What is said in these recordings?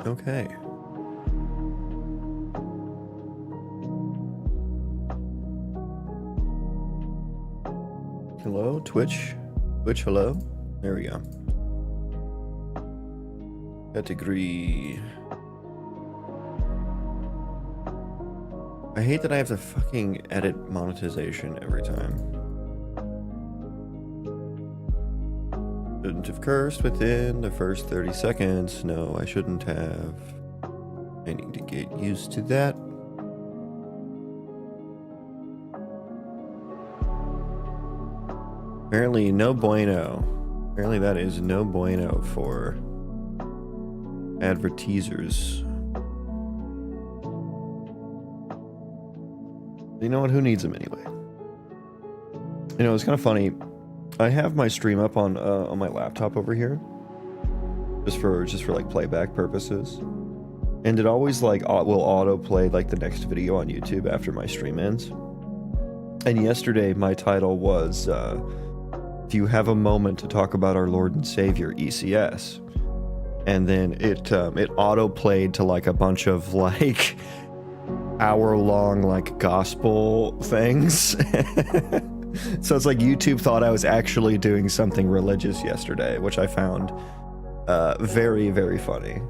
Okay. Hello, Twitch. Twitch, hello. There we go. Category. I hate that I have to fucking edit monetization every time. Shouldn't have cursed within the first 30 seconds. No, I shouldn't have. I need to get used to that. Apparently no bueno. Apparently that is no bueno for advertisers. You know what? Who needs them anyway? You know, it's kind of funny. I have my stream up on my laptop over here, just for like playback purposes, and it always like will autoplay like the next video on YouTube after my stream ends. And yesterday my title was "Do you have a moment to talk about our Lord and Savior ECS?" And then it autoplayed to like a bunch of like hour-long like gospel things. So it's like YouTube thought I was actually doing something religious yesterday, which I found very, very funny.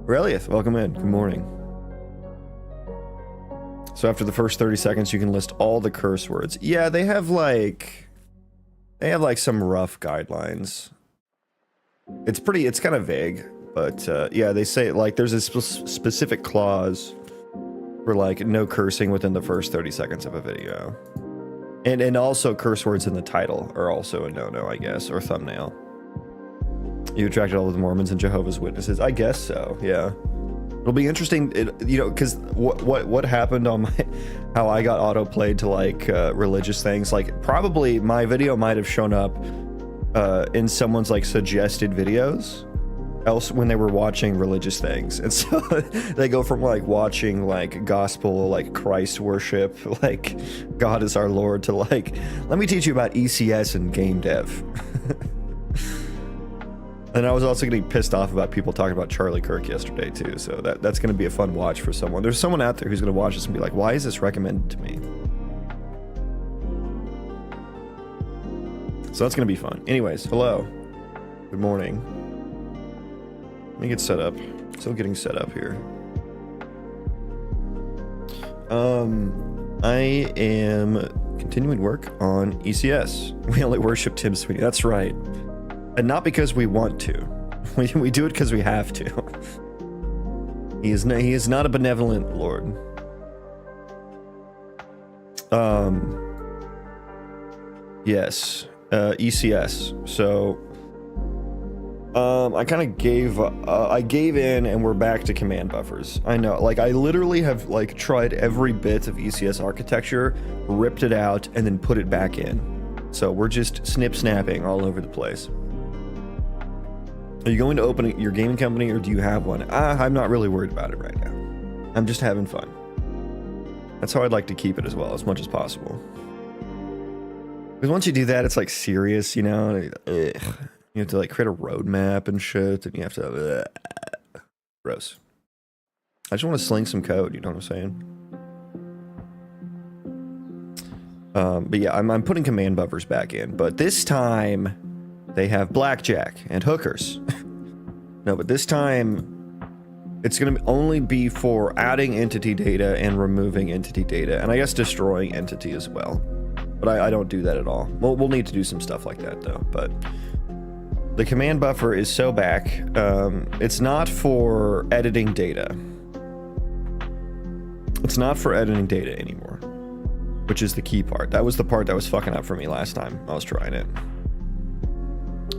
Relieth, welcome in. Good morning. So after the first 30 seconds, you can list all the curse words. Yeah, they have like some rough guidelines. It's kind of vague, but yeah, they say like there's a specific clause for like no cursing within the first 30 seconds of a video. And also curse words in the title are also a no-no, I guess, or thumbnail. You attracted all of the Mormons and Jehovah's Witnesses? I guess so, yeah. It'll be interesting, you know, because what happened on my, how I got auto-played to like religious things, like probably my video might have shown up in someone's like suggested videos else when they were watching religious things, and so they go from like watching like gospel like Christ worship, like God is our Lord, to like, let me teach you about ECS and game dev. And I was also getting pissed off about people talking about Charlie Kirk yesterday too, so that's going to be a fun watch for someone. There's someone out there who's going to watch this and be like, why is this recommended to me? So that's going to be fun. Anyways, hello, good morning. Let me get set up. Still getting set up here. I am continuing work on ECS. We only worship Tim Sweeney. That's right. And not because we want to. We do it because we have to. He is not a benevolent Lord. Yes. ECS. So I kind of gave in, and we're back to command buffers. I know, like I literally have like tried every bit of ECS architecture, ripped it out, and then put it back in. So we're just snapping all over the place. Are you going to open your gaming company, or do you have one? I'm not really worried about it right now. I'm just having fun. That's how I'd like to keep it as well, as much as possible. Because once you do that, it's like serious, you know? Ugh. You have to like create a roadmap and shit, and you have to... Gross. I just want to sling some code, you know what I'm saying? But yeah, I'm putting command buffers back in, but this time they have blackjack and hookers. No, but this time it's going to only be for adding entity data and removing entity data, and I guess destroying entity as well. But I don't do that at all. We'll need to do some stuff like that though, but... The command buffer is so back. It's not for editing data. It's not for editing data anymore, which is the key part. That was the part that was fucking up for me last time I was trying it.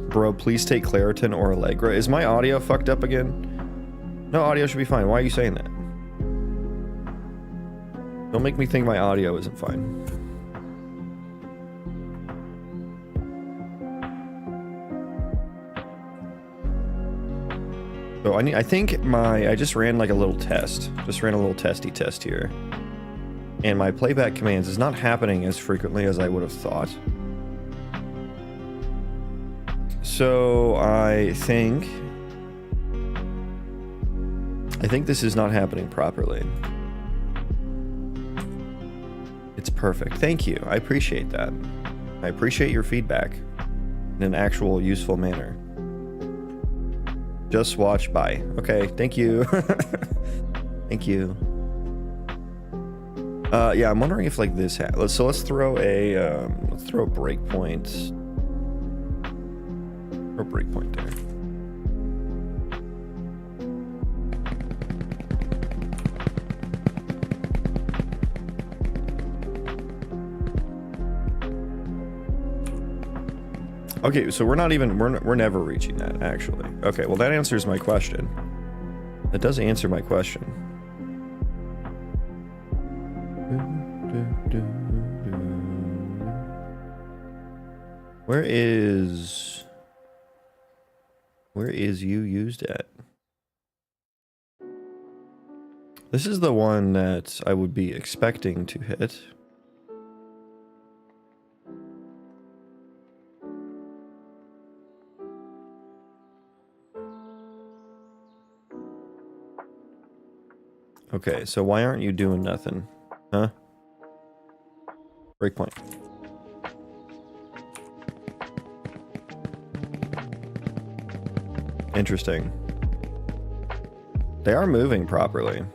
Bro, please take Claritin or Allegra. Is my audio fucked up again? No, audio should be fine. Why are you saying that? Don't make me think my audio isn't fine. So I think I just ran like a little test. Just ran a little testy test here. And my playback commands is not happening as frequently as I would have thought. So I think I think this is not happening properly. It's perfect. Thank you. I appreciate that. I appreciate your feedback in an actual useful manner. Just watch. Bye. Okay. Thank you. Thank you. Yeah, I'm wondering if like this. Let's throw a breakpoint. Throw a breakpoint there. Okay, so we're never reaching that, actually. Okay, well that answers my question. That does answer my question. Where is you used at? This is the one that I would be expecting to hit. Okay, so why aren't you doing nothing? Huh? Breakpoint. Interesting. They are moving properly.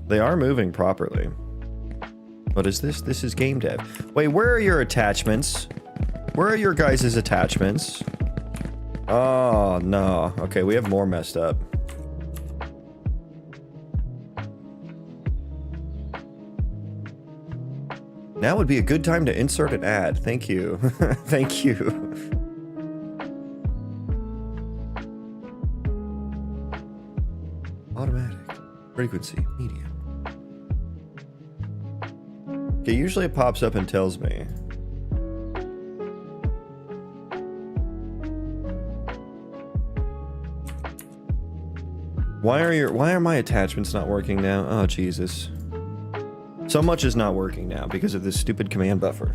They are moving properly. What is this? This is game dev. Wait, where are your attachments? Where are your guys' attachments? Oh, no. Okay, we have more messed up. Now would be a good time to insert an ad. Thank you. Thank you. Automatic. Frequency. Medium. Okay, usually it pops up and tells me. Why are my attachments not working now? Oh, Jesus. So much is not working now because of this stupid command buffer.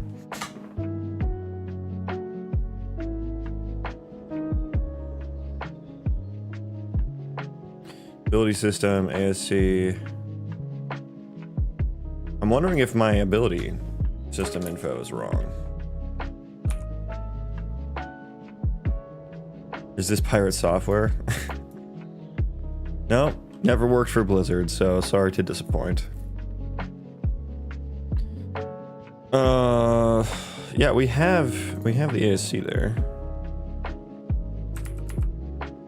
Ability system, ASC. I'm wondering if my ability system info is wrong. Is this pirate software? No, never worked for Blizzard, so sorry to disappoint. Yeah, we have the ASC there.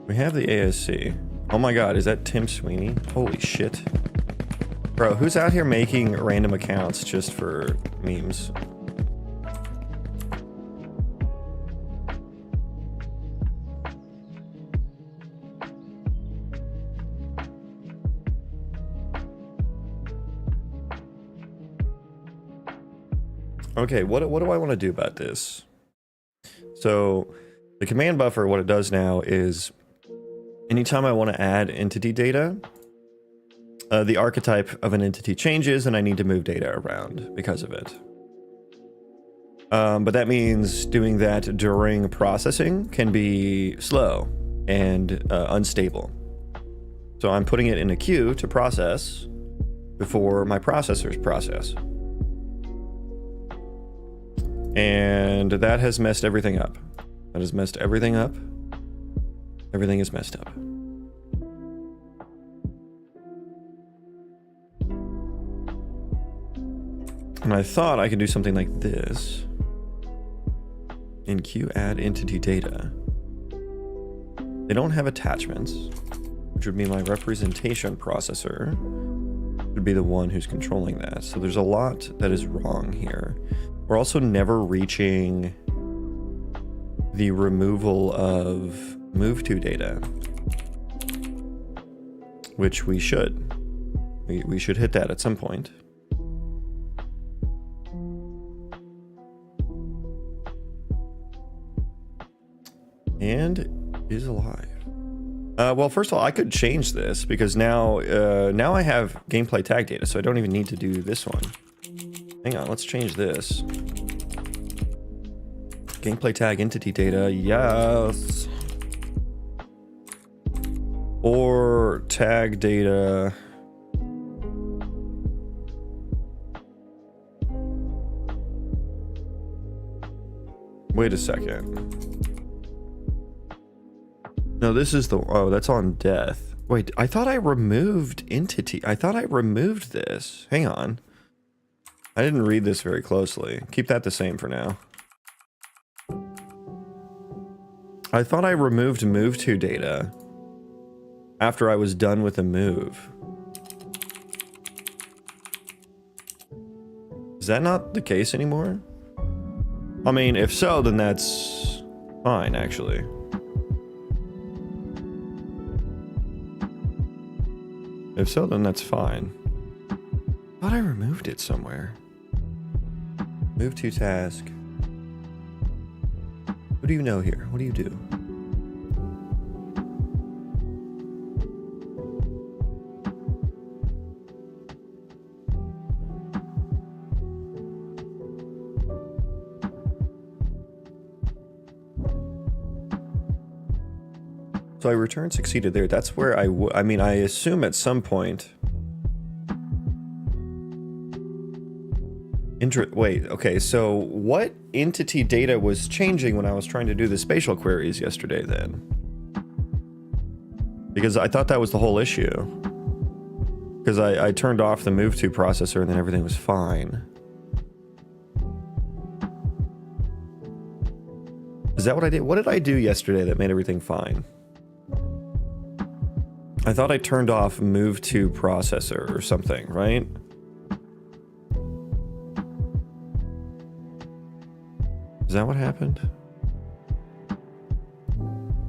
We have the ASC. Oh my god, is that Tim Sweeney? Holy shit. Bro, who's out here making random accounts just for memes? Okay, what do I want to do about this? So, the command buffer, what it does now is, anytime I want to add entity data, the archetype of an entity changes and I need to move data around because of it. But that means doing that during processing can be slow and unstable. So I'm putting it in a queue to process before my processors process. And that has messed everything up. That has messed everything up. Everything is messed up. And I thought I could do something like this. In queue add entity data. They don't have attachments, which would be my representation processor would be the one who's controlling that. So there's a lot that is wrong here. We're also never reaching the removal of move to data, which we should. We should hit that at some point. And is alive. Well, first of all, I could change this because now I have gameplay tag data, so I don't even need to do this one. Hang on, let's change this. Gameplay tag entity data, yes. Or tag data. Wait a second. No, this is the, oh, that's on death. Wait, I thought I removed entity. I thought I removed this. Hang on. I didn't read this very closely. Keep that the same for now. I thought I removed move to data after I was done with the move. Is that not the case anymore? I mean, if so, then that's fine, actually. If so, then that's fine. I thought I removed it somewhere. Move to task. What do you know here? What do you do? So I returned succeeded there. That's where I mean, I assume at some point. Wait, okay, so what entity data was changing when I was trying to do the spatial queries yesterday then? Because I thought that was the whole issue. Because I turned off the move to processor and then everything was fine. Is that what I did? What did I do yesterday that made everything fine? I thought I turned off move to processor or something, right? Is that what happened?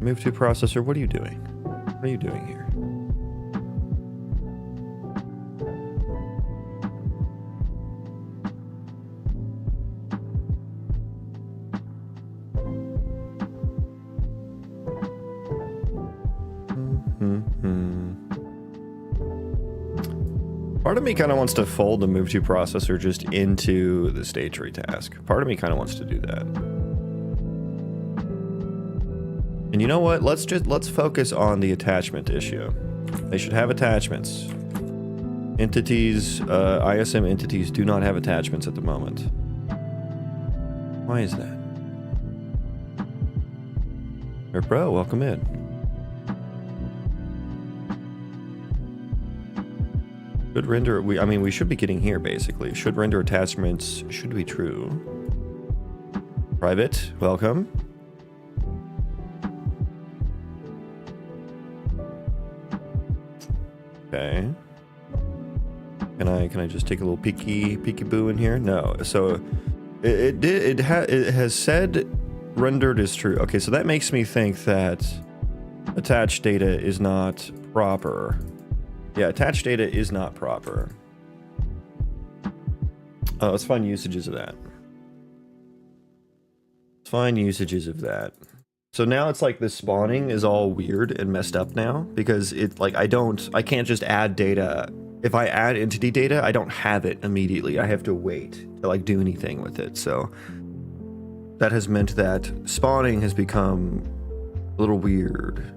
Move to processor, what are you doing? What are you doing here? Part of me kind of wants to fold the move to processor just into the state tree task. Part of me kind of wants to do that. And you know what? Let's focus on the attachment issue. They should have attachments. Entities, ISM entities do not have attachments at the moment. Why is that? Hey, bro, welcome in. Should render, I mean, we should be getting here basically. Should render attachments should be true. Private, welcome. Okay. Can I just take a little peeky-boo in here? No. So it has said rendered is true. Okay, so that makes me think that attached data is not proper. Yeah, attached data is not proper. Oh, let's find usages of that. Let's find usages of that. So now it's like the spawning is all weird and messed up now because it like I can't just add data. If I add entity data, I don't have it immediately. I have to wait to like do anything with it. So that has meant that spawning has become a little weird.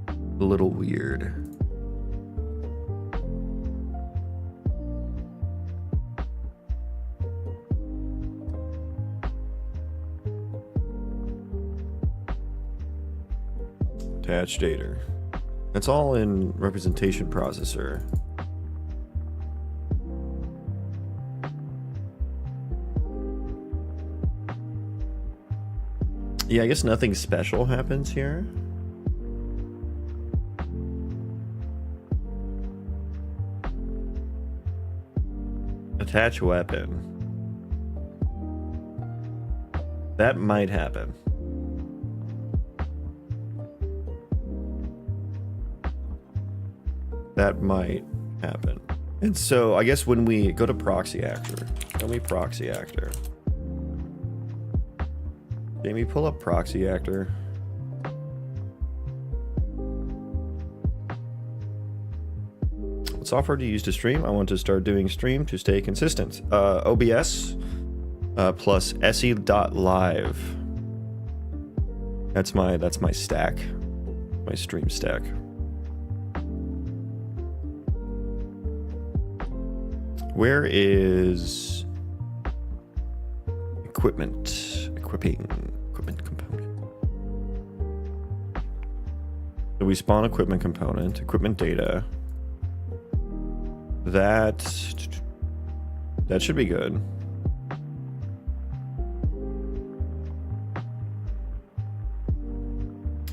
A little weird. Attach data. It's all in representation processor. Yeah, I guess nothing special happens here. Attach weapon. That might happen. That might happen. And so I guess when we go to proxy actor, tell me proxy actor. Jamie, pull up proxy actor. What software do you use to stream? I want to start doing stream to stay consistent. OBS plus se.live. That's my stack. My stream stack. Where is equipment? Equipping. Equipment component. So we spawn equipment component, equipment data. That should be good.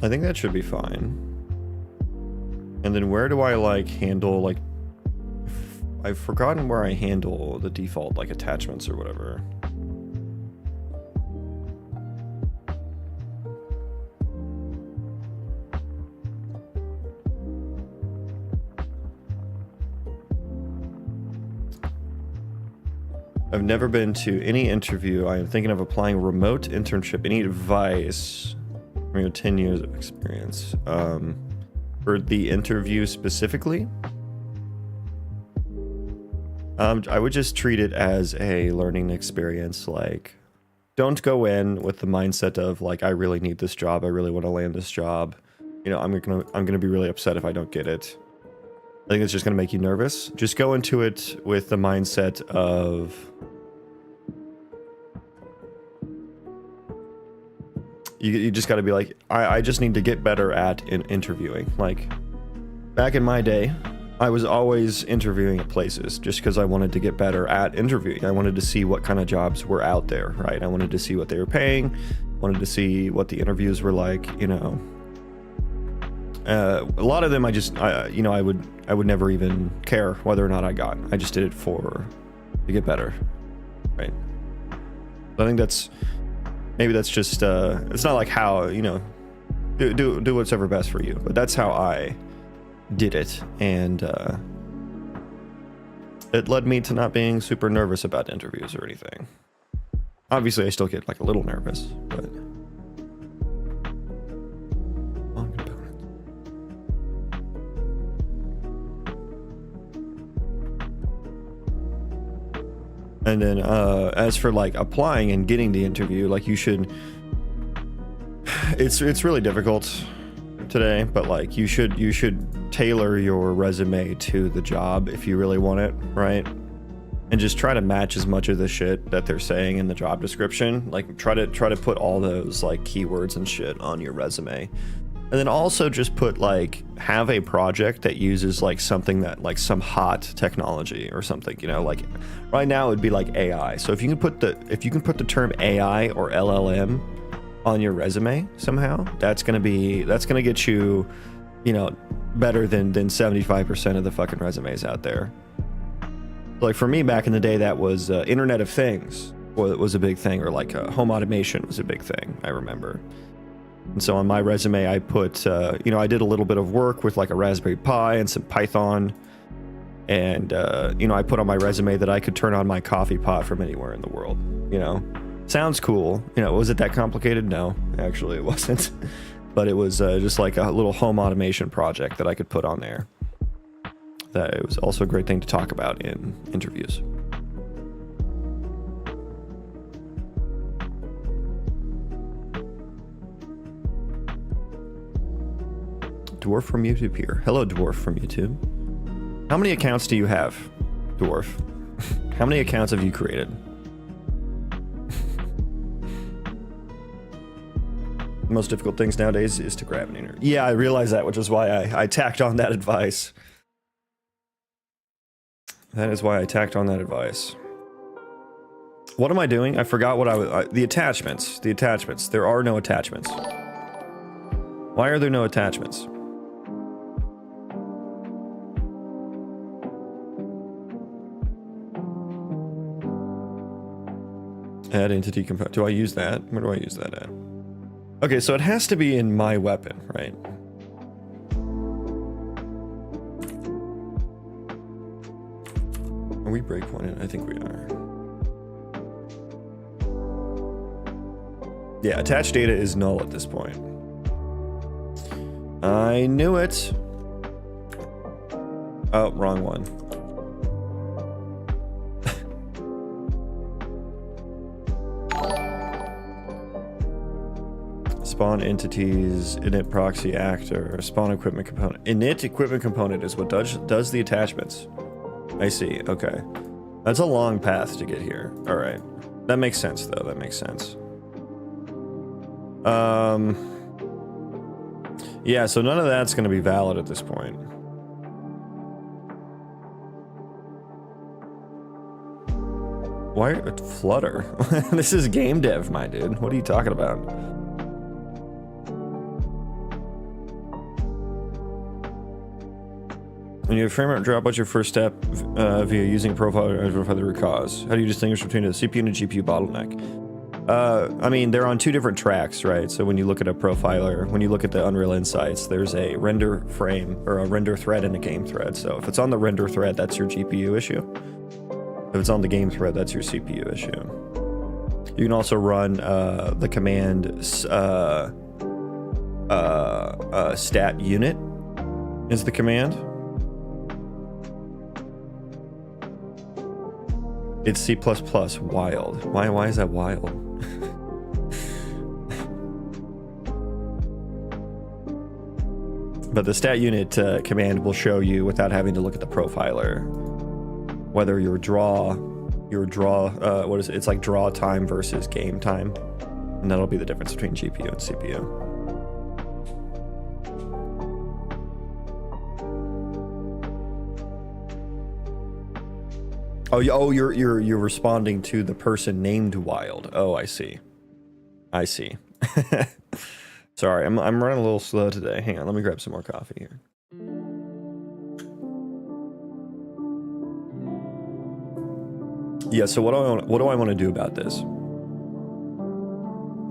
I think that should be fine. And then where do I like handle like I've forgotten where I handle the default like attachments or whatever. I've never been to any interview. I am thinking of applying remote internship. Any advice from your 10 years of experience? For the interview specifically? I would just treat it as a learning experience. Like, don't go in with the mindset of like, I really need this job. I really want to land this job. You know, I'm gonna be really upset if I don't get it. I think it's just gonna make you nervous. Just go into it with the mindset of you just got to be like, I just need to get better at interviewing. Like, back in my day, I was always interviewing at places just because I wanted to get better at interviewing. I wanted to see what kind of jobs were out there, right? I wanted to see what they were paying, wanted to see what the interviews were like, you know. A lot of them I would never even care whether or not I got. I just did it to get better, right? So I think maybe that's just it's not like how, you know, do what's ever best for you, but that's how I did it, and it led me to not being super nervous about interviews or anything. Obviously I still get like a little nervous, but and then as for like applying and getting the interview, like you should, it's really difficult today, but like you should tailor your resume to the job if you really want it, right? And just try to match as much of the shit that they're saying in the job description. Like try to put all those like keywords and shit on your resume. And then also just put like, have a project that uses like something that like some hot technology or something, you know, like right now it would be like AI. So if you can put the term AI or LLM on your resume somehow, that's gonna get you, you know, better than 75% of the fucking resumes out there. Like for me back in the day, that was Internet of Things was a big thing, or like home automation was a big thing, I remember. And so on my resume, I put, you know, I did a little bit of work with like a Raspberry Pi and some Python. And, you know, I put on my resume that I could turn on my coffee pot from anywhere in the world, you know. Sounds cool. You know, was it that complicated? No, actually it wasn't. But it was just like a little home automation project that I could put on there. That it was also a great thing to talk about in interviews. Dwarf from YouTube here. Hello, Dwarf from YouTube. How many accounts do you have, Dwarf? How many accounts have you created? The most difficult things nowadays is to grab an interview. Yeah, I realize that, which is why I tacked on that advice. That is why I tacked on that advice. What am I doing? I forgot what I was... the attachments. The attachments. There are no attachments. Why are there no attachments? Add entity component. Do I use that? Where do I use that at? Okay, so it has to be in my weapon, right? Are we breakpointed? I think we are. Yeah, attached data is null at this point. I knew it. Oh, wrong one. Spawn entities, init proxy actor, spawn equipment component. Init equipment component is what does the attachments. I see, okay. That's a long path to get here. All right. That makes sense, though. That makes sense. Yeah, so none of that's going to be valid at this point. Why Flutter? This is game dev, my dude. What are you talking about? When you have frame rate drop, what's your first step via using profiler for the root cause? How do you distinguish between a CPU and a GPU bottleneck? I mean, they're on two different tracks, right? So when you look at a profiler, when you look at the Unreal Insights, there's a render frame or a render thread and a game thread. So if it's on the render thread, that's your GPU issue. If it's on the game thread, that's your CPU issue. You can also run the command stat unit is the command. It's C++ wild. Why is that wild? But the stat unit command will show you without having to look at the profiler whether your draw, what is it? It's like draw time versus game time. And that'll be the difference between GPU and CPU. Oh, you're responding to the person named Wild. Oh, I see. I see. Sorry, I'm running a little slow today. Hang on, let me grab some more coffee here. Yeah, so what do I want to do about this?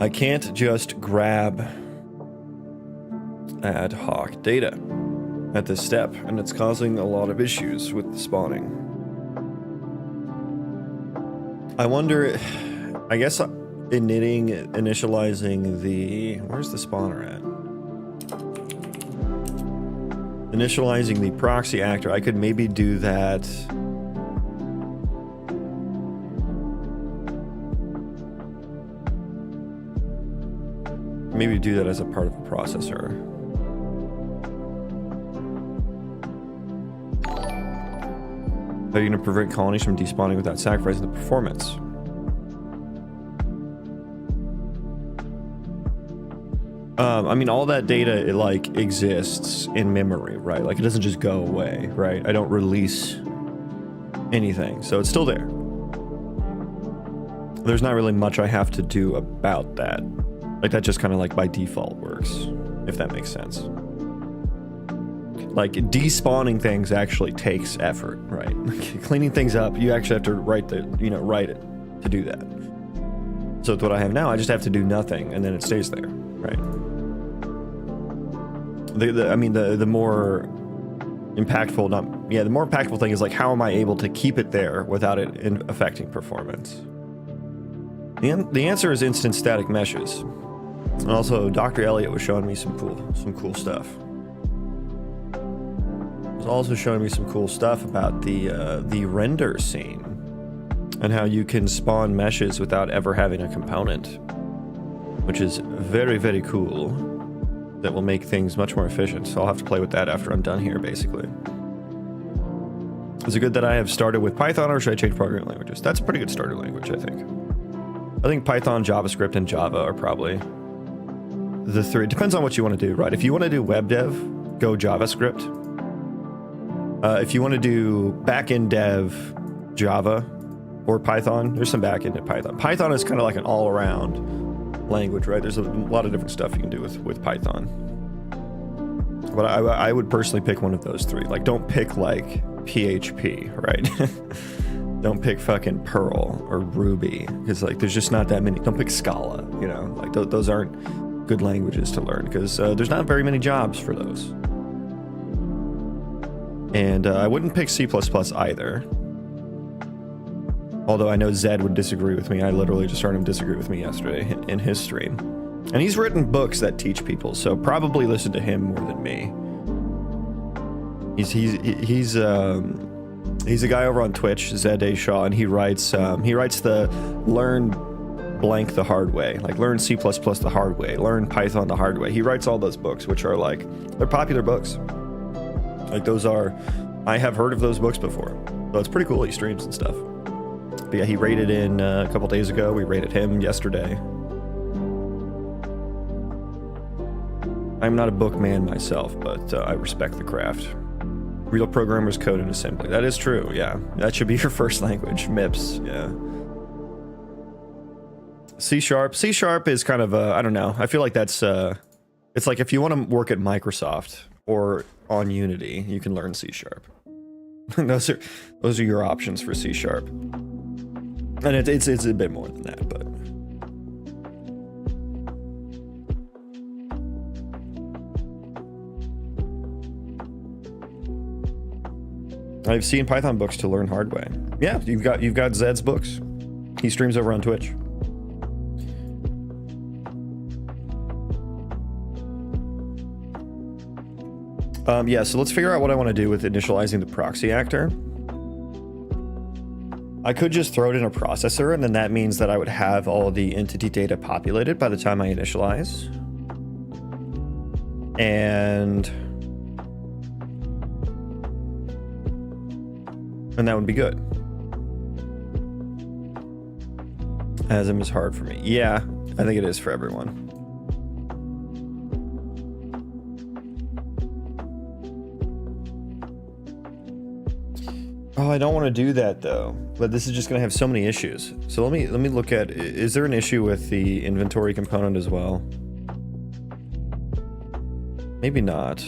I can't just grab ad hoc data at this step, and it's causing a lot of issues with the spawning. I wonder, I guess initializing the, where's the spawner at? Initializing the proxy actor, I could maybe do that. Maybe do that as a part of a processor. How are you going to prevent colonies from despawning without sacrificing the performance? I mean, all that data, it like exists in memory, right? Like it doesn't just go away, right? I don't release anything, so it's still there. There's not really much I have to do about that. Like that just kind of like by default works, if that makes sense. Like despawning things actually takes effort, right? Cleaning things up, you actually have to write it to do that. So with what I have now, I just have to do nothing and then it stays there, right? I mean, the more impactful, the more impactful thing is like, how am I able to keep it there without it affecting performance? The answer is instant static meshes. And also, Dr. Elliott was showing me some cool stuff. He was also showing me some cool stuff about the render scene and how you can spawn meshes without ever having a component, which is very, very cool. That will make things much more efficient. So I'll have to play with that after I'm done here, basically. Is it good that I have started with Python, or should I change programming languages? That's a pretty good starter language, I think. I think Python, JavaScript, and Java are probably the three. It depends on what you want to do, right? If you want to do web dev, go JavaScript. If you want to do backend dev, Java or Python, there's some backend in Python. Python is kind of like an all-around language, right? There's a lot of different stuff you can do with Python. But I would personally pick one of those three. Like, don't pick like PHP, right? Don't pick fucking Perl or Ruby, because like there's just not that many. Don't pick Scala, you know, like those aren't good languages to learn, because there's not very many jobs for those. And I wouldn't pick C++ either. Although I know Zed would disagree with me. I literally just heard him disagree with me yesterday in his stream. And he's written books that teach people, so probably listen to him more than me. He's a guy over on Twitch, Zed A. Shaw, and he writes the learn blank the hard way, like learn C++ the hard way, learn Python the hard way. He writes all those books, which are like, they're popular books. Like those are, I have heard of those books before. So it's pretty cool. He streams and stuff. But yeah, he raided in a couple days ago. We raided him yesterday. I'm not a book man myself, but I respect the craft. Real programmers code in assembly. That is true, yeah. That should be your first language. MIPS, yeah. C#. C# is kind of, I don't know. I feel like that's, it's like if you want to work at Microsoft or on Unity, you can learn C#. those are your options for C#. And it's a bit more than that, but. I've seen Python books to learn hard way. Yeah, you've got Zed's books. He streams over on Twitch. Yeah, so let's figure out what I want to do with initializing the proxy actor. I could just throw it in a processor, and then that means that I would have all the entity data populated by the time I initialize. And that would be good. ASM is hard for me. Yeah, I think it is for everyone. Oh, I don't want to do that though. But this is just going to have so many issues. So let me look at, is there an issue with the inventory component as well? Maybe not.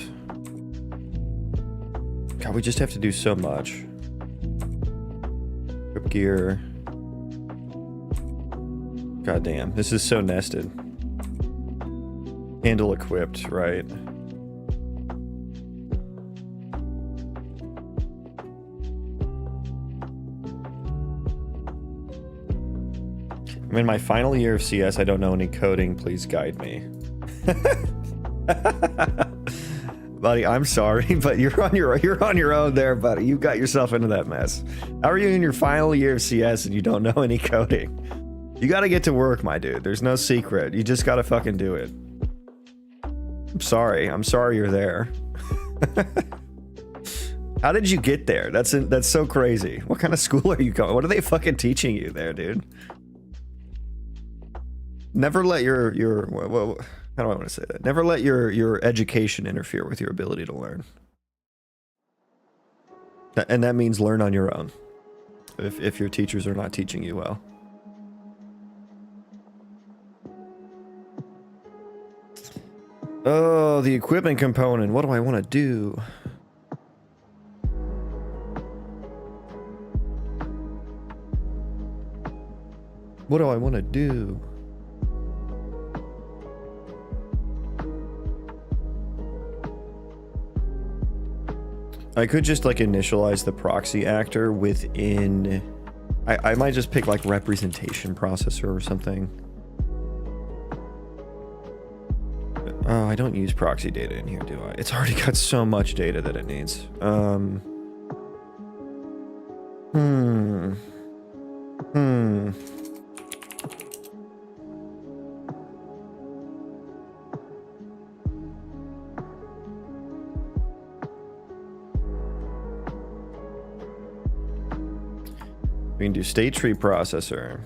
God, we just have to do so much. Grip gear. God damn, this is so nested. Handle equipped, right? I'm in my final year of CS. I don't know any coding. Please guide me. Buddy, I'm sorry, but you're on your own there, buddy. You got yourself into that mess. How are you in your final year of CS and you don't know any coding? You got to get to work, my dude. There's no secret. You just got to fucking do it. I'm sorry. I'm sorry you're there. How did you get there? That's so crazy. What kind of school are you going? What are they fucking teaching you there, dude? Never let your well, how do I want to say that? Never let your education interfere with your ability to learn. And that means learn on your own. If your teachers are not teaching you well. Oh, the equipment component. What do I want to do? What do I want to do? I could just like initialize the proxy actor within. I might just pick like representation processor or something. Oh, I don't use proxy data in here, do I? It's already got so much data that it needs. We can do state tree processor.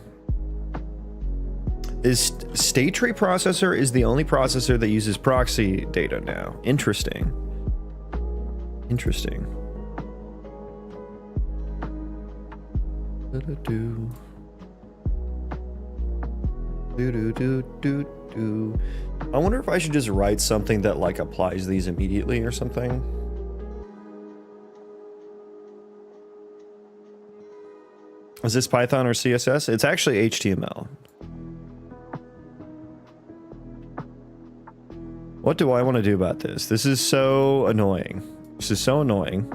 Is state tree processor is the only processor that uses proxy data now. Interesting. Interesting. I wonder if I should just write something that like applies these immediately or something. Is this Python or CSS? It's actually HTML. What do I want to do about this? This is so annoying. This is so annoying.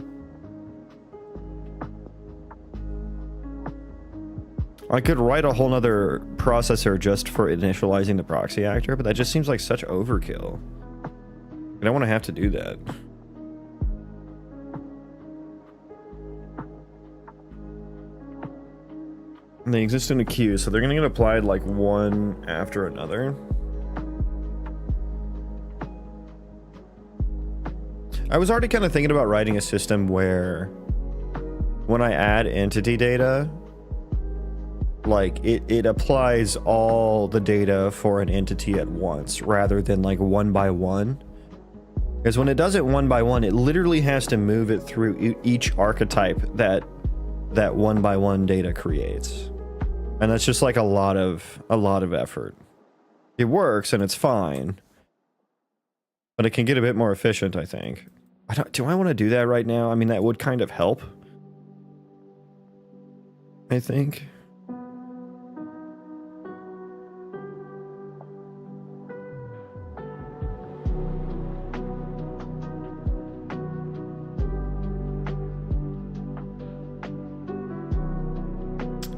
I could write a whole nother processor just for initializing the proxy actor, but that just seems like such overkill. I don't want to have to do that. And they exist in a queue, so they're gonna get applied like one after another. I was already kind of thinking about writing a system where when I add entity data, like it applies all the data for an entity at once rather than like one by one. Because when it does it one by one, it literally has to move it through each archetype that one by one data creates. And that's just like a lot of effort. It works and it's fine, but it can get a bit more efficient, I think. Do I want to do that right now? I mean, that would kind of help, I think.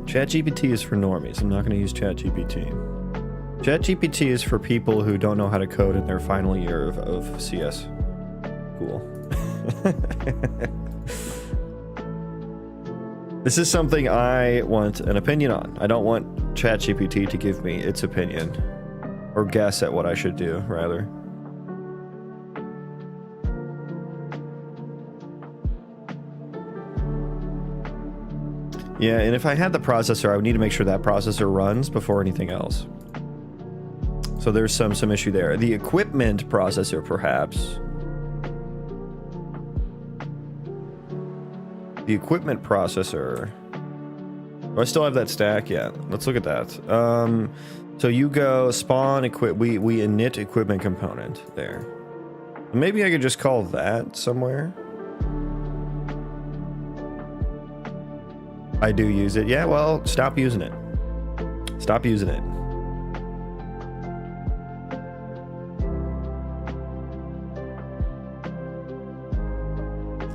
ChatGPT is for normies. I'm not going to use ChatGPT. ChatGPT is for people who don't know how to code in their final year of CS. Cool. This is something I want an opinion on. I don't want ChatGPT to give me its opinion. Or guess at what I should do, rather. Yeah, and if I had the processor, I would need to make sure that processor runs before anything else. So there's some issue there. The equipment processor, perhaps. The equipment processor. Do I still have that stack? Yeah, let's look at that. So you go spawn equip. We init equipment component there. Maybe I could just call that somewhere. I do use it. Yeah, well, stop using it. Stop using it.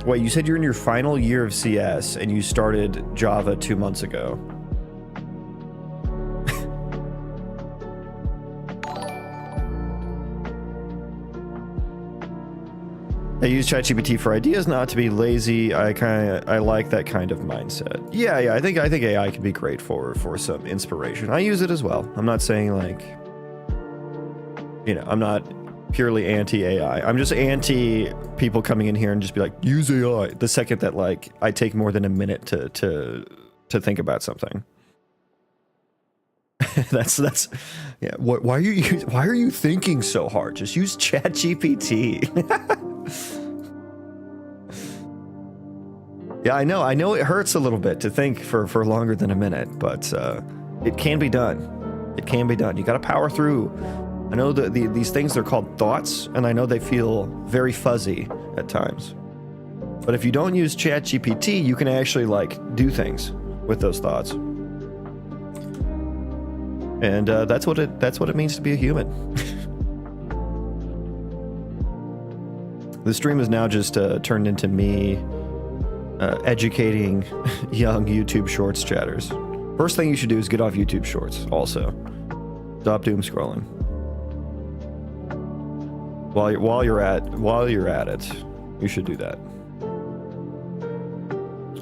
Wait, you said you're in your final year of CS and you started Java 2 months ago. I use ChatGPT for ideas, not to be lazy. I like that kind of mindset. Yeah, I think AI can be great for some inspiration. I use it as well. I'm not saying like, you know, I'm not purely anti-AI. I'm just anti people coming in here and just be like, use AI the second that like I take more than a minute to think about something. that's yeah. Why are you thinking so hard? Just use ChatGPT. Yeah, I know it hurts a little bit to think for longer than a minute, but it can be done. It can be done. You got to power through. I know that these things, they're called thoughts, and I know they feel very fuzzy at times. But if you don't use ChatGPT, you can actually like do things with those thoughts. And that's what it means to be a human. The stream is now just turned into me educating young YouTube Shorts chatters. First thing you should do is get off YouTube Shorts. Also, stop doom scrolling. While you're at it, you should do that.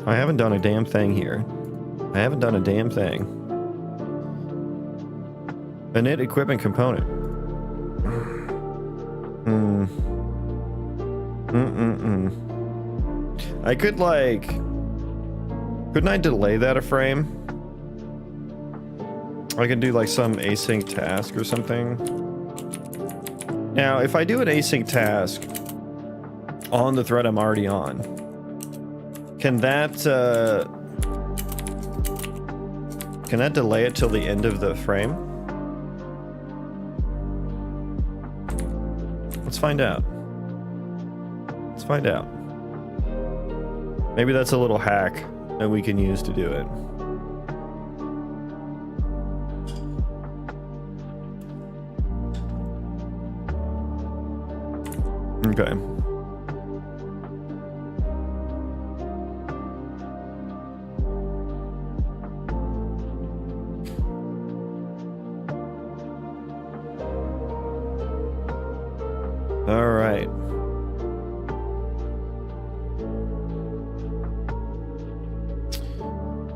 I haven't done a damn thing here. I haven't done a damn thing. Init equipment component. I could like... Couldn't I delay that a frame? I could do like some async task or something. Now, if I do an async task on the thread I'm already on, can that delay it till the end of the frame? Let's find out. Let's find out. Maybe that's a little hack that we can use to do it. Okay. All right.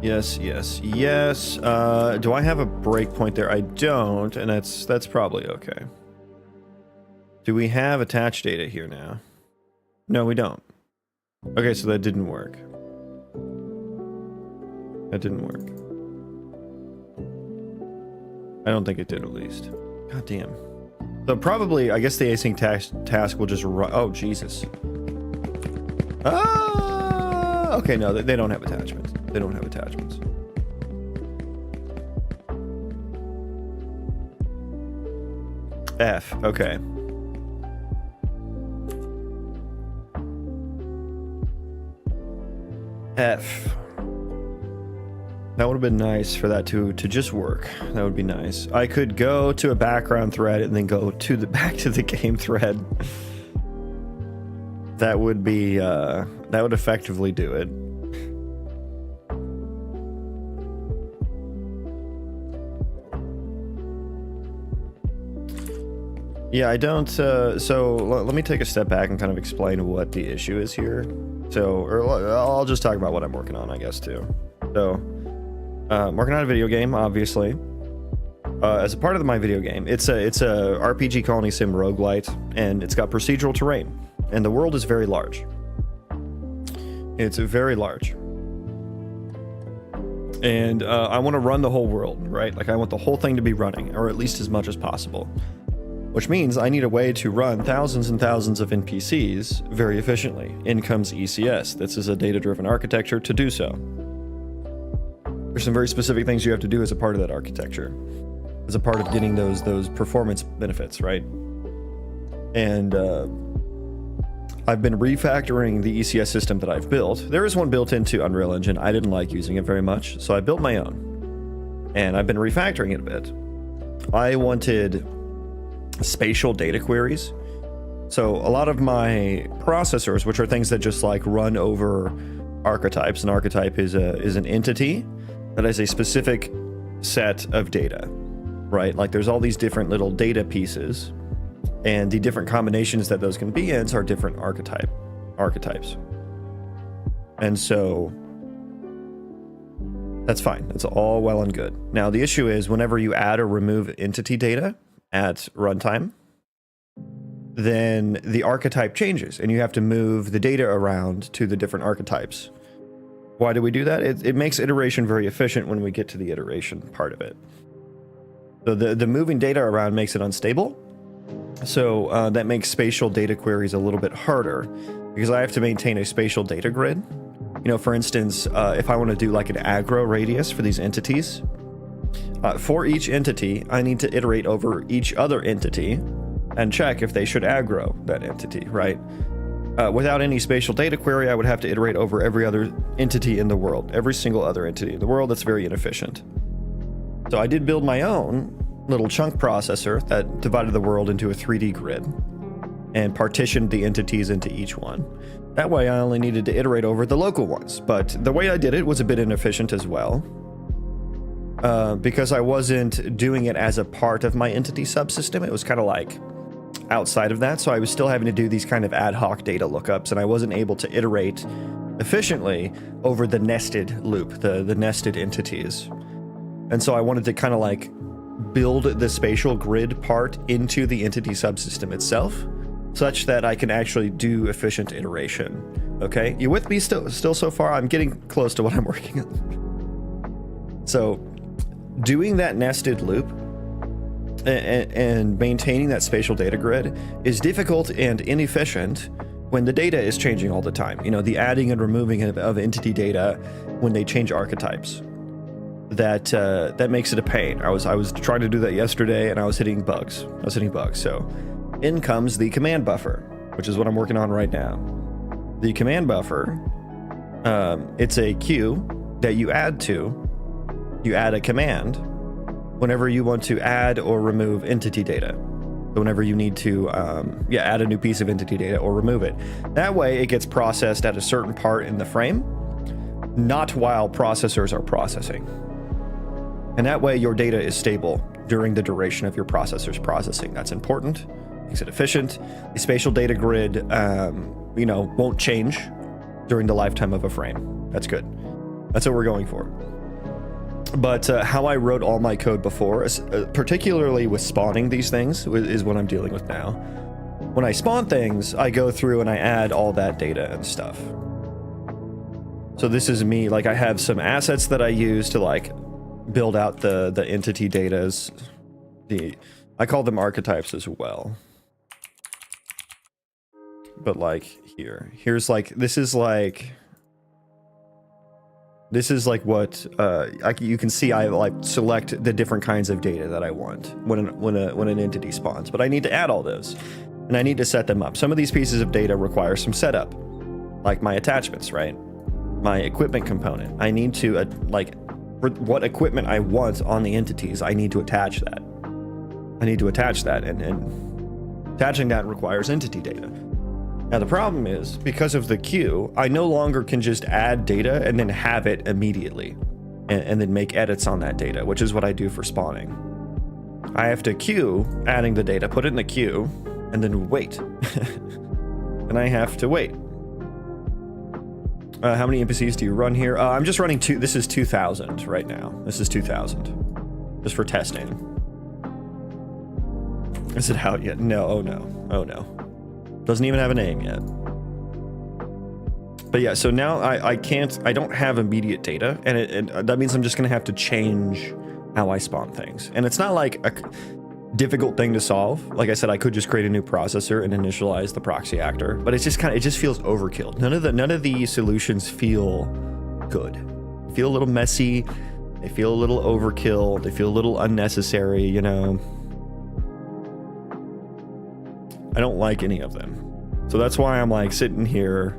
Yes, yes, yes. Do I have a breakpoint there? I don't, and that's probably okay. Do we have attached data here now? No, we don't. Okay, so that didn't work. That didn't work. I don't think it did at least. God damn. So probably, I guess the async task will just run. Oh, Jesus. Ah, okay, no, they don't have attachments. They don't have attachments. F, okay. F. That would have been nice for that to just work. That would be nice. I could go to a background thread and then go to the back to the game thread. That would be that would effectively do it. Yeah, I don't so let me take a step back and kind of explain what the issue is here. So, or I'll just talk about what I'm working on, I guess, too. So, I'm working on a video game, obviously. As a part of my video game, it's a RPG Colony Sim Roguelite, and it's got procedural terrain, and the world is very large. It's very large. And I want to run the whole world, right? Like, I want the whole thing to be running, or at least as much as possible. Which means I need a way to run thousands and thousands of NPCs very efficiently. In comes ECS. This is a data-driven architecture to do so. There's some very specific things you have to do as a part of that architecture, as a part of getting those performance benefits, right? And I've been refactoring the ECS system that I've built. There is one built into Unreal Engine. I didn't like using it very much, so I built my own. And I've been refactoring it a bit. I wanted spatial data queries. So a lot of my processors, which are things that just like run over archetypes, an archetype is an entity that has a specific set of data, right? Like there's all these different little data pieces, and the different combinations that those can be in are different archetypes. And so that's fine. That's all well and good. Now the issue is whenever you add or remove entity data at runtime, then the archetype changes and you have to move the data around to the different archetypes. Why do we do that? It makes iteration very efficient when we get to the iteration part of it. So the moving data around makes it unstable. So that makes spatial data queries a little bit harder because I have to maintain a spatial data grid. You know, for instance, if I want to do like an aggro radius for these entities, for each entity, I need to iterate over each other entity and check if they should aggro that entity, right? Without any spatial data query, I would have to iterate over every other entity in the world, every single other entity in the world. That's very inefficient. So I did build my own little chunk processor that divided the world into a 3D grid and partitioned the entities into each one. That way I only needed to iterate over the local ones, but the way I did it was a bit inefficient as well. Because I wasn't doing it as a part of my entity subsystem. It was kind of like outside of that, so I was still having to do these kind of ad hoc data lookups, and I wasn't able to iterate efficiently over the nested loop, the nested entities. And so I wanted to kind of like build the spatial grid part into the entity subsystem itself, such that I can actually do efficient iteration. Okay, you with me still so far? I'm getting close to what I'm working on. So doing that nested loop and maintaining that spatial data grid is difficult and inefficient when the data is changing all the time. You know, the adding and removing of entity data when they change archetypes. That makes it a pain. I was trying to do that yesterday and I was hitting bugs. So in comes the command buffer, which is what I'm working on right now. The command buffer, it's a queue that you add to. You add a command whenever you want to add or remove entity data. So whenever you need to add a new piece of entity data or remove it. That way it gets processed at a certain part in the frame, not while processors are processing. And that way your data is stable during the duration of your processor's processing. That's important, makes it efficient. The spatial data grid, won't change during the lifetime of a frame. That's good. That's what we're going for. But how I wrote all my code before, particularly with spawning these things, is what I'm dealing with now. When I spawn things, I go through and I add all that data and stuff. So this is me, like I have some assets that I use to like build out the entity datas, I call them archetypes as well. But like here's like, this is like what you can see. I like select the different kinds of data that I want when an entity spawns, but I need to add all those and I need to set them up. Some of these pieces of data require some setup, like my attachments, right? My equipment component. I need to like for what equipment I want on the entities, I need to attach that. And attaching that requires entity data. Now the problem is, because of the queue, I no longer can just add data and then have it immediately and then make edits on that data, which is what I do for spawning. I have to queue adding the data, put it in the queue, and then wait. And I have to wait. How many NPCs do you run here? I'm just running this is 2,000 right now. This is 2,000, just for testing. Is it out yet? No, oh no, oh no. Doesn't even have a name yet. But yeah, so now I don't have immediate data, and that means I'm just gonna have to change how I spawn things. And it's not like a difficult thing to solve. Like I said, I could just create a new processor and initialize the proxy actor, but it's just it just feels overkill. None of the solutions feel good. They feel a little messy. They feel a little overkill. They feel a little unnecessary, you know. I don't like any of them. So that's why I'm like sitting here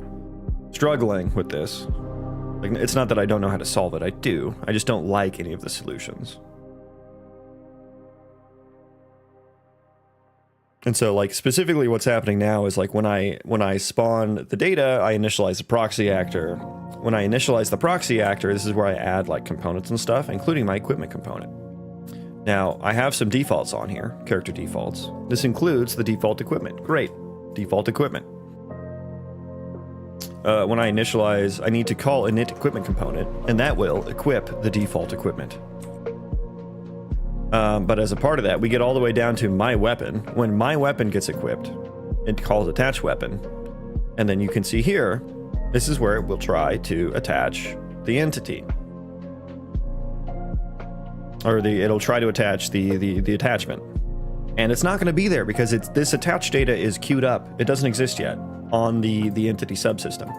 struggling with this. Like, it's not that I don't know how to solve it. I do. I just don't like any of the solutions. And so like specifically what's happening now is like when I spawn the data, I initialize the proxy actor. When I initialize the proxy actor, this is where I add like components and stuff, including my equipment component. Now, I have some defaults on here, character defaults. This includes the default equipment. Great, default equipment. When I initialize, I need to call init equipment component, and that will equip the default equipment. But as a part of that, we get all the way down to my weapon. When my weapon gets equipped, it calls attach weapon. And then you can see here, this is where it will try to attach the entity. Or it'll try to attach the attachment. And it's not going to be there because this attached data is queued up. It doesn't exist yet on the entity subsystem.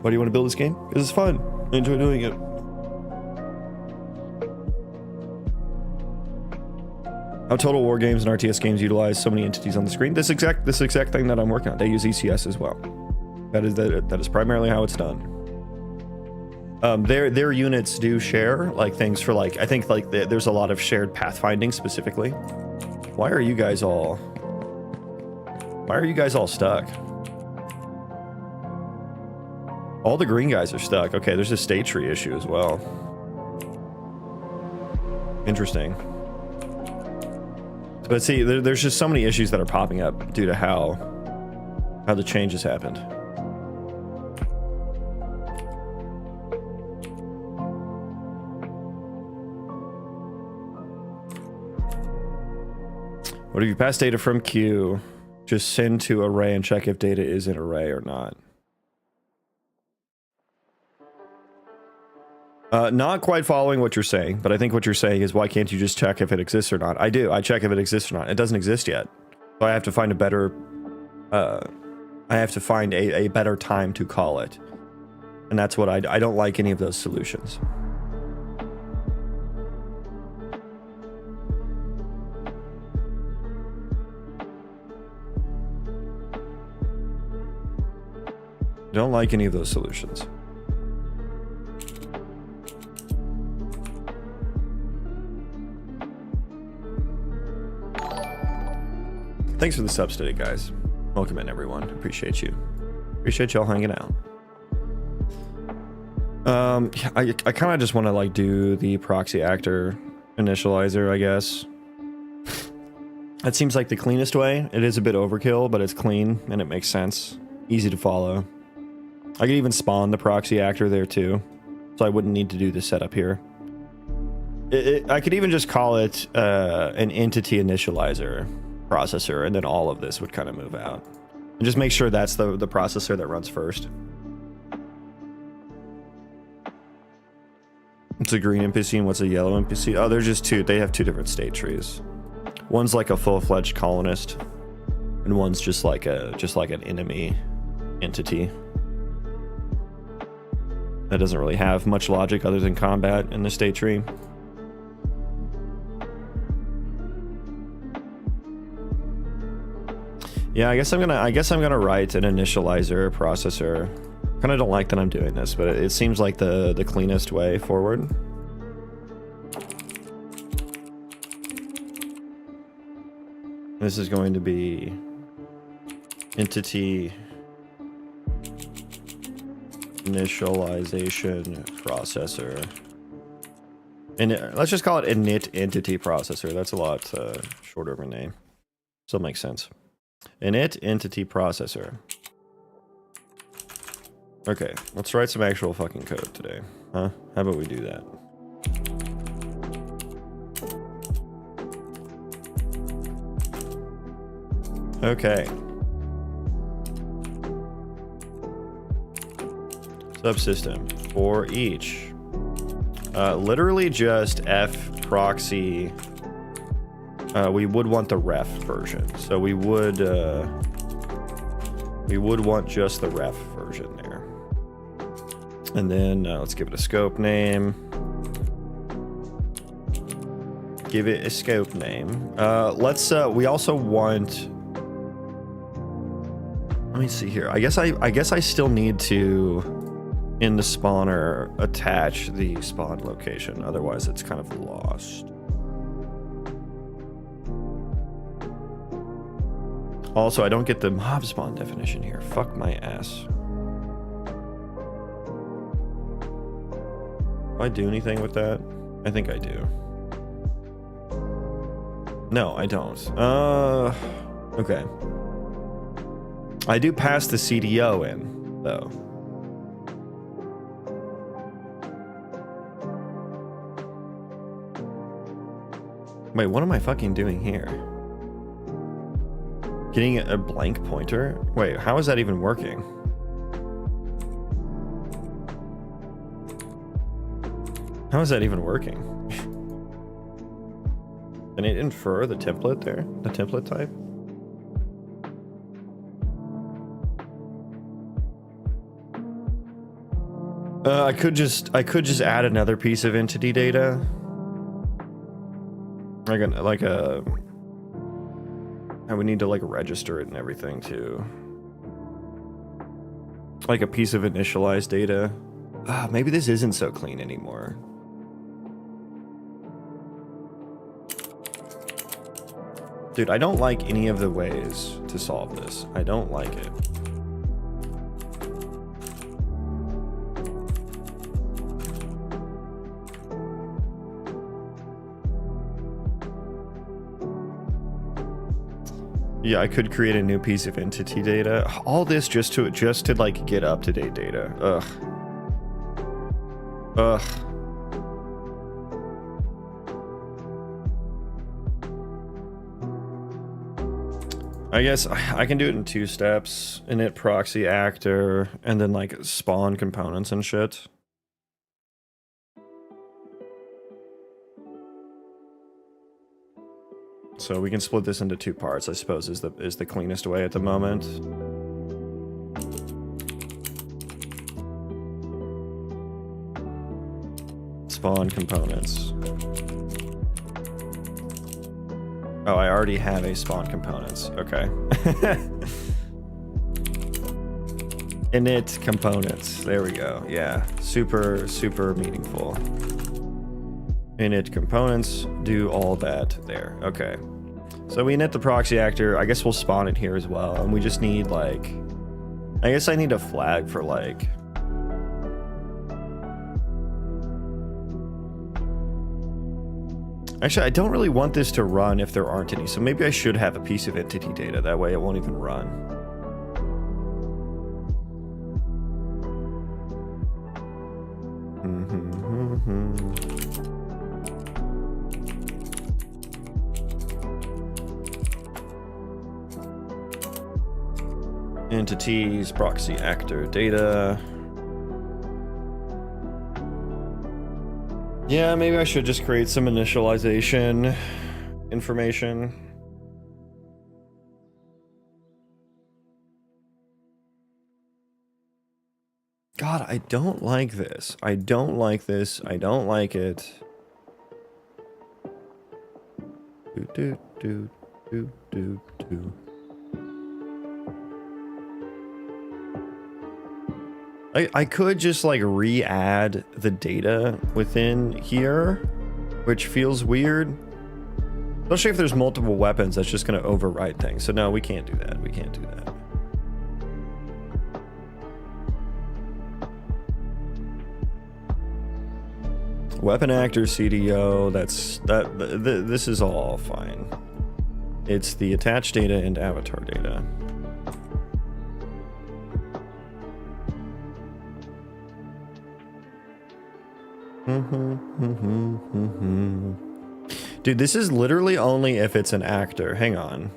Why do you want to build this game? Because it's fun. I enjoy doing it. How Total War games and RTS games utilize so many entities on the screen. This exact thing that I'm working on. They use ECS as well. That is primarily how it's done. Their units do share like things for like, I think like there's a lot of shared pathfinding specifically. Why are you guys all stuck? All the green guys are stuck. Okay, there's a state tree issue as well. Interesting. But see, there's just so many issues that are popping up due to how the changes happened. What if you pass data from queue, just send to array and check if data is in array or not? Not quite following what you're saying, but I think what you're saying is why can't you just check if it exists or not? I do. I check if it exists or not. It doesn't exist yet. So I have to find a better a better time to call it. And that's what I don't like any of those solutions. Don't like any of those solutions. Thanks for the subs today, guys. Welcome in, everyone. Appreciate you. Appreciate y'all hanging out. I kind of just want to like do the proxy actor initializer, I guess. That seems like the cleanest way. It is a bit overkill, but it's clean and it makes sense. Easy to follow. I could even spawn the proxy actor there too, so I wouldn't need to do the setup here. I could even just call it an entity initializer processor, and then all of this would kind of move out. And just make sure that's the processor that runs first. What's a green NPC and what's a yellow NPC? Oh, they're just two. They have two different state trees. One's like a full-fledged colonist, and one's just like an enemy entity. That doesn't really have much logic other than combat in the state tree. Yeah, I guess I'm gonna write an initializer processor. Kind of don't like that I'm doing this, but it seems like the cleanest way forward. This is going to be entity initialization processor. And let's just call it init entity processor. That's a lot shorter of a name. So it makes sense. Init entity processor. Okay, let's write some actual fucking code today. Huh? How about we do that? Okay. Subsystem for each. Literally just f proxy. We would want the ref version, so we would want just the ref version there. And then let's give it a scope name. Give it a scope name. We also want. Let me see here. I guess I still need to, in the spawner, attach the spawn location. Otherwise, it's kind of lost. Also, I don't get the mob spawn definition here. Fuck my ass. Do I do anything with that? I think I do. No, I don't. Okay. I do pass the CDO in, though. Wait, what am I fucking doing here? Getting a blank pointer? Wait, how is that even working? How is that even working? Can it infer the template there? The template type? I could just add another piece of entity data. I would need to like register it and everything too. Like a piece of initialized data. Maybe this isn't so clean anymore. Dude, I don't like any of the ways to solve this. I don't like it. Yeah, I could create a new piece of entity data. All this just to like get up-to-date data. Ugh. Ugh. I guess I can do it in 2 steps. Init proxy actor, and then like spawn components and shit. So we can split this into 2 parts, I suppose, is the cleanest way at the moment. Spawn components. Oh, I already have a spawn components. Okay. Init components. There we go. Yeah. Super, super meaningful. Init components. Do all that there. Okay. So we init the proxy actor. I guess we'll spawn it here as well. And we just need like... I guess I need a flag for like... Actually, I don't really want this to run if there aren't any, so maybe I should have a piece of entity data. That way it won't even run. Entities, proxy actor data. Yeah, maybe I should just create some initialization information. God, I don't like this. I don't like this. I don't like it. Do do do do do do. I could just like re-add the data within here, which feels weird. Especially if there's multiple weapons, that's just going to overwrite things. So no, we can't do that. We can't do that. Weapon actor CDO, this is all fine. It's the attached data and avatar data. Dude, this is literally only if it's an actor. Hang on.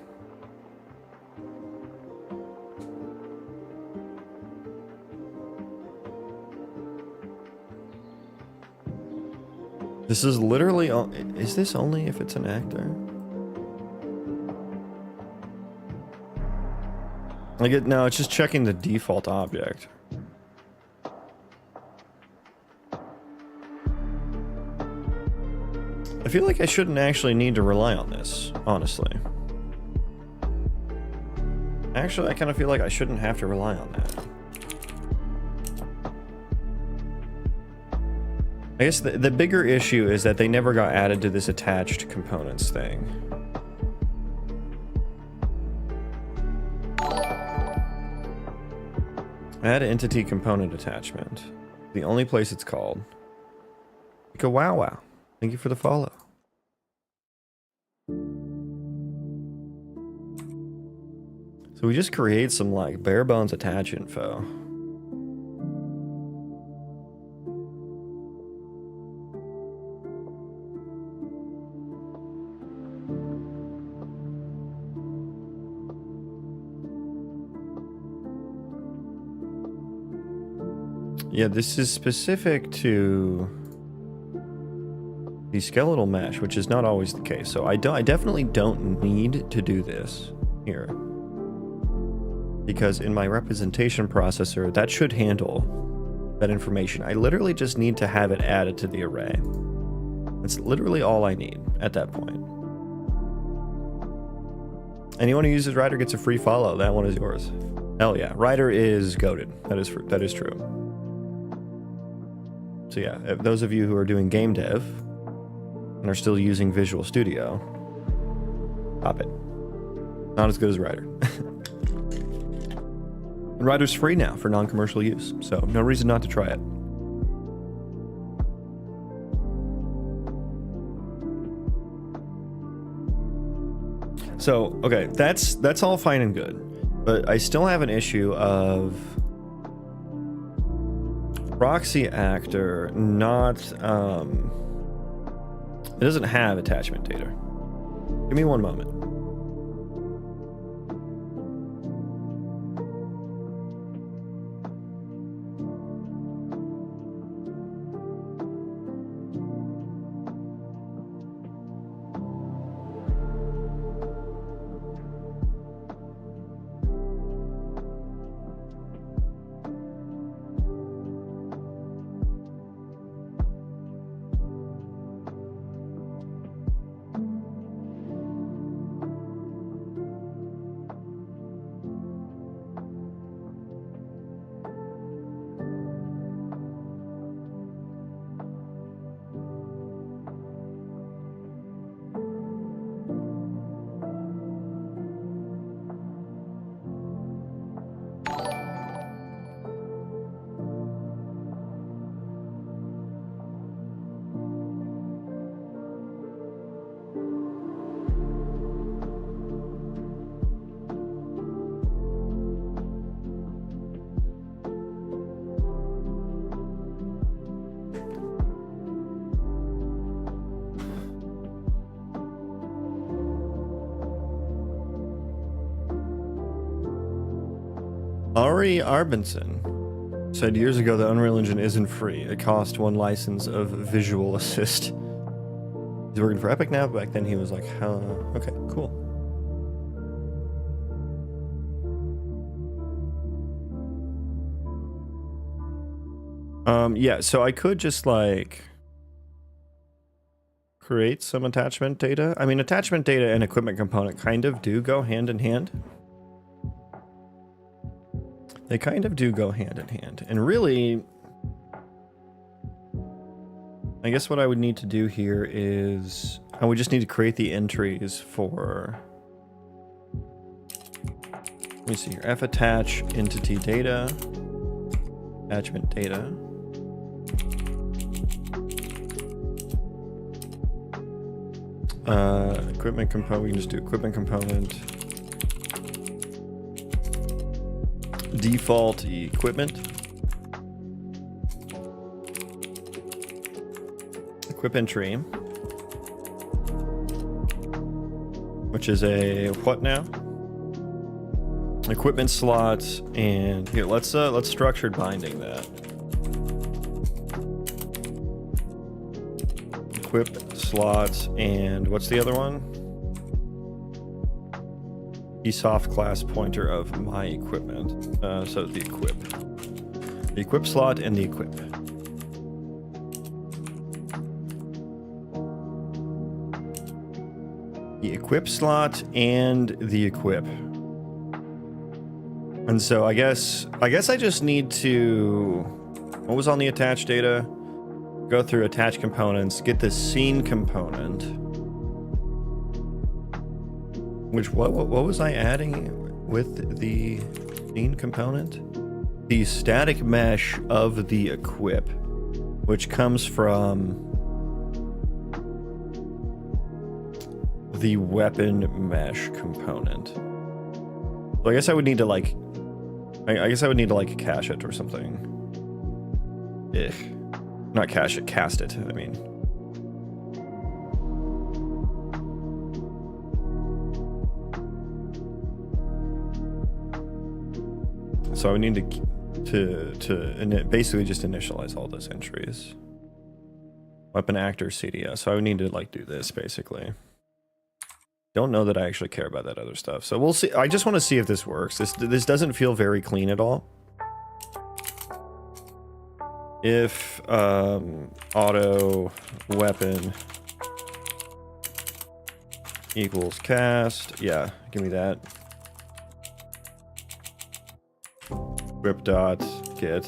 This is literally... Is this only if it's an actor? No, it's just checking the default object. I feel like I shouldn't actually need to rely on this, honestly. Actually, I kind of feel like I shouldn't have to rely on that. I guess the bigger issue is that they never got added to this attached components thing. Add entity component attachment. The only place it's called. Like a wow wow. Thank you for the follow. So we just create some like bare bones attach info. Yeah, this is specific to the skeletal mesh, which is not always the case. So I definitely don't need to do this here. Because in my representation processor, that should handle that information. I literally just need to have it added to the array. That's literally all I need at that point. Anyone who uses Ryder gets a free follow. That one is yours. Hell yeah. Ryder is goated. That is true. So yeah, if those of you who are doing game dev and are still using Visual Studio, pop it. Not as good as Ryder. And Ryder's free now for non-commercial use, so no reason not to try it. So, okay, that's all fine and good, but I still have an issue of proxy actor not, it doesn't have attachment data. Give me one moment. Ari Arbinson. Said years ago the Unreal Engine isn't free. It cost 1 license of Visual Assist. He's working for Epic now, but back then he was like, okay, cool. Yeah, so I could just like create some attachment data. I mean, attachment data and equipment component kind of do go hand in hand. They kind of do go hand in hand. And really, I guess what I would need to do here is I would just need to create the entries for, let me see here, f attach entity data, attachment data. Equipment component, we can just do equipment component. Default equipment. Equip entry. Which is a what now? Equipment slot, and here let's structured binding that. Equip slot, and what's the other one? The soft class pointer of my equipment. So the equip. The equip slot and the equip. The equip slot and the equip. And so I guess I just need to, what was on the attached data? Go through attach components, get the scene component. Which, what was I adding with the scene component? The static mesh of the equip, which comes from the weapon mesh component. So I guess I would need to like, I guess I would need to like cache it or something. Not cache it, cast it, I mean. So I would need to basically just initialize all those entries. Weapon actor CDS. So I would need to like do this basically. Don't know that I actually care about that other stuff. So we'll see. I just want to see if this works. This doesn't feel very clean at all. If auto weapon equals cast, yeah, give me that. Grip dot get.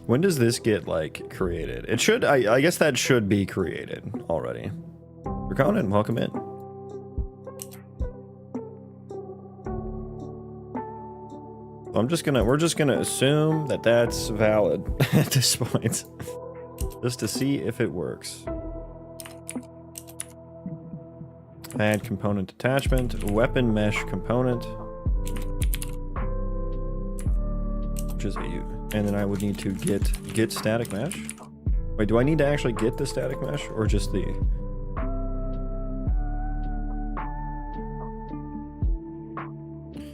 When does this get like created? It should, I guess that should be created already. Reconan, welcome in. We're just gonna assume that that's valid at this point. Just to see if it works. Add component attachment, weapon mesh component. Which is and then I would need to get static mesh. Wait, do I need to actually get the static mesh or just the?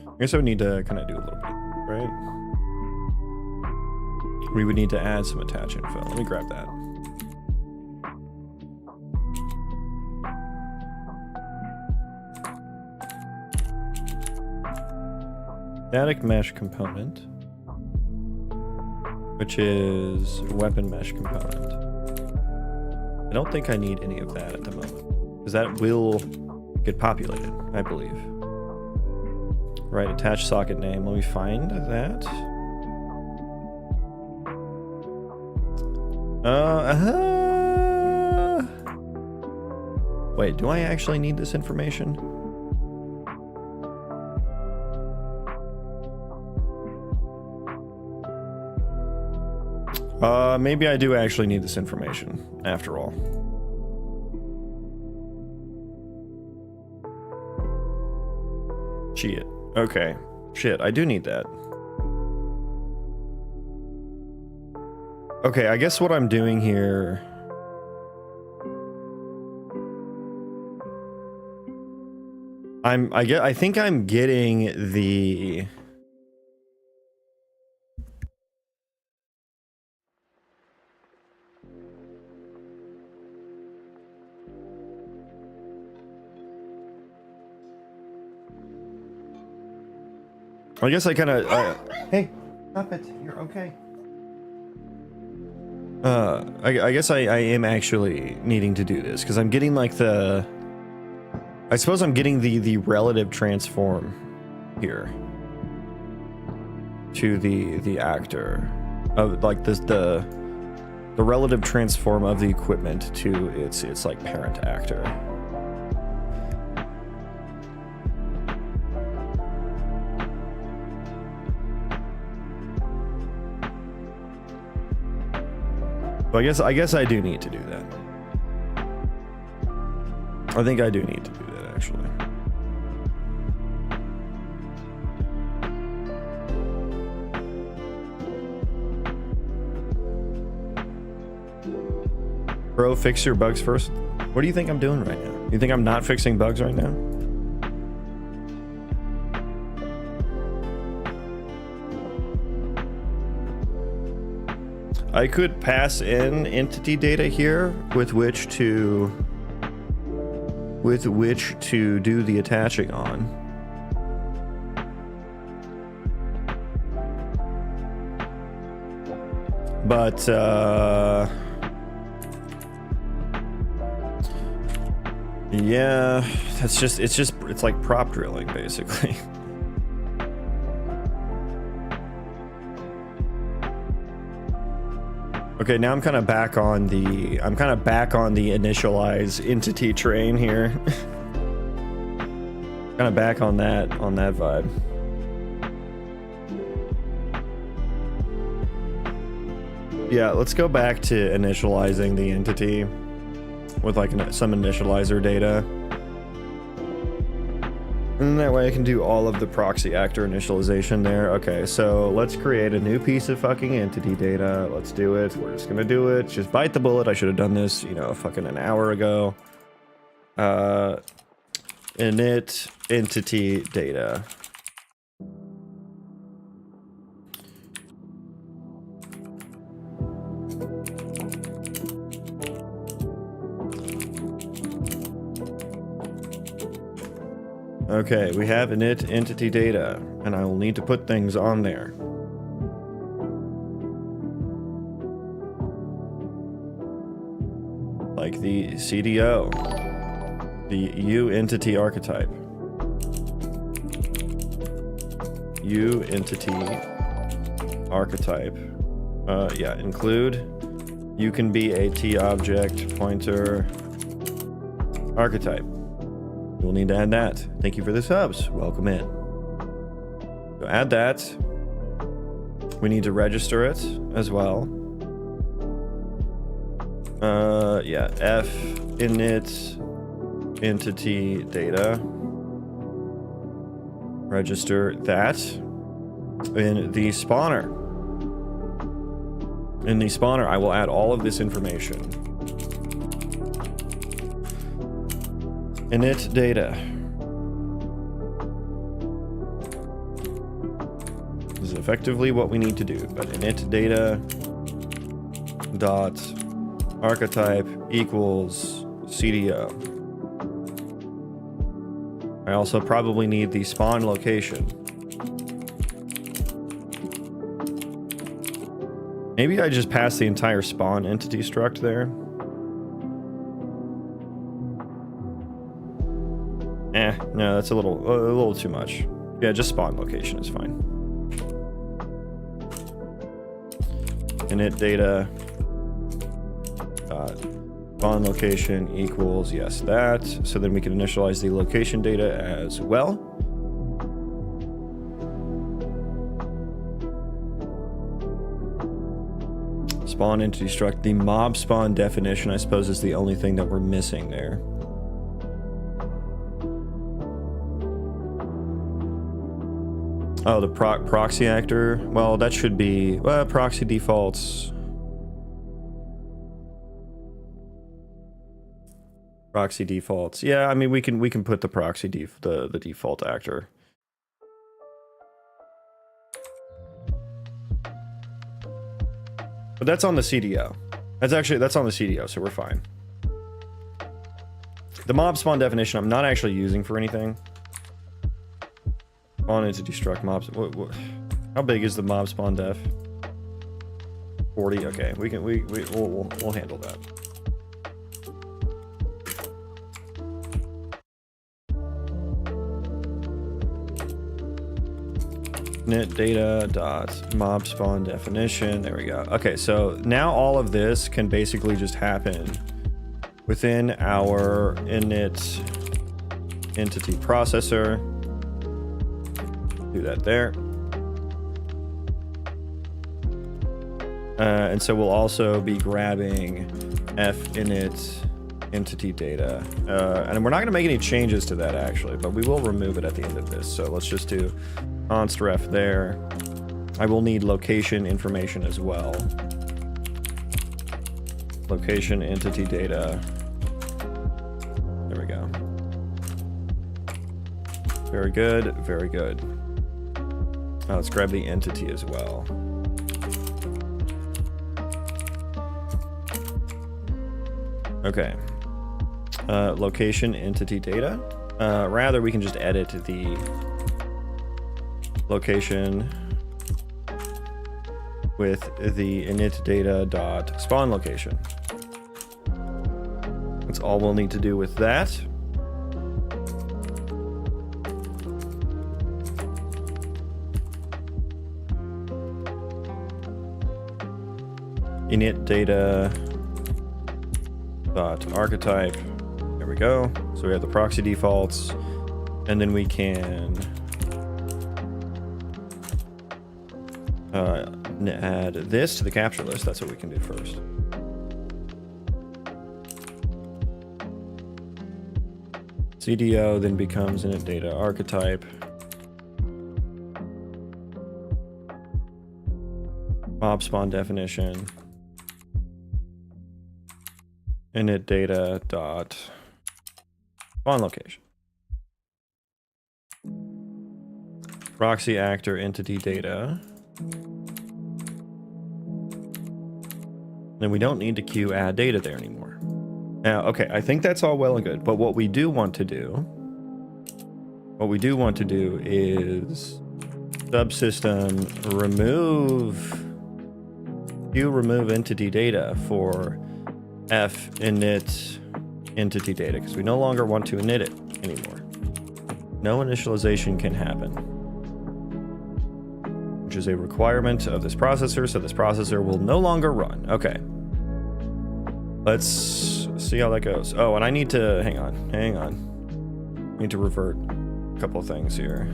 I guess I would need to kind of do a little bit, right? We would need to add some attach info. Let me grab that. Static mesh component, which is weapon mesh component. I don't think I need any of that at the moment, because that will get populated, I believe. Right, attach socket name. Let me find that. Wait, do I actually need this information? Maybe I do actually need this information, after all. Shit. Okay. Shit, I do need that. Okay, I guess what I'm doing here I think I'm getting the... I guess I kind of... hey, stop it. You're okay. I guess I am actually needing to do this because I'm getting like the... I suppose I'm getting the relative transform here to the actor of like this the relative transform of the equipment to its like parent actor. So I guess I do need to do that. I think I do need to do that actually. Bro, fix your bugs first. What do you think I'm doing right now? You think I'm not fixing bugs right now? I could pass in entity data here with which to do the attaching on. But yeah, it's like prop drilling basically. Okay, now I'm kind of back on the initialize entity train here. Kind of back on that vibe. Yeah, let's go back to initializing the entity with like some initializer data. And that way I can do all of the proxy actor initialization there. Okay, so let's create a new piece of fucking entity data. Let's do it. We're just gonna do it. Just bite the bullet. I should have done this, you know, fucking an hour ago. Init entity data. Okay, we have init entity data, and I will need to put things on there. Like the CDO, the U entity archetype. U entity archetype. Yeah, include. You can be a T object pointer archetype. We'll need to add that. Thank you for the subs. Welcome in. So add that. We need to register it as well. Yeah, F init entity data. Register that in the spawner. In the spawner, I will add all of this information. Init data. This is effectively what we need to do, but init data dot archetype equals CDO. I also probably need the spawn location. Maybe I just pass the entire spawn entity struct there. No, that's a little too much. Yeah, just spawn location is fine. Init data spawn location equals yes that. So then we can initialize the location data as well. Spawn entity struct. The mob spawn definition, I suppose, is the only thing that we're missing there. Oh, the proxy actor. Well, that should be proxy defaults. Proxy defaults. Yeah, I mean we can put the proxy the default actor. But that's on the CDO. That's on the CDO, so we're fine. The mob spawn definition I'm not actually using for anything. Spawn into destruct mobs. How big is the mob spawn def? 40. Okay, we'll handle that. Init data dot mob spawn definition. There we go. Okay, so now all of this can basically just happen within our init entity processor. Do that there. And so we'll also be grabbing f-init entity data. And we're not going to make any changes to that actually, but we will remove it at the end of this. So let's just do const ref there. I will need location information as well. Location entity data. There we go. Very good, very good. Let's grab the entity as well. Okay. Location entity data. Rather, we can just edit the location with the init data dot spawn location. That's all we'll need to do with that. Init data dot archetype. There we go. So we have the proxy defaults, and then we can add this to the capture list. That's what we can do first. CDO then becomes init data archetype. Mob spawn definition. Init data dot spawn location. Proxy actor entity data. Then we don't need to queue add data there anymore. Now, okay, I think that's all well and good, but what we do want to do is subsystem remove entity data for f init entity data, because we no longer want to init it anymore. No initialization can happen, which is a requirement of this processor, so this processor will no longer run. Okay. Let's see how that goes. Oh, and I need to, hang on. I need to revert a couple of things here.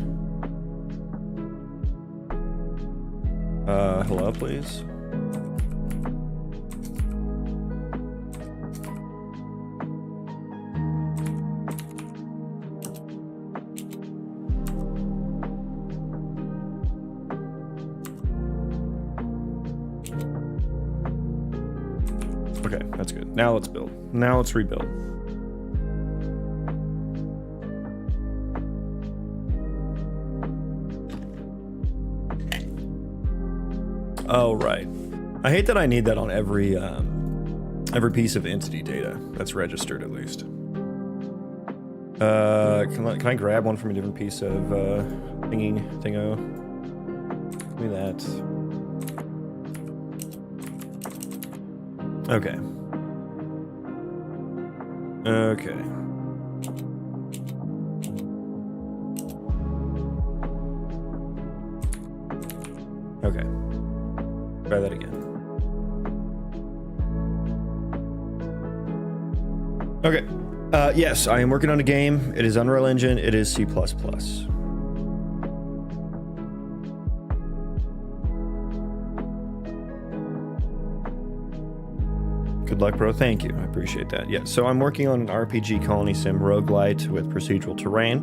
Hello, please. Okay, that's good. Now let's build. Now let's rebuild. Oh, right. I hate that I need that on every piece of entity data that's registered, at least. Can I grab one from a different piece of thingo? Give me that. Okay. Okay. Okay. Try that again. Okay. Yes, I am working on a game. It is Unreal Engine. It is C++. Good luck, bro. Thank you. I appreciate that. Yeah, so I'm working on an RPG Colony Sim Roguelite with procedural terrain.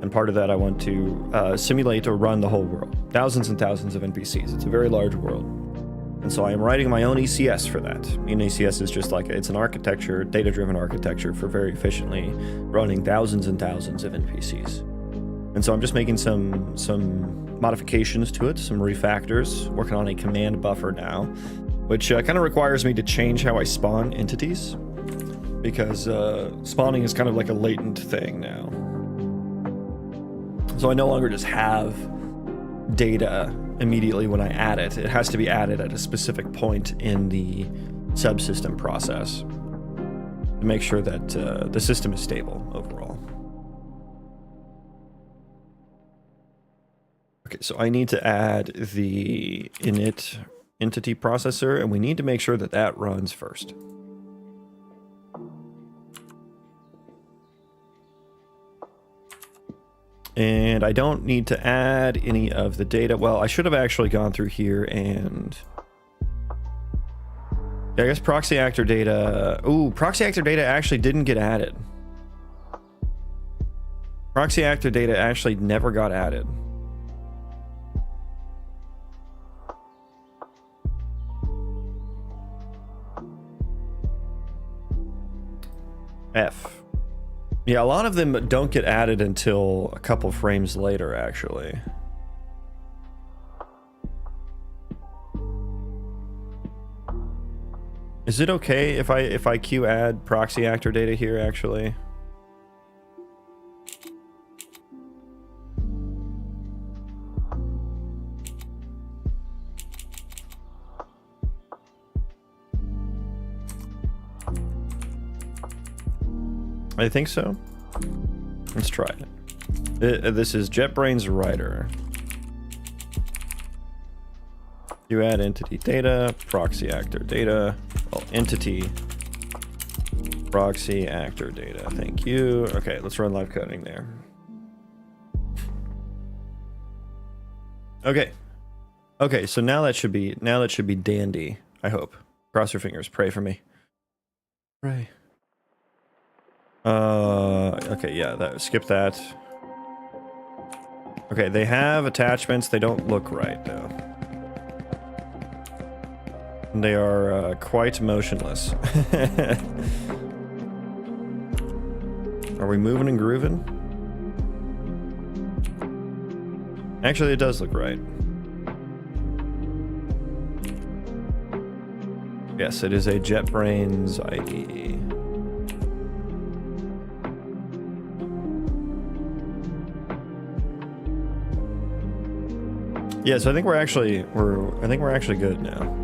And part of that, I want to simulate or run the whole world. Thousands and thousands of NPCs. It's a very large world. And so I am writing my own ECS for that. An ECS is just like, it's an architecture, data-driven architecture for very efficiently running thousands and thousands of NPCs. And so I'm just making some modifications to it, some refactors, working on a command buffer now, which kind of requires me to change how I spawn entities, because spawning is kind of like a latent thing now. So I no longer just have data immediately when I add it. It has to be added at a specific point in the subsystem process to make sure that the system is stable overall. Okay, so I need to add the init entity processor, and we need to make sure that that runs first. And I don't need to add any of the data. Well, I should have actually gone through here and... I guess proxy actor data... Ooh, proxy actor data actually didn't get added. Proxy actor data actually never got added. F. Yeah, a lot of them don't get added until a couple frames later, actually. Is it okay if I queue add proxy actor data here, actually? I think so. Let's try it. This is JetBrains Writer. You add entity data, proxy actor data, well, entity, proxy actor data. Thank you. Okay, let's run live coding there. Okay. Okay, so now that should be dandy, I hope. Cross your fingers, pray for me. Pray. Okay, yeah, skip that. Okay, they have attachments. They don't look right, though. They are quite motionless. Are we moving and grooving? Actually, it does look right. Yes, it is a JetBrains IDE. Yeah, so I think we're actually good now.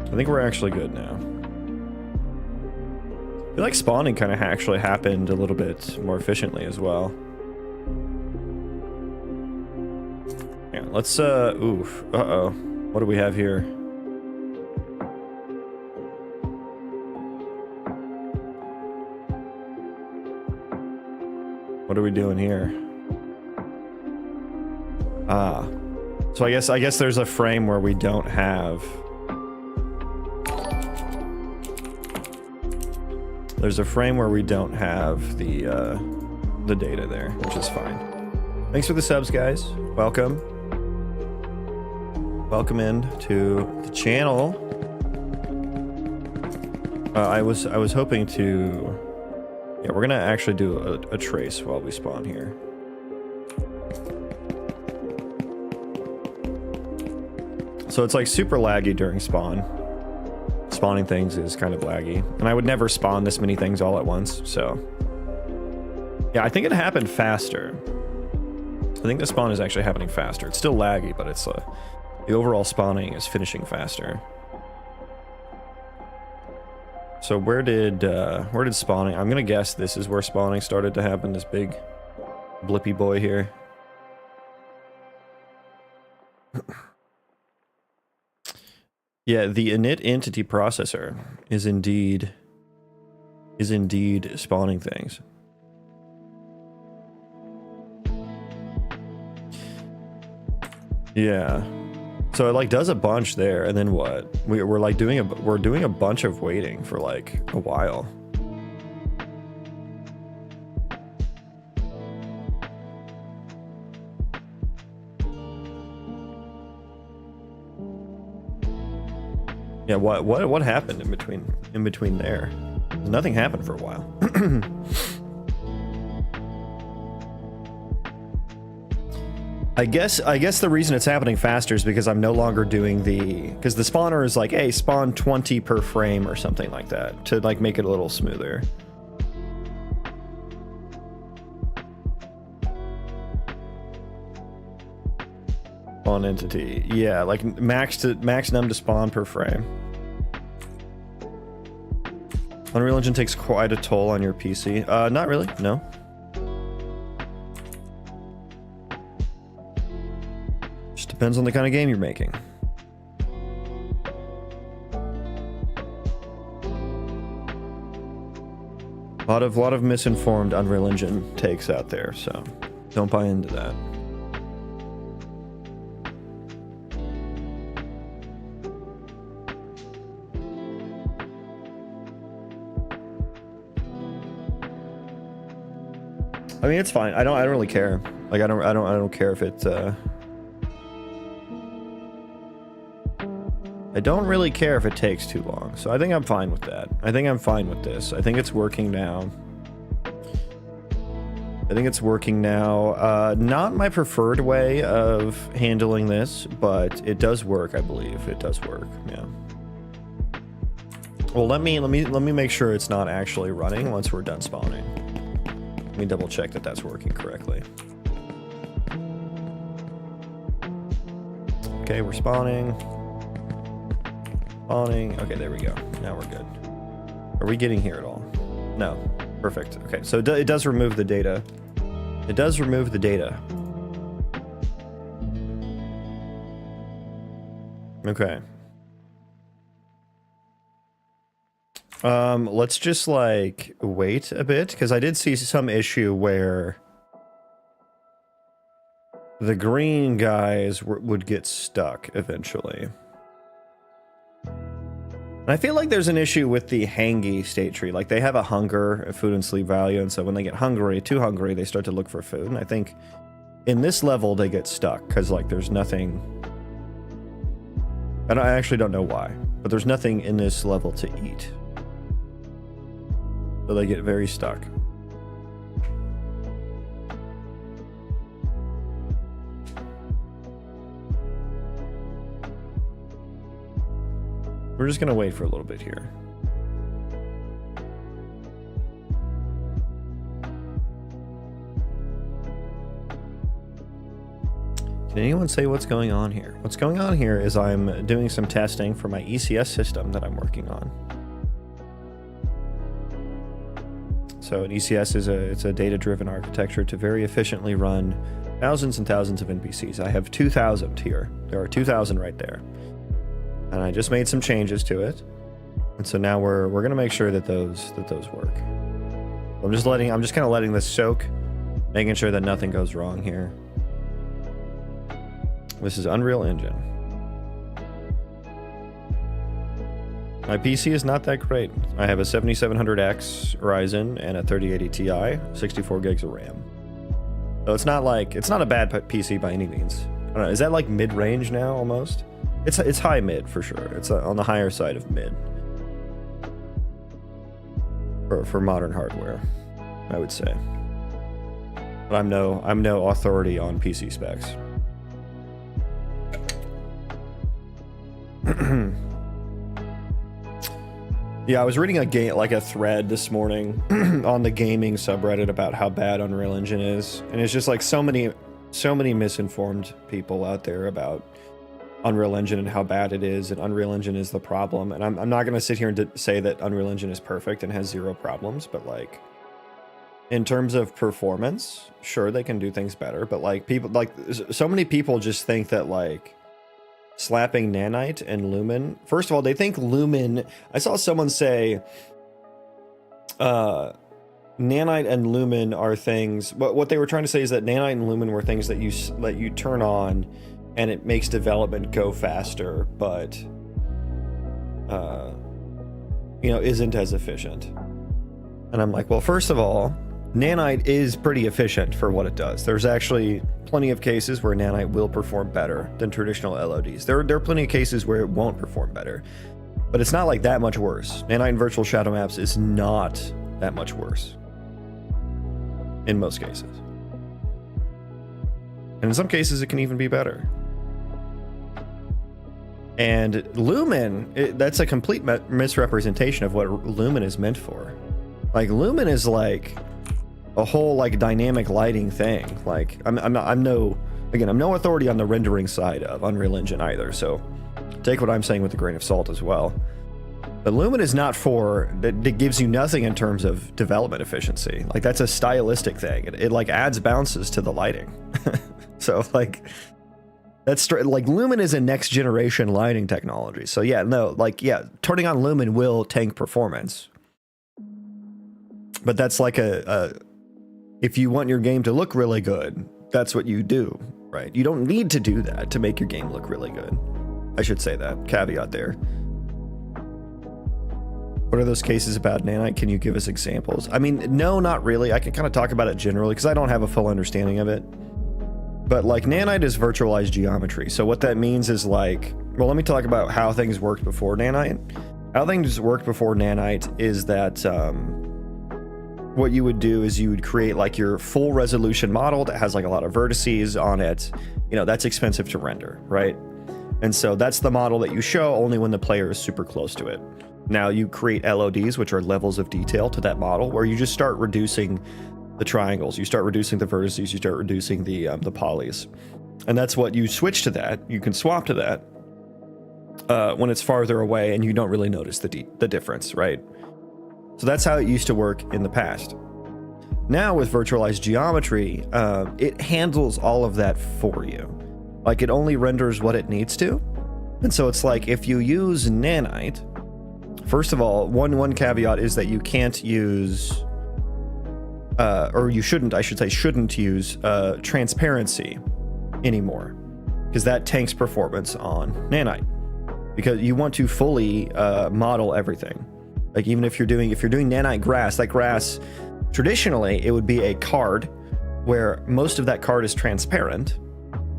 I think we're actually good now. I feel like spawning kind of actually happened a little bit more efficiently as well. Yeah, let's oof. Uh-oh. What do we have here? What are we doing here? Ah. So I guess there's a frame where we don't have... There's a frame where we don't have the data there, which is fine. Thanks for the subs, guys. Welcome. Welcome in to the channel. I was hoping to... Yeah, we're gonna actually do a trace while we spawn here. So it's like super laggy during spawn. Spawning things is kind of laggy. And I would never spawn this many things all at once, so... Yeah, I think it happened faster. I think the spawn is actually happening faster. It's still laggy, but it's the overall spawning is finishing faster. So where did spawning... I'm gonna guess this is where spawning started to happen, this big blippy boy here. Yeah, the init entity processor is indeed spawning things. Yeah. So it like does a bunch there, and then what? We're like doing a bunch of waiting for like a while. Yeah, what happened in between there? Nothing happened for a while. I guess the reason it's happening faster is because I'm no longer doing because the spawner is like, hey, spawn 20 per frame or something like that to like make it a little smoother. Spawn entity, yeah, like max num to spawn per frame. Unreal Engine takes quite a toll on your PC. Not really, no. Just depends on the kind of game you're making. A lot of misinformed Unreal Engine takes out there, so don't buy into that. I mean, it's fine. I don't really care. Like, I don't care if it's I don't really care if it takes too long. So I think I'm fine with that. I think I'm fine with this. I think it's working now. Not my preferred way of handling this, but it does work, I believe. It does work. Yeah. Well, let me make sure it's not actually running once we're done spawning. Let me double check that that's working correctly. Okay, we're spawning. Spawning. Okay, there we go. Now we're good. Are we getting here at all? No. Perfect. Okay, so it does remove the data. It does remove the data. Okay. Let's just like wait a bit, because I did see some issue where the green guys would get stuck eventually. And I feel like there's an issue with the hangy state tree. Like, they have a hunger, a food and sleep value, and so when they get too hungry, they start to look for food. And I think in this level they get stuck because like there's nothing. And I actually don't know why, but there's nothing in this level to eat. So they get very stuck. We're just gonna wait for a little bit here. Can anyone say what's going on here? What's going on here is I'm doing some testing for my ECS system that I'm working on. So an ECS is a data-driven architecture to very efficiently run thousands and thousands of NPCs. I have 2,000 here. There are 2,000 right there. And I just made some changes to it. And so now we're gonna make sure that those work. I'm just kind of letting this soak, making sure that nothing goes wrong here. This is Unreal Engine. My PC is not that great. I have a 7700X Ryzen and a 3080 Ti, 64 gigs of RAM. So it's not a bad PC by any means. I don't know, is that like mid-range now almost? It's high mid for sure. It's on the higher side of mid for modern hardware, I would say. But I'm no authority on PC specs. Yeah, I was reading a thread this morning on the gaming subreddit about how bad Unreal Engine is, and it's just like so many misinformed people out there about Unreal Engine and how bad it is, and Unreal Engine is the problem. And I'm not going to sit here and say that Unreal Engine is perfect and has zero problems, but like in terms of performance, sure, they can do things better, but like so many people just think that like slapping Nanite and Lumen, first of all, they think Lumen, I saw someone say Nanite and Lumen are things, but what they were trying to say is that Nanite and Lumen were things that you turn on and it makes development go faster, but isn't as efficient. And I'm like, well, first of all, Nanite is pretty efficient for what it does. There's actually plenty of cases where Nanite will perform better than traditional LODs. There are plenty of cases where it won't perform better. But it's not like that much worse. Nanite in virtual shadow maps is not that much worse. In most cases. And in some cases, it can even be better. And Lumen, that's a complete misrepresentation of what Lumen is meant for. Like, Lumen is like a whole like dynamic lighting thing. Like, I'm no authority on the rendering side of Unreal Engine either, so take what I'm saying with a grain of salt as well. But Lumen is not for, it gives you nothing in terms of development efficiency. Like, that's a stylistic thing. It like adds bounces to the lighting. So like, that's like, Lumen is a next generation lighting technology. So yeah, no, like, yeah, turning on Lumen will tank performance. But that's like if you want your game to look really good, that's what you do, right? You don't need to do that to make your game look really good. I should say that, caveat there. What are those cases about Nanite? Can you give us examples? I mean, no, not really. I can kind of talk about it generally because I don't have a full understanding of it. But like, Nanite is virtualized geometry. So what that means is like, well, let me talk about how things worked before Nanite. How things worked before Nanite is that what you would do is you would create like your full resolution model that has like a lot of vertices on it. You know, that's expensive to render, right? And so that's the model that you show only when the player is super close to it. Now you create LODs, which are levels of detail to that model, where you just start reducing the triangles, you start reducing the vertices, you start reducing the polys. And that's what you switch to that. You can swap to that when it's farther away and you don't really notice the difference, right? So that's how it used to work in the past. Now with virtualized geometry, it handles all of that for you. Like, it only renders what it needs to. And so it's like, if you use Nanite, first of all, one caveat is that you can't use, or you shouldn't, I should say, shouldn't use transparency anymore, because that tanks performance on Nanite. Because you want to fully model everything. Like, even if you're doing Nanite grass, that grass, traditionally, it would be a card where most of that card is transparent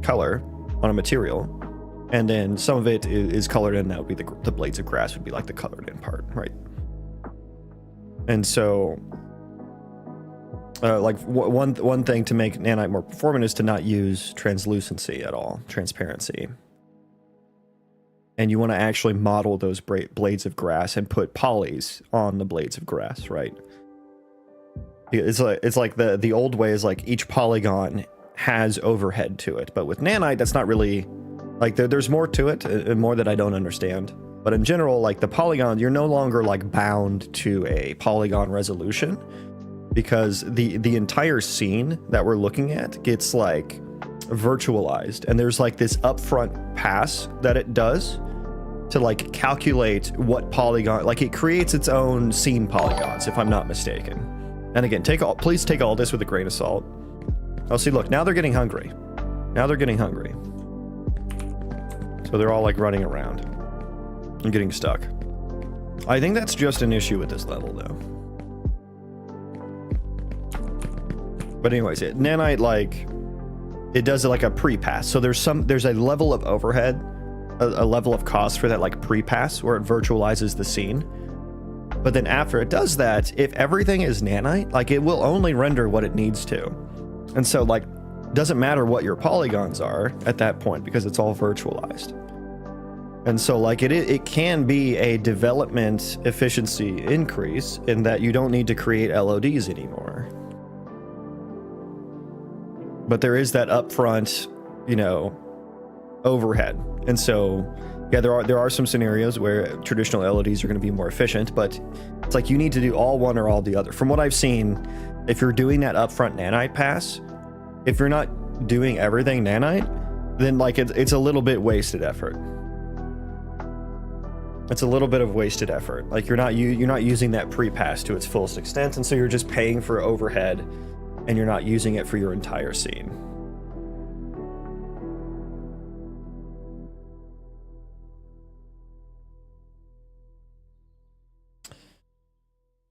color on a material. And then some of it is colored in. That would be the blades of grass would be like the colored in part, right? And so, like one thing to make Nanite more performant is to not use translucency at all, transparency. And you want to actually model those blades of grass and put polys on the blades of grass, right? It's like the old way is like each polygon has overhead to it, but with Nanite, that's not really. Like, there's more to it, and more that I don't understand. But in general, like, the polygon, you're no longer, like, bound to a polygon resolution, because the entire scene that we're looking at gets, like, virtualized. And there's, like, this upfront pass that it does to, like, calculate what polygon... Like, it creates its own scene polygons, if I'm not mistaken. And again, please take all this with a grain of salt. Oh, see, look, now they're getting hungry. Now they're getting hungry. So they're all like running around and getting stuck. I think that's just an issue with this level though. But anyways, Nanite, like, it does like a pre-pass. So there's a level of overhead, a level of cost for that like pre-pass where it virtualizes the scene. But then after it does that, if everything is Nanite, like, it will only render what it needs to. And so, like, doesn't matter what your polygons are at that point because it's all virtualized. And so, like, it can be a development efficiency increase in that you don't need to create LODs anymore. But there is that upfront, you know, overhead. And so, yeah, there are some scenarios where traditional LODs are going to be more efficient, but it's like you need to do all one or all the other. From what I've seen, if you're doing that upfront Nanite pass, if you're not doing everything Nanite, then like it's a little bit wasted effort. It's a little bit of wasted effort. Like, you're not using that pre-pass to its fullest extent, and so you're just paying for overhead, and you're not using it for your entire scene.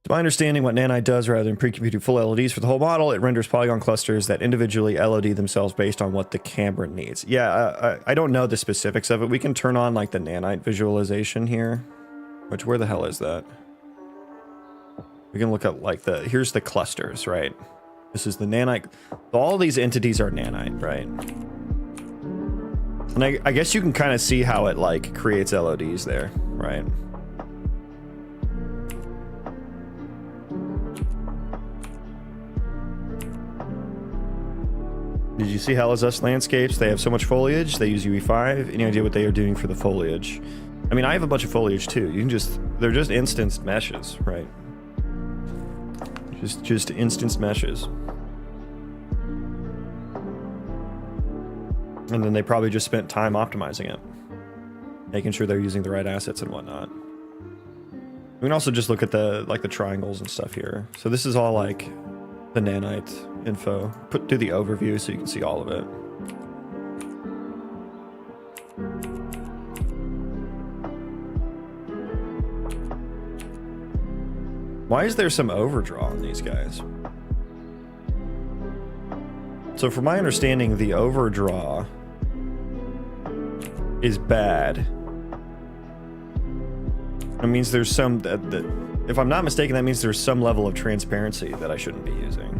To my understanding, what Nanite does, rather than pre-computing full LODs for the whole model, it renders polygon clusters that individually LOD themselves based on what the camera needs. Yeah, I don't know the specifics of it. We can turn on like the Nanite visualization here. Which, where the hell is that? We can look at like here's the clusters, right? This is the nanite. All these entities are nanite, right? And I guess you can kind of see how it like creates LODs there, right? Did you see Hell's Us landscapes? They have so much foliage. They use UE5. Any idea what they are doing for the foliage? I mean, I have a bunch of foliage too. You can they're just instanced meshes, right? Just instanced meshes. And then they probably just spent time optimizing it, making sure they're using the right assets and whatnot. We can also just look at the triangles and stuff here. So this is all like the nanite info. Do the overview so you can see all of it. Why is there some overdraw on these guys? So from my understanding, the overdraw is bad. It means there's some if I'm not mistaken, that means there's some level of transparency that I shouldn't be using.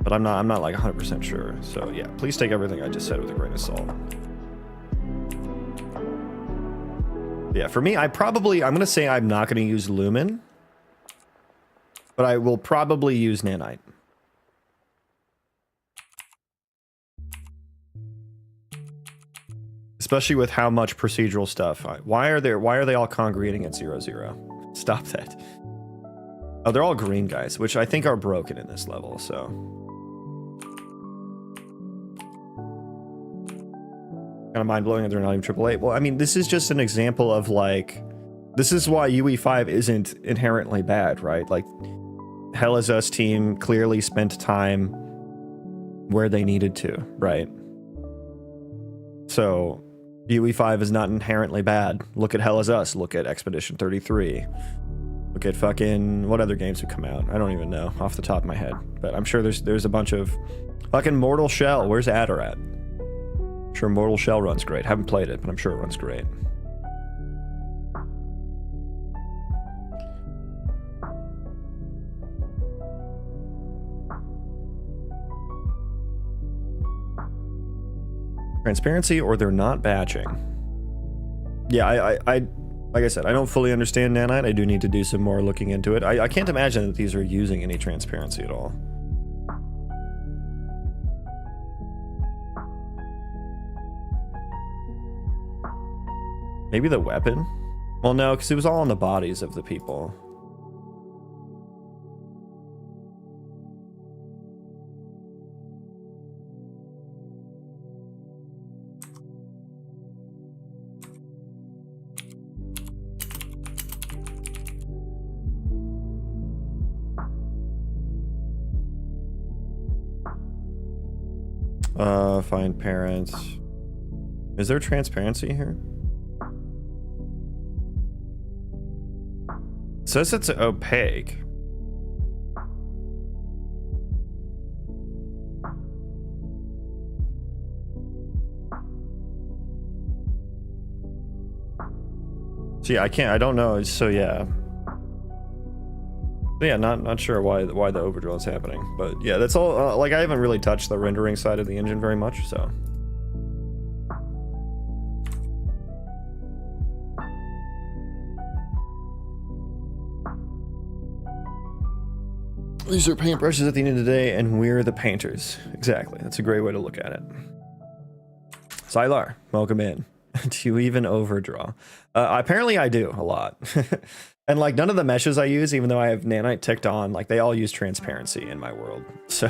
But I'm not like 100% sure. So yeah, please take everything I just said with a grain of salt. Yeah, for me, I'm gonna say I'm not gonna use Lumen, but I will probably use Nanite. Especially with how much procedural stuff. Why are they all congregating at 0-0? Stop that. Oh, they're all green guys, which I think are broken in this level, so. Kind of mind-blowing that they're not even AAA. Well, I mean, this is just an example of like, this is why UE5 isn't inherently bad, right? Like, Hell's Us team clearly spent time where they needed to, right? So, UE5 is not inherently bad. Look at Hell's Us. Look at Expedition 33. Look at fucking... what other games have come out? I don't even know off the top of my head. But I'm sure there's a bunch of... fucking Mortal Shell. Where's Adder at? I'm sure Mortal Shell runs great. Haven't played it, but I'm sure it runs great. Transparency, or they're not batching. Yeah, I like I said, I don't fully understand Nanite. I do need to do some more looking into it. I can't imagine that these are using any transparency at all. Maybe the weapon? Well, no, because it was all on the bodies of the people. Find parents. Is there transparency here? It says it's opaque. See, I don't know. So yeah. Yeah, not sure why the overdraw is happening, but yeah, that's all. Like, I haven't really touched the rendering side of the engine very much, so. These are paintbrushes at the end of the day, and we're the painters. Exactly. That's a great way to look at it. Sylar, welcome in. Do you even overdraw? Apparently I do a lot. And like none of the meshes I use, even though I have Nanite ticked on, like they all use transparency in my world. So,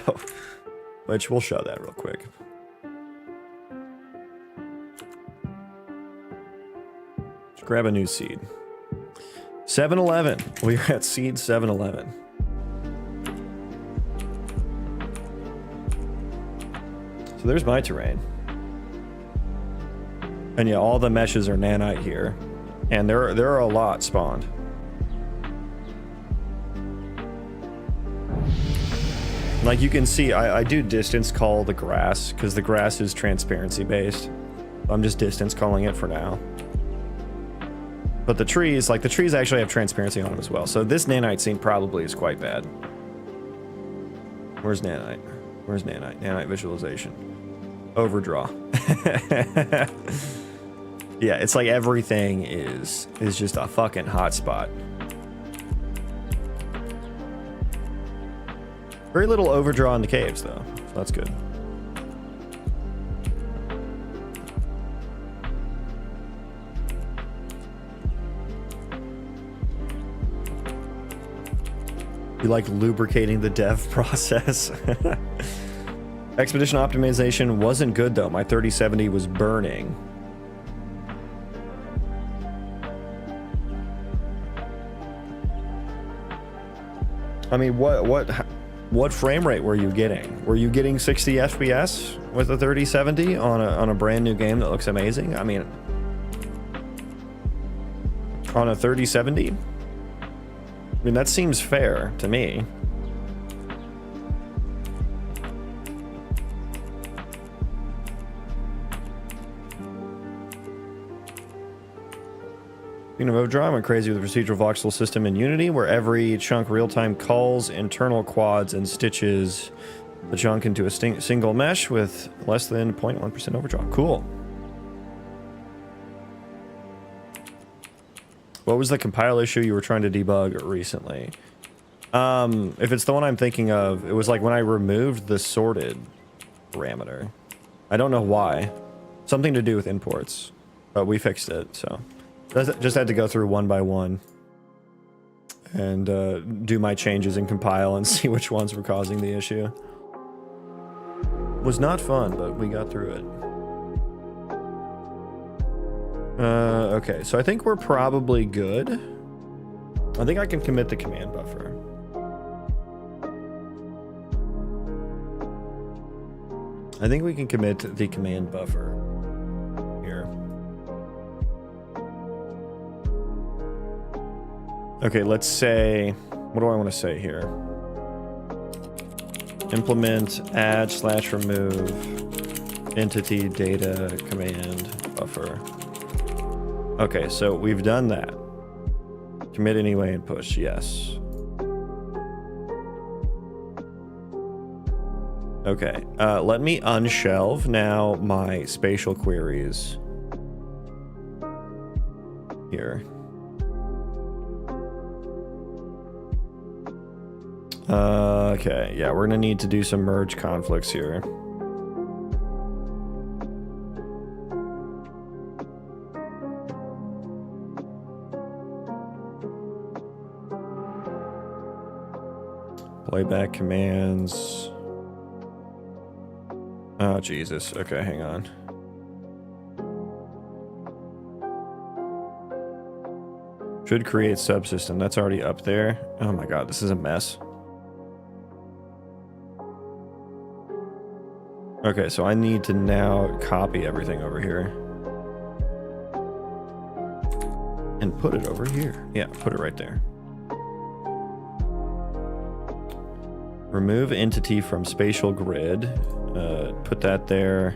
which we'll show that real quick. Let's grab a new seed. 711. We're at seed 711. So there's my terrain. And yeah, all the meshes are nanite here. And there are a lot spawned. Like you can see, I do distance call the grass because the grass is transparency based. I'm just distance calling it for now. But the trees, like the trees actually have transparency on them as well. So this nanite scene probably is quite bad. Where's nanite? Where's nanite? Nanite visualization. Overdraw. Yeah, it's like everything is just a fucking hotspot. Very little overdraw in the caves though, so that's good. You like lubricating the dev process. Expedition optimization wasn't good though. My 3070 was burning. I mean, what frame rate were you getting? Were you getting 60 FPS with a 3070 on a brand new game that looks amazing? I mean, on a 3070? I mean, that seems fair to me. Speaking of overdrive, I went crazy with the procedural voxel system in Unity, where every chunk real-time calls internal quads and stitches the chunk into a single mesh with less than 0.1% overdraw. Cool. What was the compile issue you were trying to debug recently? If it's the one I'm thinking of, it was like when I removed the sorted parameter. I don't know why. Something to do with imports, but we fixed it, so. Just had to go through one by one and do my changes in compile and see which ones were causing the issue. It was not fun, but we got through it. Okay, so I think we're probably good. I think I can commit the command buffer. I think we can commit the command buffer here. Okay, let's say, what do I want to say here? Implement add/remove entity data command buffer. Okay, so we've done that. Commit anyway and push, yes. Okay, let me unshelve now my spatial queries here. Okay, yeah, we're gonna need to do some merge conflicts here. Playback commands. Oh, Jesus. Okay, hang on. Should create subsystem. That's already up there. Oh my God, this is a mess. Okay, so I need to now copy everything over here. And put it over here. Yeah, put it right there. Remove entity from spatial grid. Put that there.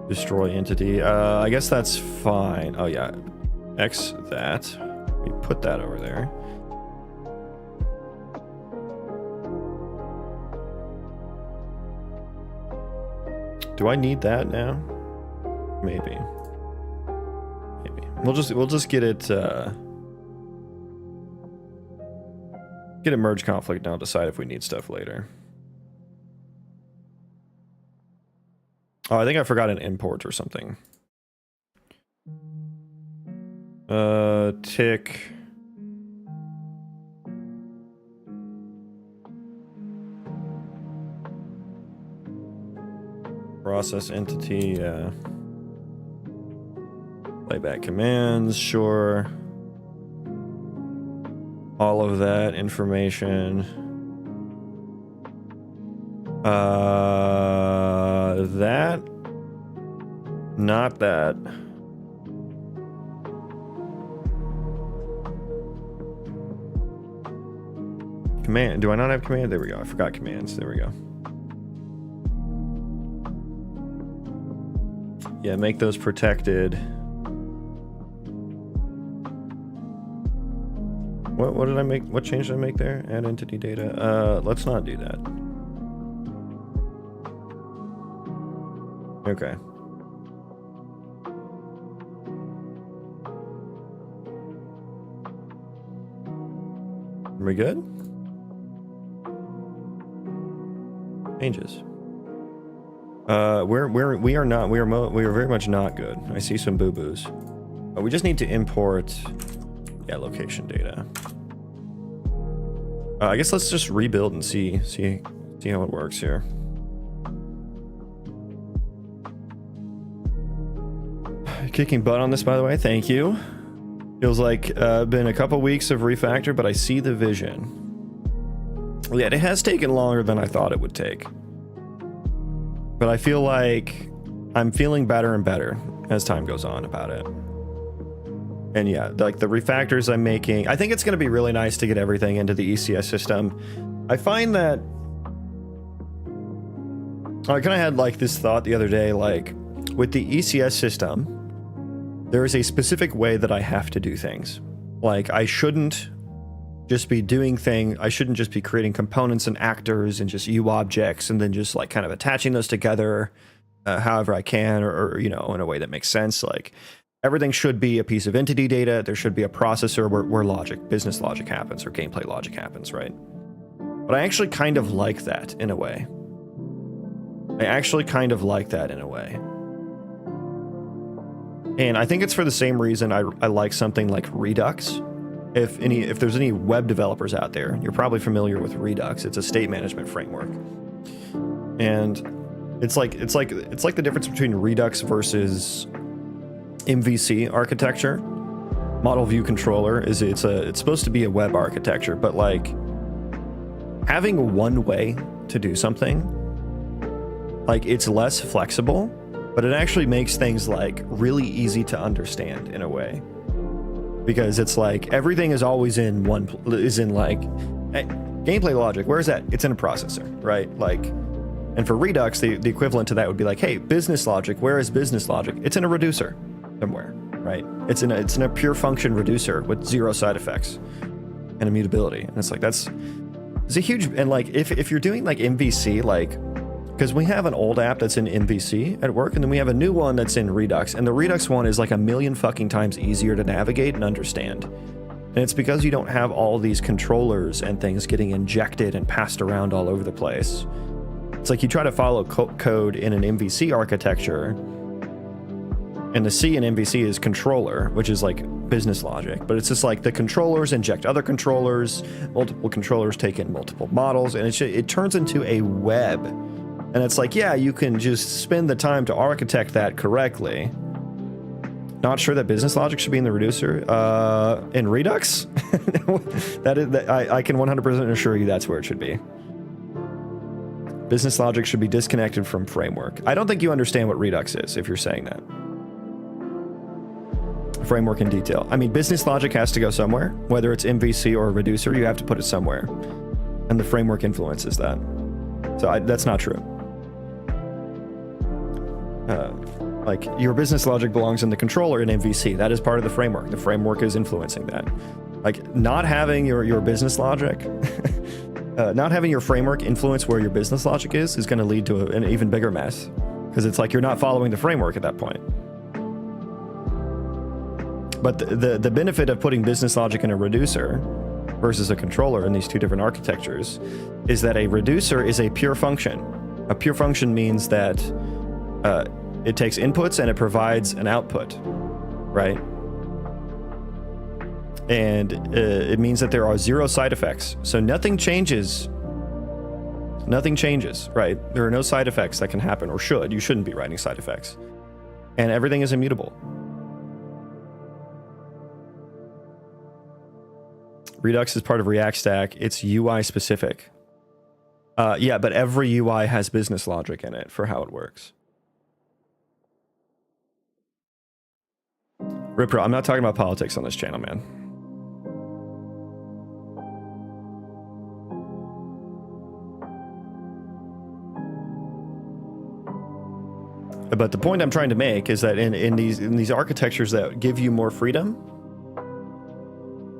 Destroy entity. I guess that's fine. Oh yeah. X that. We put that over there. Do I need that now? Maybe. Maybe. We'll just get it merge conflict now, decide if we need stuff later. Oh, I think I forgot an import or something. Tick. Process entity, playback commands, sure. All of that information. That. Not that. Command. Do I not have command? There we go. I forgot commands. There we go. Yeah, make those protected. What did I make? What change did I make there? Add entity data. Let's not do that. Okay. Are we good? Changes. We are very much not good. I see some boo-boos. We just need to import, yeah, location data. I guess let's just rebuild and see how it works here. Kicking butt on this, by the way. Thank you. Feels like been a couple weeks of refactor, but I see the vision. Yeah, it has taken longer than I thought it would take. But I feel like I'm feeling better and better as time goes on about it. And yeah, like the refactors I'm making, I think it's going to be really nice to get everything into the ECS system. I find that I kind of had like this thought the other day, like with the ECS system, there is a specific way that I have to do things. Like I shouldn't just be doing I shouldn't just be creating components and actors and just U objects and then just like kind of attaching those together however I can, or you know, in a way that makes sense. Like everything should be a piece of entity data. There should be a processor where logic, business logic happens, or gameplay logic happens, right? But I actually kind of like that in a way. And I think it's for the same reason I like something like Redux. If there's any web developers out there, you're probably familiar with Redux. It's a state management framework. And it's like the difference between Redux versus MVC architecture. Model view controller is it's supposed to be a web architecture, but like having one way to do something, like it's less flexible, but it actually makes things like really easy to understand in a way, because it's like everything is always in like hey, gameplay logic. Where is that? It's in a processor, right? Like, and for Redux, the equivalent to that would be like, hey, business logic. Where is business logic? It's in a reducer somewhere, right? It's in a pure function reducer with 0 side effects and immutability. And it's like it's a huge, and like if you're doing like MVC, like, because we have an old app that's in MVC at work, and then we have a new one that's in Redux, and the Redux one is like a million fucking times easier to navigate and understand. And it's because you don't have all these controllers and things getting injected and passed around all over the place. It's like you try to follow code in an MVC architecture, and the C in MVC is controller, which is like business logic, but it's just like the controllers inject other controllers, multiple controllers take in multiple models, and it turns into a web. And it's like, yeah, you can just spend the time to architect that correctly. Not sure that business logic should be in the reducer. In Redux? I can 100% assure you that's where it should be. Business logic should be disconnected from framework. I don't think you understand what Redux is if you're saying that. Framework in detail. I mean, business logic has to go somewhere. Whether it's MVC or a reducer, you have to put it somewhere. And the framework influences that. So that's not true. Like your business logic belongs in the controller in MVC. That is part of the framework. The framework is influencing that. Like not having your business logic, not having your framework influence where your business logic is going to lead to an even bigger mess, because it's like you're not following the framework at that point. But the benefit of putting business logic in a reducer versus a controller in these two different architectures is that a reducer is a pure function. A pure function means that it takes inputs and it provides an output, right? And it means that there are 0 side effects. So nothing changes. Nothing changes, right? There are no side effects that can happen, or should. You shouldn't be writing side effects. And everything is immutable. Redux is part of React Stack. It's UI specific. Yeah, but every UI has business logic in it for how it works. Ripper, I'm not talking about politics on this channel, man. But the point I'm trying to make is that in these architectures that give you more freedom,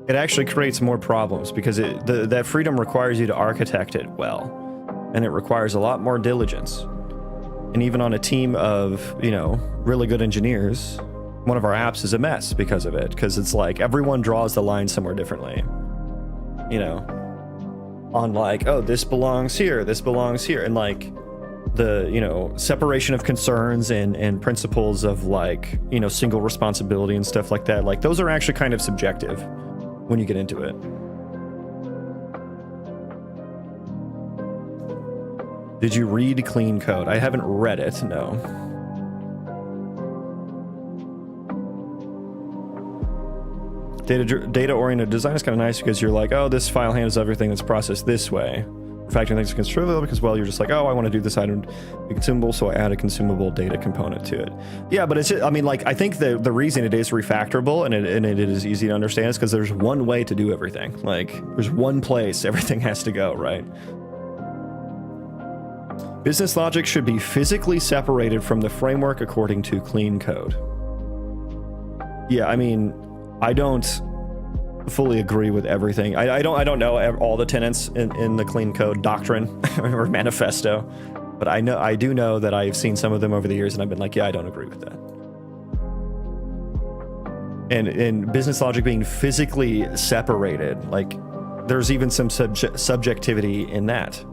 it actually creates more problems because that freedom requires you to architect it well, and it requires a lot more diligence. And even on a team of, you know, really good engineers, one of our apps is a mess because of it, because it's like everyone draws the line somewhere differently, you know, on like, oh, this belongs here, and like the, you know, separation of concerns and principles of like, you know, single responsibility and stuff like that, like those are actually kind of subjective when you get into it. Did you read clean code? I haven't read it, no. Data-oriented design is kind of nice because you're like, oh, this file handles everything that's processed this way. Refactoring things is trivial because, well, you're just like, oh, I want to do this item be consumable, so I add a consumable data component to it. Yeah, but it's just, I mean, like, I think the reason it is refactorable and it is easy to understand is because there's one way to do everything. Like, there's one place everything has to go, right? Business logic should be physically separated from the framework according to clean code. Yeah, I mean, I don't fully agree with everything. I don't know all the tenets in the clean code doctrine or manifesto, but I do know that I've seen some of them over the years and I've been like, yeah, I don't agree with that. And business logic being physically separated, like there's even some subjectivity in that.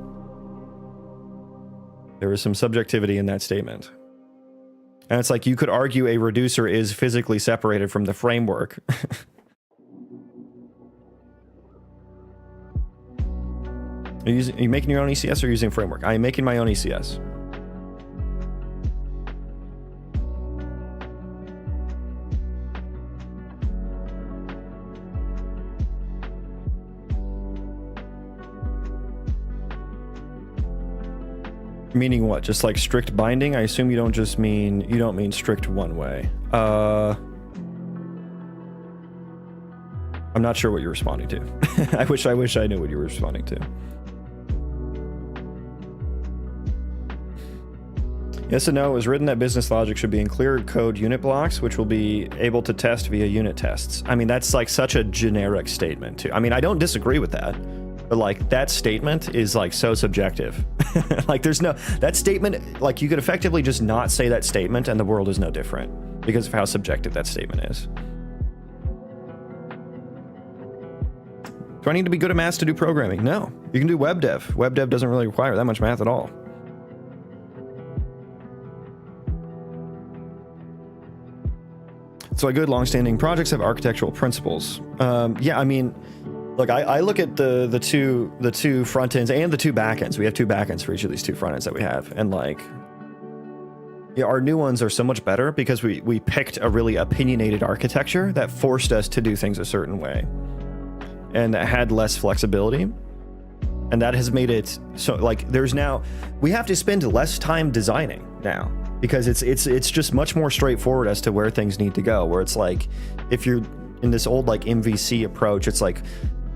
There is some subjectivity in that statement. And it's like you could argue a reducer is physically separated from the framework. Are you making your own ECS or using framework? I am making my own ECS. Meaning what? Just like strict binding? I assume you don't mean strict one way. I'm not sure what you're responding to. I wish I knew what you were responding to. Yes and no, it was written that business logic should be in clear code unit blocks, which will be able to test via unit tests. I mean, that's like such a generic statement too. I mean, I don't disagree with that, but like that statement is like so subjective. Like there's no, that statement, like you could effectively just not say that statement and the world is no different because of how subjective that statement is. Do I need to be good at math to do programming? No, you can do web dev. Web dev doesn't really require that much math at all. So good long-standing projects have architectural principles. Yeah, I mean, look, I look at the two front ends and the two back ends. We have two back ends for each of these two front ends that we have, and like, yeah, our new ones are so much better because we picked a really opinionated architecture that forced us to do things a certain way, and that had less flexibility, and that has made it so like we have to spend less time designing now. Because it's just much more straightforward as to where things need to go. Where it's like, if you're in this old like MVC approach, it's like,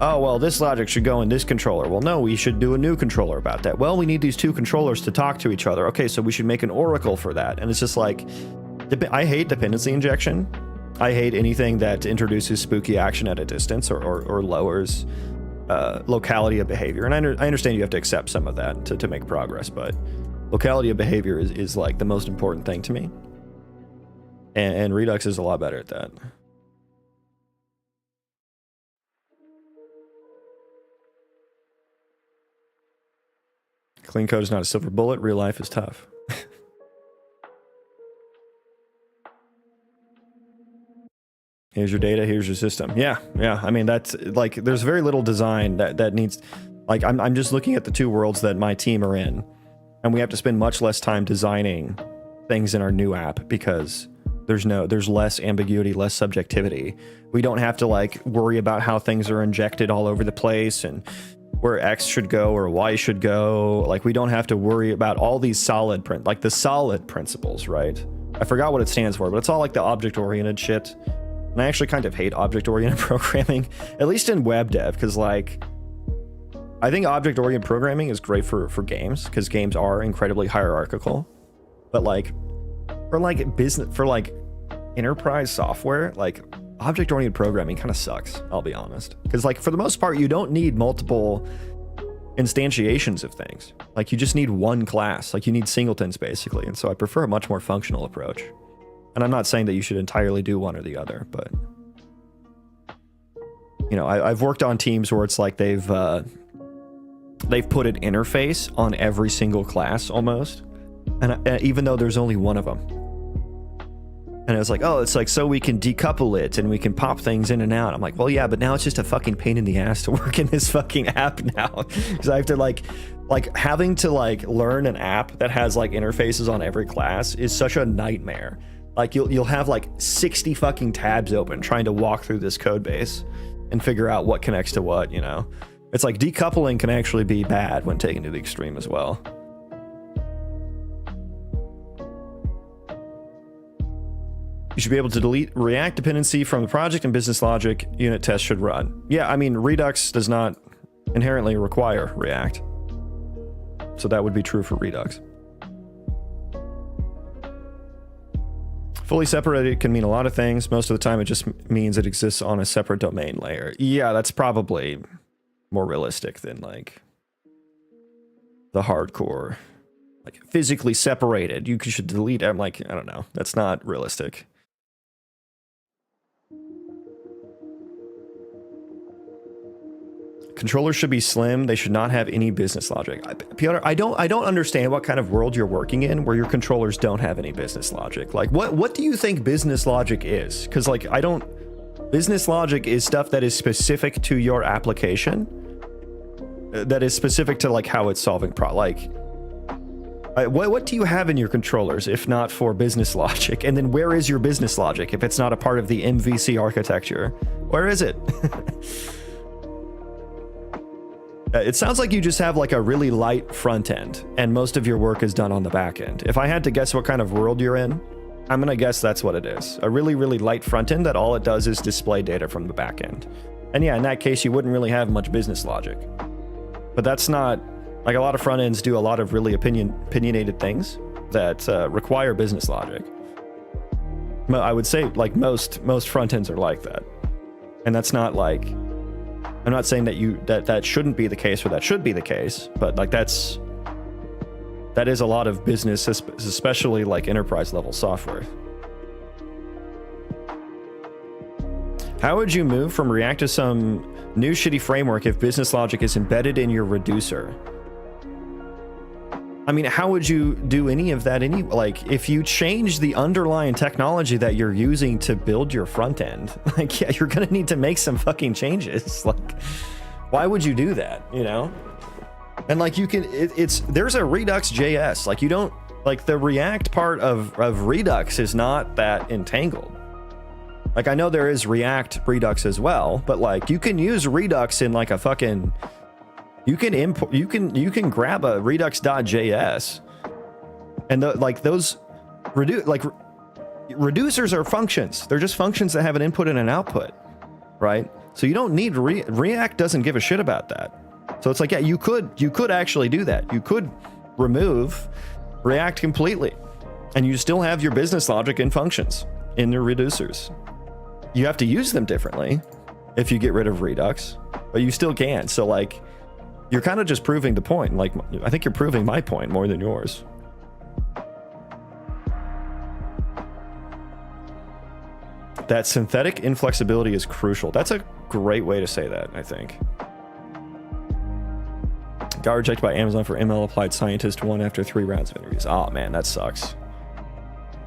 oh well, this logic should go in this controller. Well, no, we should do a new controller about that. Well, we need these two controllers to talk to each other. Okay, so we should make an oracle for that. And it's just like, I hate dependency injection. I hate anything that introduces spooky action at a distance or lowers locality of behavior. And I understand you have to accept some of that to make progress, but locality of behavior is like the most important thing to me. And Redux is a lot better at that. Clean code is not a silver bullet. Real life is tough. Here's your data, here's your system. Yeah. I mean, that's like, there's very little design that needs, like, I'm just looking at the two worlds that my team are in. And we have to spend much less time designing things in our new app because there's less ambiguity, less subjectivity. We don't have to like worry about how things are injected all over the place and where X should go or Y should go. Like we don't have to worry about all these solid principles, right? I forgot what it stands for, but it's all like the object-oriented shit. And I actually kind of hate object-oriented programming, at least in web dev, because like, I think object-oriented programming is great for games because games are incredibly hierarchical, but like for like enterprise software, like object-oriented programming kind of sucks, I'll be honest. Because like for the most part, you don't need multiple instantiations of things. Like you just need one class. Like you need singletons basically. And so I prefer a much more functional approach. And I'm not saying that you should entirely do one or the other, but you know, I've worked on teams where it's like they've put an interface on every single class almost, and even though there's only one of them. And it was like, oh, it's like so we can decouple it and we can pop things in and out. I'm like, well, yeah, but now it's just a fucking pain in the ass to work in this fucking app now, because I have to like having to like learn an app that has like interfaces on every class is such a nightmare. Like you'll have like 60 fucking tabs open trying to walk through this code base and figure out what connects to what, you know? It's like decoupling can actually be bad when taken to the extreme as well. You should be able to delete React dependency from the project and business logic unit tests should run. Yeah, I mean, Redux does not inherently require React. So that would be true for Redux. Fully separated can mean a lot of things. Most of the time it just means it exists on a separate domain layer. Yeah, that's probably more realistic than like the hardcore, like physically separated. You should delete. I'm like, I don't know. That's not realistic. Controllers should be slim. They should not have any business logic. Piotr, I don't understand what kind of world you're working in where your controllers don't have any business logic. Like, what do you think business logic is? Because like, business logic is stuff that is specific to your application, that is specific to like how it's solving what do you have in your controllers if not for business logic? And then where is your business logic if it's not a part of the MVC architecture? Where is it? It sounds like you just have like a really light front end and most of your work is done on the back end. If I had to guess what kind of world you're in, I'm gonna guess that's what it is. A really, really light front end that all it does is display data from the back end. And yeah, in that case, you wouldn't really have much business logic. But that's not, like a lot of front ends do a lot of really opinionated things that require business logic. But I would say like most front ends are like that. And that's not like, I'm not saying that that shouldn't be the case or that should be the case, but like that is a lot of business, especially like enterprise level software. How would you move from React to some new shitty framework if business logic is embedded in your reducer? I mean, how would you do any of that? Like, if you change the underlying technology that you're using to build your front end, like, yeah, you're gonna need to make some fucking changes. Like, why would you do that? You know? And like, you can, there's a Redux JS. Like, you don't, like, the React part of Redux is not that entangled. Like, I know there is React Redux as well, but like, you can use Redux in like a fucking. You can import. You can grab a redux.js, and those reducers are functions. They're just functions that have an input and an output, right? So you don't need React doesn't give a shit about that. So it's like, yeah, you could actually do that. You could remove React completely, and you still have your business logic and functions in your reducers. You have to use them differently if you get rid of Redux, but you still can. So like. You're kind of just proving the point. Like, I think you're proving my point more than yours. That synthetic inflexibility is crucial. That's a great way to say that, I think. Got rejected by Amazon for ML applied scientist 1 after 3 rounds of interviews. Oh man, that sucks.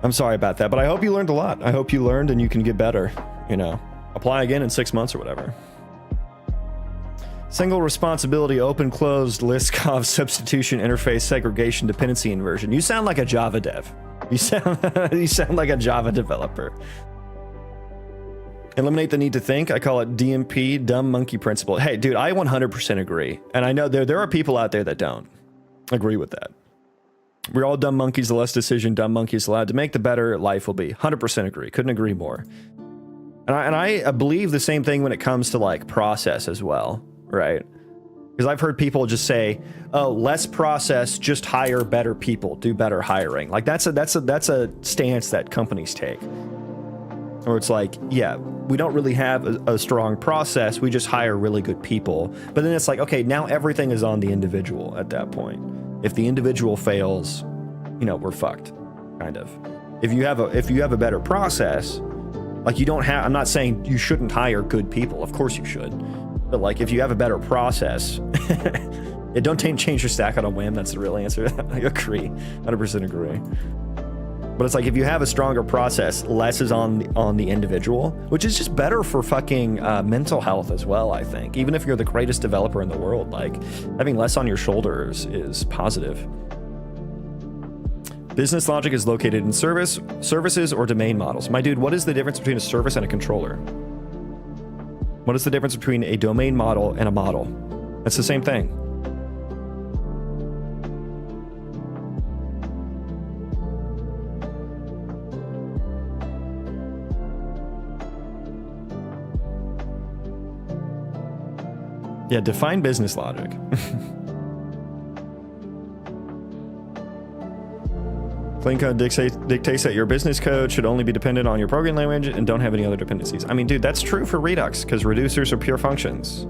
I'm sorry about that, but I hope you learned a lot. I hope you learned and you can get better. You know, apply again in 6 months or whatever. Single responsibility, open, closed, list, substitution, interface, segregation, dependency inversion. You sound like a Java dev. You sound like a Java developer. Eliminate the need to think. I call it DMP, dumb monkey principle. Hey, dude, I 100% agree. And I know there are people out there that don't agree with that. We're all dumb monkeys. The less decision dumb monkeys allowed to make, the better life will be. 100% agree. Couldn't agree more. And I believe the same thing when it comes to like process as well. Right? Because I've heard people just say, oh, less process, just hire better people, do better hiring. Like that's a stance that companies take. Or it's like, yeah, we don't really have a strong process. We just hire really good people. But then it's like, okay, now everything is on the individual at that point. If the individual fails, you know, we're fucked, kind of. If you have a better process, like you don't have, I'm not saying you shouldn't hire good people. Of course you should. But like, if you have a better process, it don't change your stack on a whim. That's the real answer. I agree, 100% agree. But it's like, if you have a stronger process, less is on the individual, which is just better for fucking mental health as well, I think. Even if you're the greatest developer in the world, like having less on your shoulders is positive. Business logic is located in services or domain models. My dude, what is the difference between a service and a controller? What is the difference between a domain model and a model? It's the same thing. Yeah, define business logic. Clean code dictates that your business code should only be dependent on your programming language and don't have any other dependencies. I mean, dude, that's true for Redux because reducers are pure functions.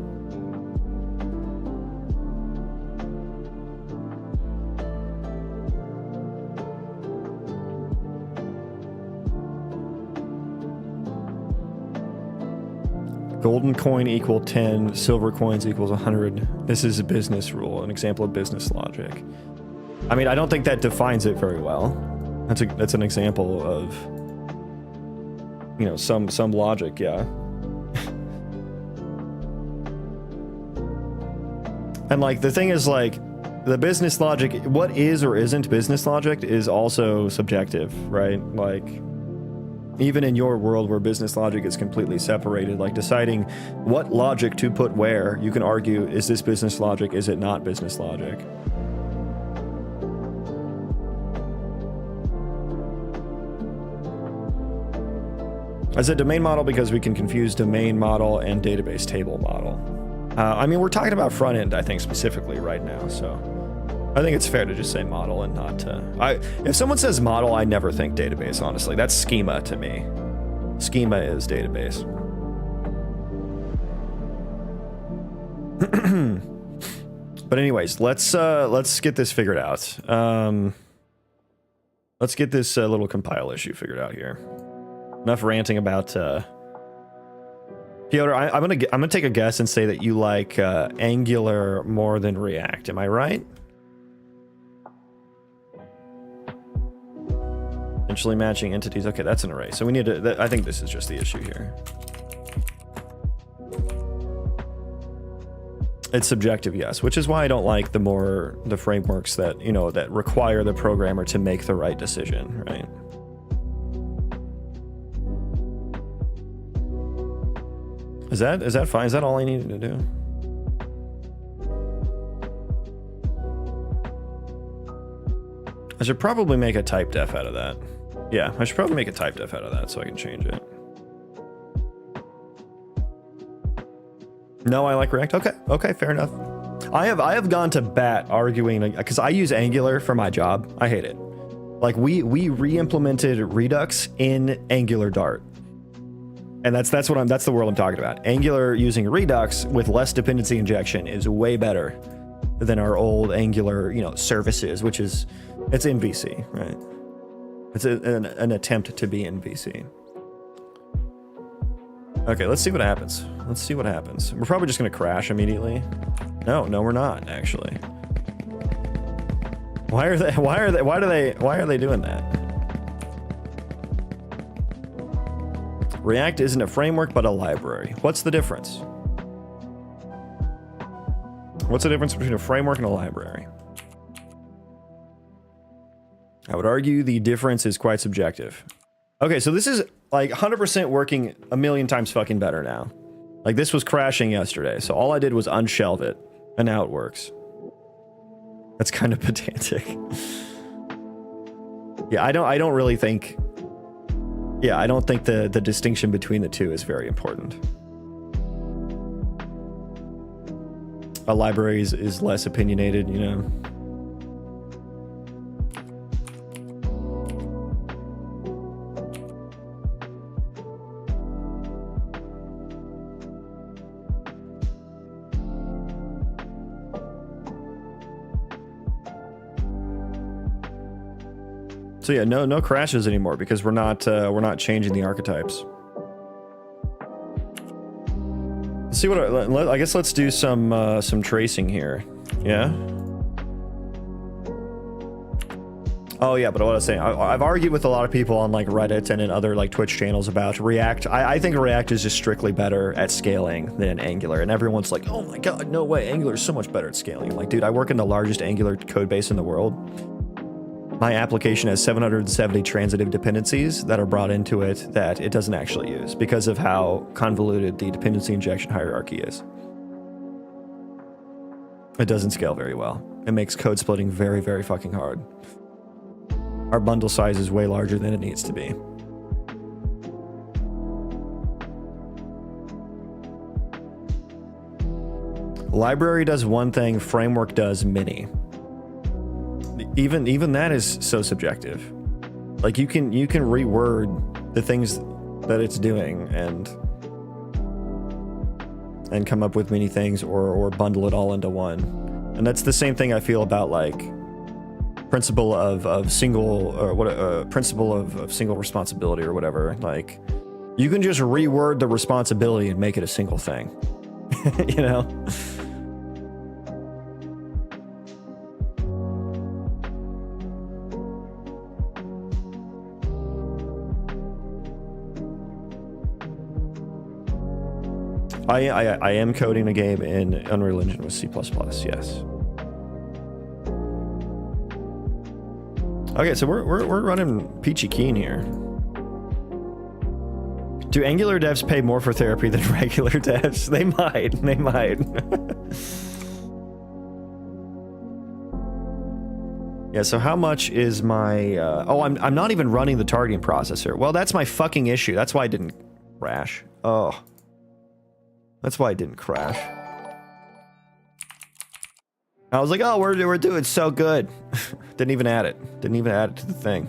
Golden coin equal 10, silver coins equals 100. This is a business rule, an example of business logic. I mean, I don't think that defines it very well. That's an example of, you know, some logic, yeah. And like the thing is, like, the business logic, what is or isn't business logic is also subjective, right? Like, even in your world where business logic is completely separated, like deciding what logic to put where, you can argue, is this business logic, is it not business logic? As a domain model, because we can confuse domain model and database table model. I mean, we're talking about front end, I think, specifically right now, so I think it's fair to just say model and not if someone says model, I never think database, honestly. That's schema to me. Schema is database. But anyways, let's get this figured out. Let's get this little compile issue figured out here. Enough ranting about Piotr, I'm gonna take a guess and say that you like Angular more than React. Am I right? Eventually matching entities. Okay, that's an array. So we need to. I think this is just the issue here. It's subjective, yes, which is why I don't like the frameworks that, you know, that require the programmer to make the right decision, right? Is that fine? Is that all I needed to do? I should probably make a type def out of that. Yeah, I should probably make a type def out of that so I can change it. No, I like React. Okay, fair enough. I have gone to bat arguing because I use Angular for my job. I hate it. Like we re-implemented Redux in Angular Dart. And that's the world I'm talking about. Angular using Redux with less dependency injection is way better than our old Angular, you know, services, which is, it's MVC, right? It's an attempt to be MVC. Okay, let's see what happens. Let's see what happens. We're probably just gonna crash immediately. No, we're not actually. Why are they doing that? React isn't a framework, but a library. What's the difference? What's the difference between a framework and a library? I would argue the difference is quite subjective. Okay, so this is like 100% working a million times fucking better now. Like this was crashing yesterday, so all I did was unshelve it, and now it works. That's kind of pedantic. Yeah, I don't really think... Yeah, I don't think the distinction between the two is very important. A library is less opinionated, you know? So yeah, no crashes anymore because we're not changing the archetypes. Let's see what I guess. Let's do some tracing here. Yeah. Oh yeah, but what I was saying, I've argued with a lot of people on like Reddit and in other like Twitch channels about React. I think React is just strictly better at scaling than Angular, and everyone's like, oh my god, no way, Angular is so much better at scaling. I'm like, dude, I work in the largest Angular code base in the world. My application has 770 transitive dependencies that are brought into it that it doesn't actually use because of how convoluted the dependency injection hierarchy is. It doesn't scale very well. It makes code splitting very, very fucking hard. Our bundle size is way larger than it needs to be. Library does one thing, framework does many. Even that is so subjective. Like you can reword the things that it's doing and come up with many things or bundle it all into one. And that's the same thing I feel about like principle of single or what principle of single responsibility or whatever. Like you can just reword the responsibility and make it a single thing. You know? I am coding a game in Unreal Engine with C++, yes. Okay, so we're running peachy keen here. Do Angular devs pay more for therapy than regular devs? They might. Yeah, so how much is my... oh, I'm not even running the targeting processor. Well, that's my fucking issue. That's why I didn't crash. Oh. That's why I didn't crash. I was like, oh, we're doing so good. Didn't even add it. Didn't even add it to the thing.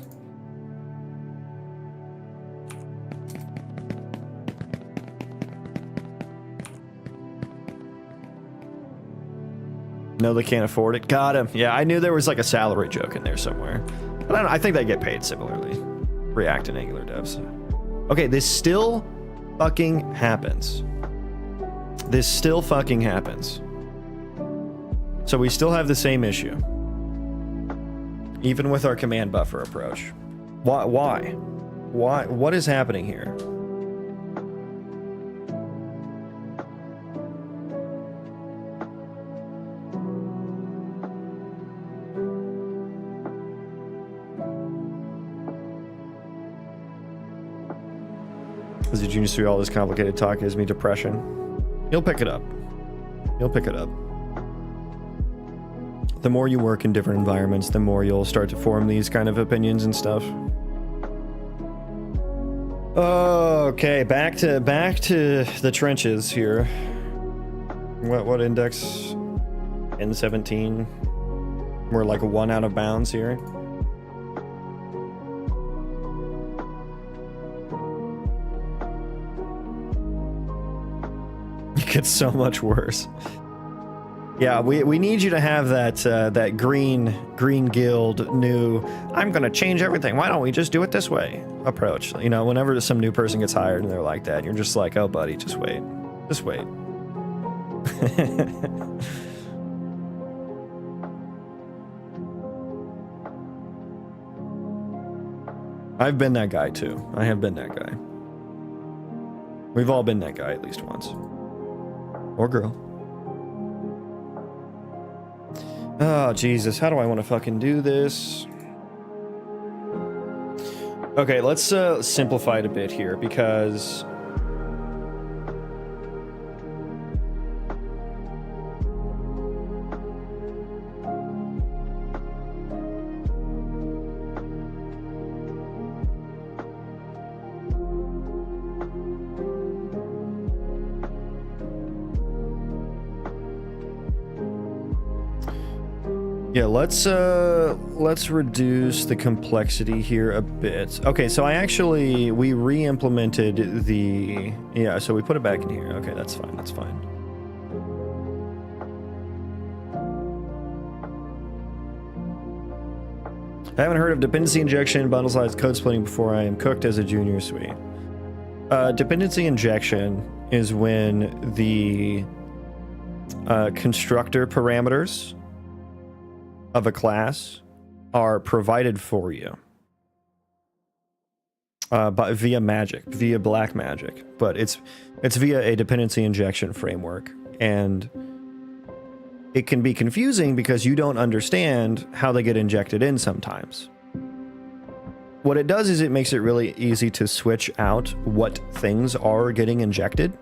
No, they can't afford it. Got him. Yeah, I knew there was like a salary joke in there somewhere. But I think they get paid similarly. React and Angular devs. Okay, this still fucking happens. This still fucking happens. So we still have the same issue. Even with our command buffer approach. Why? What is happening here? As a junior through all this complicated talk gives me depression. You'll pick it up. You'll pick it up. The more you work in different environments, the more you'll start to form these kind of opinions and stuff. Okay, back to the trenches here. What index? N17. We're like 1 out of bounds here. It gets so much worse. Yeah, we need you to have that green guild new I'm gonna change everything, why don't we just do it this way approach. You know, whenever some new person gets hired and they're like that, you're just like, oh buddy, just wait. I've been that guy too. I have been that guy. We've all been that guy at least once. Or girl. Oh, Jesus. How do I want to fucking do this? Okay, let's simplify it a bit here because... yeah, let's reduce the complexity here a bit. Okay, so we re-implemented the, yeah, so we put it back in here. Okay, that's fine, that's fine. I haven't heard of dependency injection, bundle size, code splitting before. I am cooked as a junior suite. Dependency injection is when the constructor parameters of a class are provided for you via black magic, but it's via a dependency injection framework, and it can be confusing because you don't understand how they get injected in sometimes. What it does is it makes it really easy to switch out what things are getting injected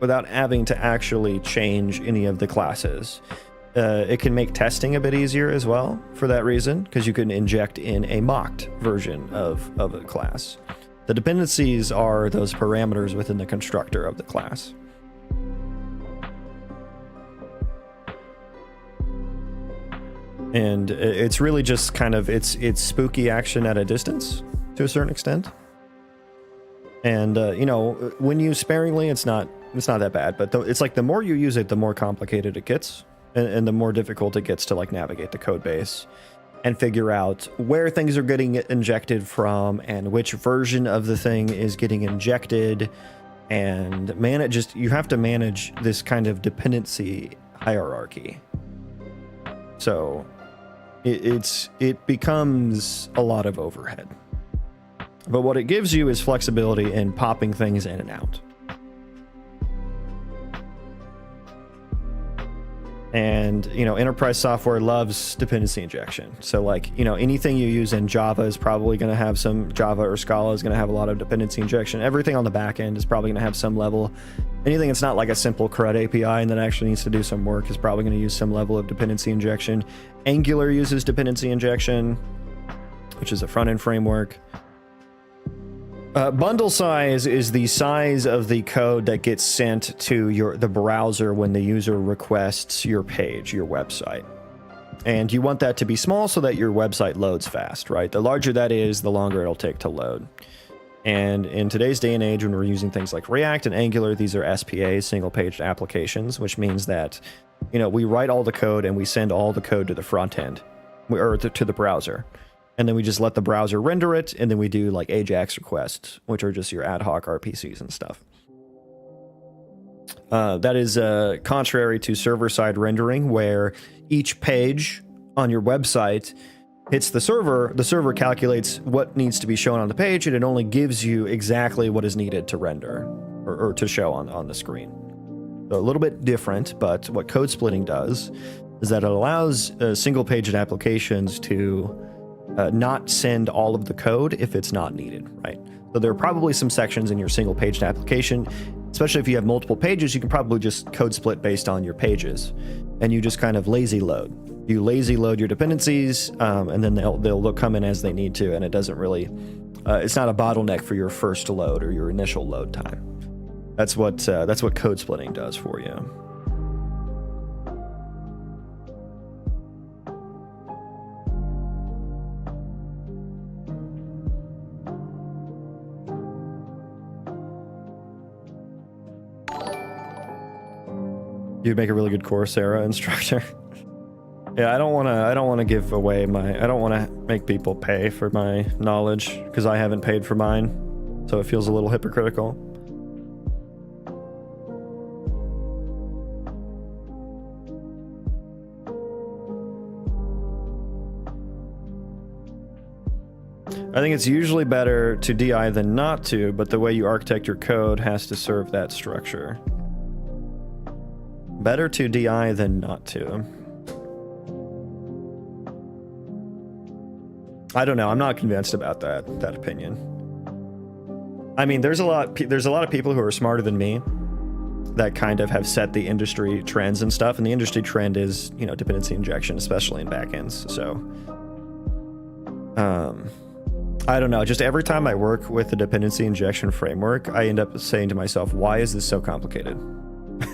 without having to actually change any of the classes. It can make testing a bit easier as well for that reason, because you can inject in a mocked version of a class. The dependencies are those parameters within the constructor of the class. And it's really just kind of, it's spooky action at a distance to a certain extent. And, you know, when used sparingly, it's not that bad, but it's like the more you use it, the more complicated it gets, and the more difficult it gets to like navigate the code base and figure out where things are getting injected from and which version of the thing is getting injected. And you have to manage this kind of dependency hierarchy. So it becomes a lot of overhead. But what it gives you is flexibility in popping things in and out. And, you know, enterprise software loves dependency injection. So like, you know, anything you use in Java is probably going to have some, Java or Scala is going to have a lot of dependency injection. Everything on the back end is probably going to have some level. Anything that's not like a simple CRUD API and that actually needs to do some work is probably going to use some level of dependency injection. Angular uses dependency injection, which is a front-end framework. Bundle size is the size of the code that gets sent to the browser when the user requests your page, your website. And you want that to be small so that your website loads fast, right? The larger that is, the longer it'll take to load. And in today's day and age, when we're using things like React and Angular, these are SPAs, single-page applications, which means that, you know, we write all the code and we send all the code to the front end, or to the browser. And then we just let the browser render it, and then we do like AJAX requests, which are just your ad hoc RPCs and stuff. That is contrary to server-side rendering, where each page on your website hits the server calculates what needs to be shown on the page, and it only gives you exactly what is needed to render or to show on the screen. So a little bit different, but what code splitting does is that it allows single-page applications to not send all of the code if it's not needed, right? So there are probably some sections in your single-paged application, especially if you have multiple pages, you can probably just code split based on your pages, and you just kind of lazy load. You lazy load your dependencies, and then they'll come in as they need to, and it doesn't really, it's not a bottleneck for your first load or your initial load time. That's what code splitting does for you. You'd make a really good Coursera instructor. Yeah, I don't want to give away I don't want to make people pay for my knowledge because I haven't paid for mine, so it feels a little hypocritical. I think it's usually better to DI than not to, but the way you architect your code has to serve that structure. Better to DI than not to. I don't know. I'm not convinced about that opinion. I mean, there's a lot of people who are smarter than me that kind of have set the industry trends and stuff, and the industry trend is, you know, dependency injection, especially in backends. So, I don't know. Just every time I work with the dependency injection framework, I end up saying to myself, "Why is this so complicated?"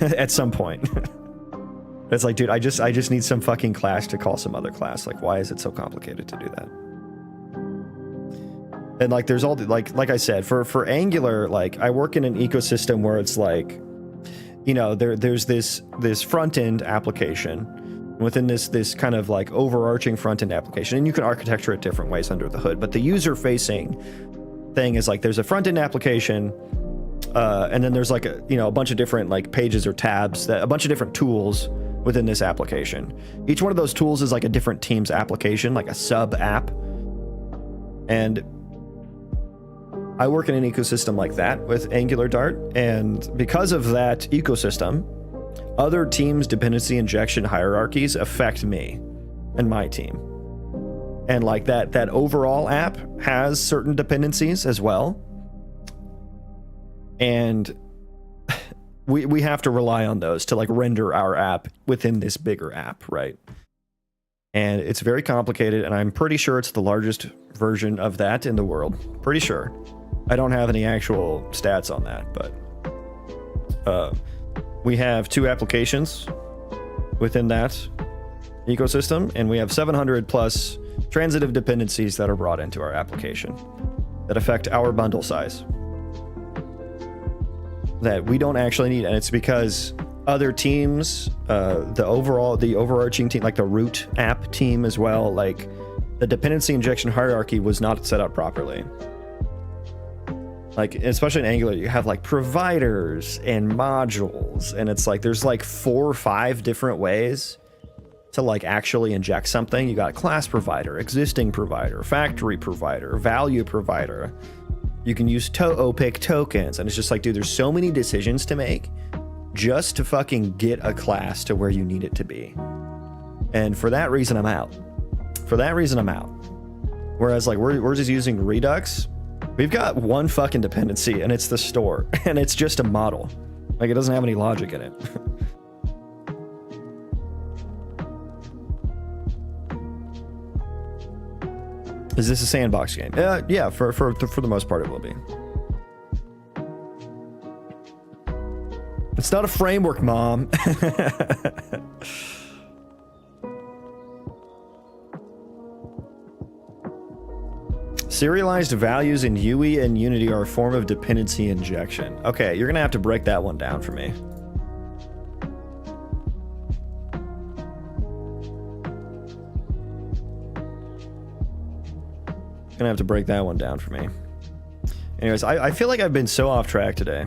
At some point. It's like, dude, I just need some fucking class to call some other class. Like, why is it so complicated to do that? And like, there's all the, like I said, for Angular, like I work in an ecosystem where it's like, you know, there's this front end application within this kind of like overarching front-end application, and you can architecture it different ways under the hood, but the user-facing thing is like there's a front-end application, and then there's like a bunch of different like pages or tabs, that a bunch of different tools within this application. Each one of those tools is like a different team's application, like a sub app. And I work in an ecosystem like that with Angular Dart, and because of that ecosystem, other teams' dependency injection hierarchies affect me and my team. And like that overall app has certain dependencies as well. And we have to rely on those to like render our app within this bigger app, right? And it's very complicated, and I'm pretty sure it's the largest version of that in the world. Pretty sure. I don't have any actual stats on that, but we have 2 applications within that ecosystem, and we have 700 plus transitive dependencies that are brought into our application that affect our bundle size that we don't actually need. And it's because other teams, the overarching team, like the root app team as well, like the dependency injection hierarchy was not set up properly. Like, especially in Angular, you have like providers and modules, and it's like there's like 4 or 5 different ways to like actually inject something. You got class provider, existing provider, factory provider, value provider. You can use OPIC tokens, and it's just like, dude, there's so many decisions to make just to fucking get a class to where you need it to be. And for that reason, I'm out. Whereas like we're just using Redux. We've got one fucking dependency, and it's the store, and it's just a model. Like, it doesn't have any logic in it. Is this a sandbox game? Yeah, for the most part it will be. It's not a framework, Mom. Serialized values in UE and Unity are a form of dependency injection. Okay, you're gonna have to break that one down for me. Gonna have to break that one down for me. Anyways, I feel like I've been so off track today.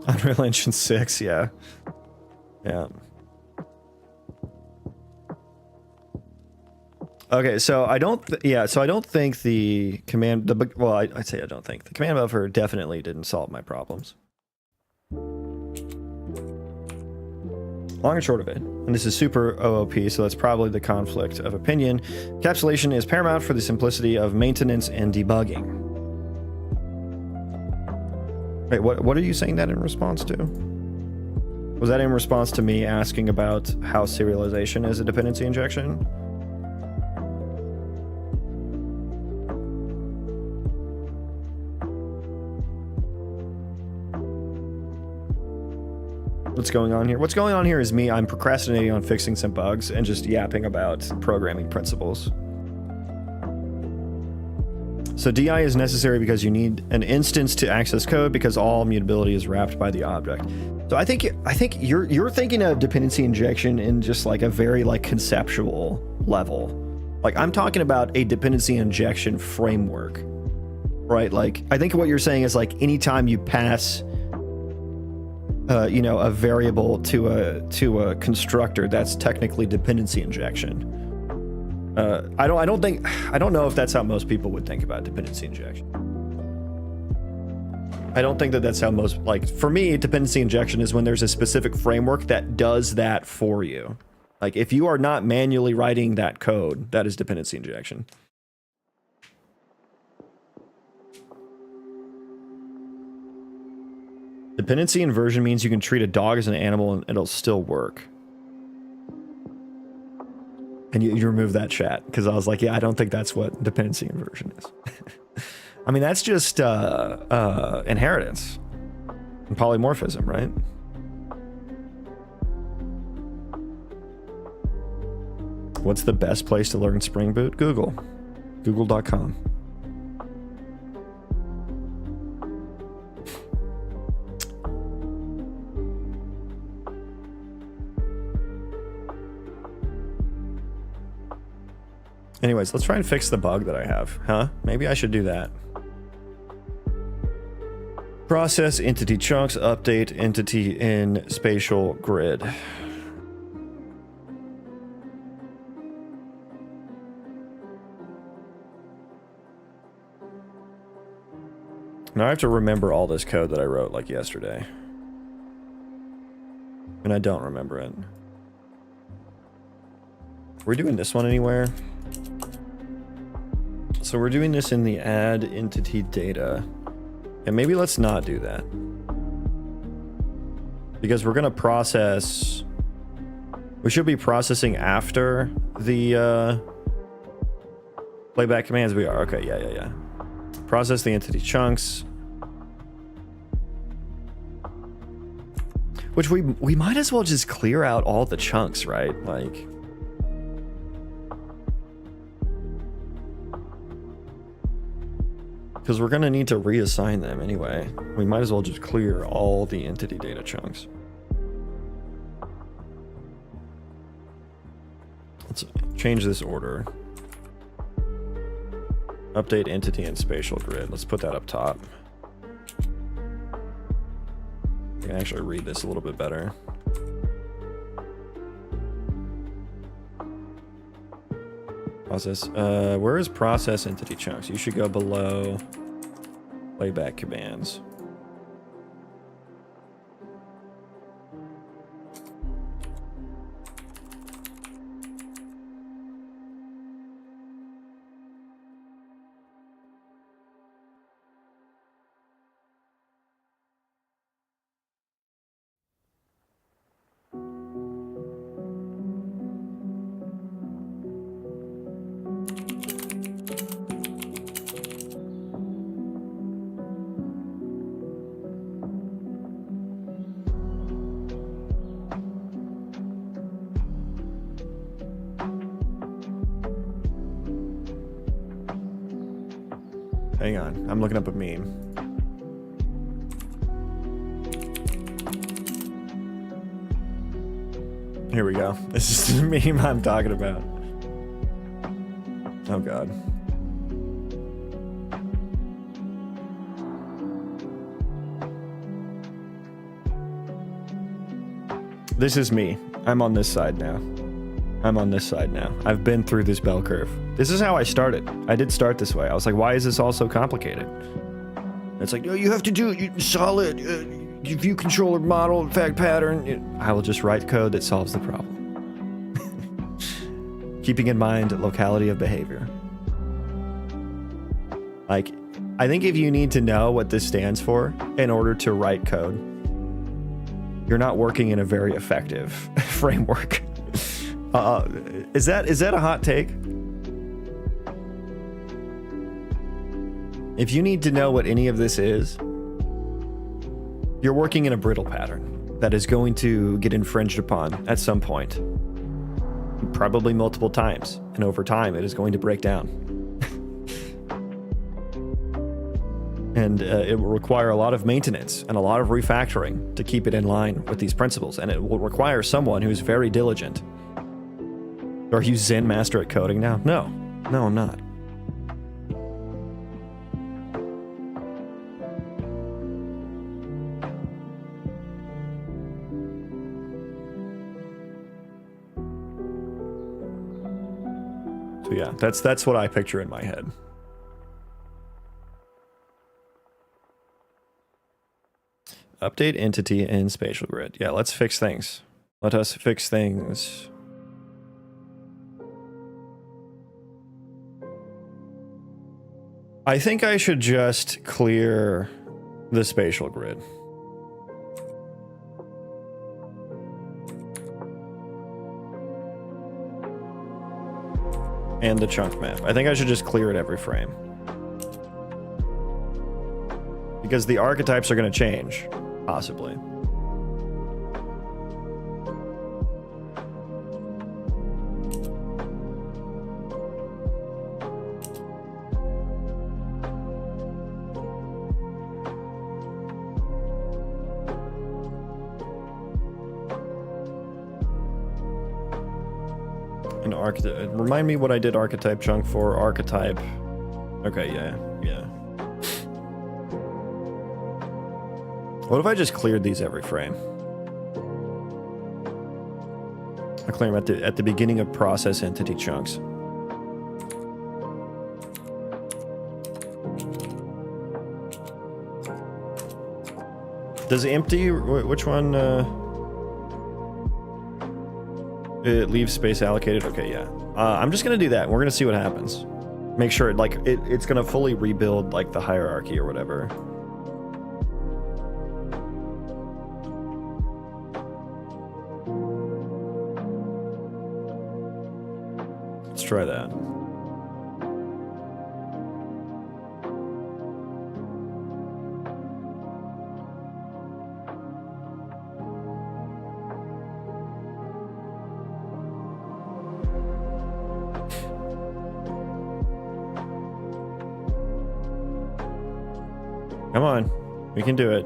Unreal Engine 6, yeah. Yeah. Okay, so I don't think the command, I'd say I don't think. The command buffer definitely didn't solve my problems. Long and short of it, and this is super OOP, so that's probably the conflict of opinion. Encapsulation is paramount for the simplicity of maintenance and debugging. Wait, what are you saying that in response to? Was that in response to me asking about how serialization is a dependency injection? What's going on here? What's going on here is me. I'm procrastinating on fixing some bugs and just yapping about programming principles. So DI is necessary because you need an instance to access code because all mutability is wrapped by the object. So I think you're thinking of dependency injection in just like a very like conceptual level. Like, I'm talking about a dependency injection framework, right? Like, I think what you're saying is like anytime you pass a variable to a constructor, that's technically dependency injection. I don't know if that's how most people would think about dependency injection. I don't think that that's how most, like, for me, dependency injection is when there's a specific framework that does that for you. Like, if you are not manually writing that code, that is dependency injection. Dependency inversion means you can treat a dog as an animal and it'll still work. And you remove that chat because I was like, yeah, I don't think that's what dependency inversion is. I mean, that's just inheritance and polymorphism, right? What's the best place to learn Spring Boot? Google. Google.com. Anyways, let's try and fix the bug that I have. Huh? Maybe I should do that. Process entity chunks, update entity in spatial grid. Now I have to remember all this code that I wrote like yesterday. And I don't remember it. We're doing this one anywhere. So we're doing this in the add entity data. And maybe let's not do that. Because we're gonna process... We should be processing after the playback commands. We are. Okay, yeah. Process the entity chunks. Which we might as well just clear out all the chunks, right? Like... Because we're going to need to reassign them anyway. We might as well just clear all the entity data chunks. Let's change this order. Update entity and spatial grid. Let's put that up top. I can actually read this a little bit better. Process. Where is process entity chunks? You should go below playback commands. Hang on, I'm looking up a meme. Here we go. This is the meme I'm talking about. Oh god. This is me. I'm on this side now. I've been through this bell curve. This is how I started. I did start this way. I was like, why is this all so complicated? It's like, no, you have to do it solid. View controller model, fact pattern. I will just write code that solves the problem. Keeping in mind locality of behavior. Like, I think if you need to know what this stands for in order to write code, you're not working in a very effective framework. Is that a hot take? If you need to know what any of this is, you're working in a brittle pattern that is going to get infringed upon at some point. Probably multiple times. And over time, it is going to break down. And it will require a lot of maintenance and a lot of refactoring to keep it in line with these principles. And it will require someone who's very diligent. Are you Zen master at coding now? No. No, I'm not. So yeah, that's what I picture in my head. Update entity in spatial grid. Yeah, let's fix things. Let us fix things. I think I should just clear the spatial grid. And the chunk map. I think I should just clear it every frame. Because the archetypes are going to change, possibly. An archetype. Remind me what I did archetype chunk for. Archetype. Okay, yeah. What if I just cleared these every frame? I clear them at the beginning of process entity chunks. Does empty, which one, it leaves space allocated? Okay, yeah. I'm just gonna do that. We're gonna see what happens. Make sure, like, it's gonna fully rebuild, like, the hierarchy or whatever. Let's try that. Come on, we can do it.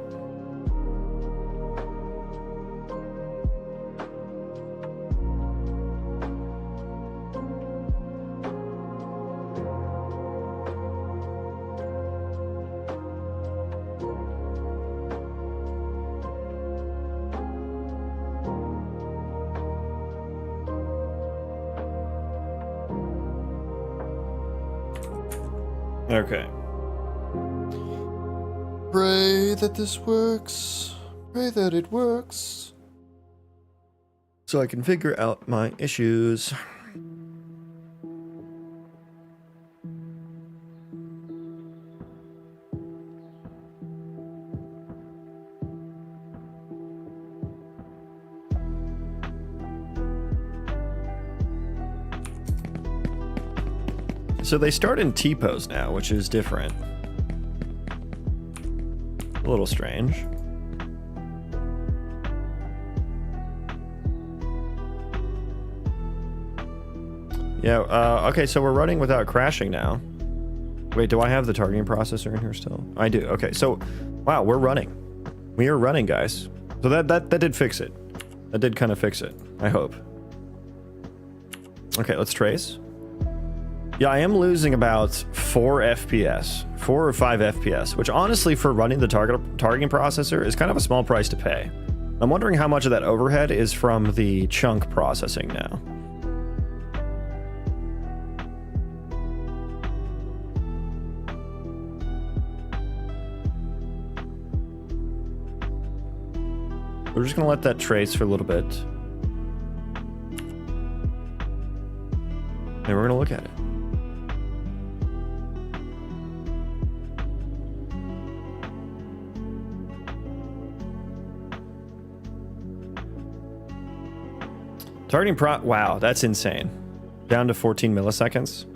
Okay. Pray that this works. Pray that it works. So I can figure out my issues. So they start in T-pose now, which is different. A little strange. Yeah, okay, so we're running without crashing now. Wait, do I have the targeting processor in here still? I do, okay, so, wow, we're running. We are running, guys. So that did fix it. That did kind of fix it, I hope. Okay, let's trace. Yeah, I am losing about 4 FPS, 4 or 5 FPS, which honestly for running the targeting processor is kind of a small price to pay. I'm wondering how much of that overhead is from the chunk processing now. We're just gonna let that trace for a little bit. And we're gonna look at it. Targeting wow, that's insane. Down to 14 milliseconds.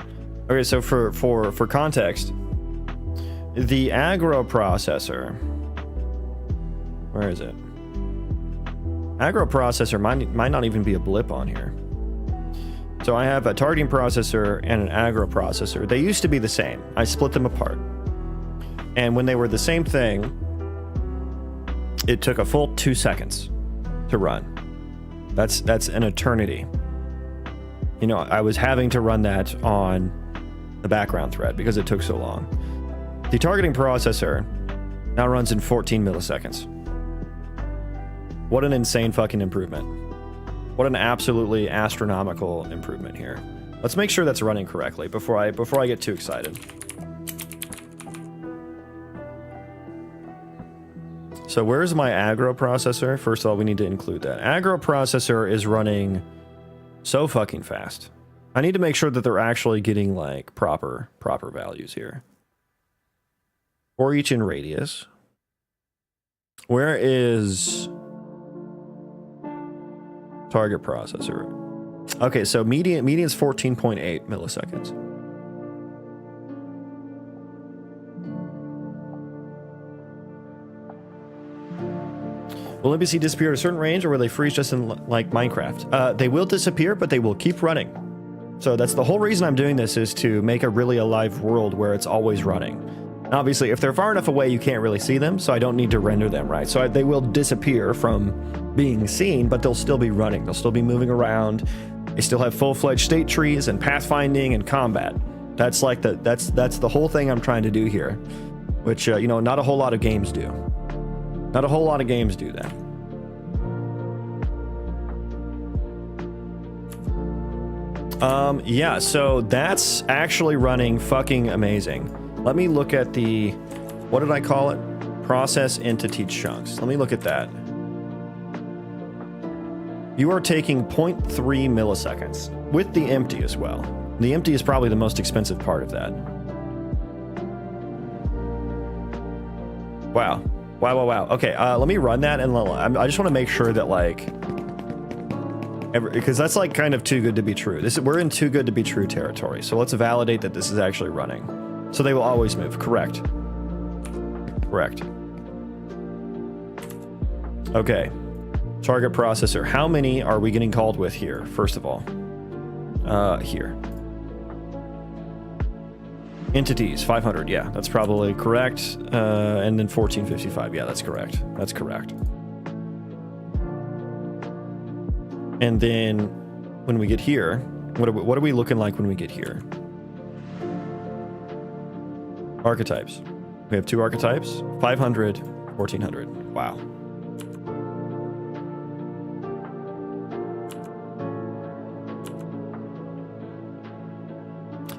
Okay, so for context, the aggro processor, where is it? Aggro processor might not even be a blip on here. So I have a targeting processor and an aggro processor. They used to be the same. I split them apart. And when they were the same thing, it took a full 2 seconds to run. That's an eternity. You know, I was having to run that on the background thread because it took so long. The targeting processor now runs in 14 milliseconds. What an insane fucking improvement. What an absolutely astronomical improvement here. Let's make sure that's running correctly before I get too excited. So where's my aggro processor? First of all, we need to include that. Aggro processor is running so fucking fast. I need to make sure that they're actually getting like proper values here. For each in radius. Where is target processor? Okay, so median's 14.8 milliseconds. Will NPC disappear at a certain range, or will they freeze just in like Minecraft? They will disappear, but they will keep running. So that's the whole reason I'm doing this, is to make a really alive world where it's always running. Obviously, if they're far enough away, you can't really see them, so I don't need to render them, right? So they will disappear from being seen, but they'll still be running. They'll still be moving around. They still have full-fledged state trees and pathfinding and combat. That's like that's the whole thing I'm trying to do here, which you know, not a whole lot of games do. Not a whole lot of games do that. Yeah, so that's actually running fucking amazing. Let me look at the, what did I call it? Process entity chunks. Let me look at that. You are taking 0.3 milliseconds with the empty as well. The empty is probably the most expensive part of that. Wow. Wow, wow, wow. Okay, let me run that, and I just want to make sure that, like, because that's like kind of too good to be true. We're in too good to be true territory. So let's validate that this is actually running. So they will always move. Correct. Correct. Okay. Target processor. How many are we getting called with here? First of all, here. Entities 500. Yeah, that's probably correct. And then 1455. Yeah, that's correct. That's correct. And then when we get here, what are we looking like when we get here? Archetypes. We have 2 archetypes, 500, 1400. Wow.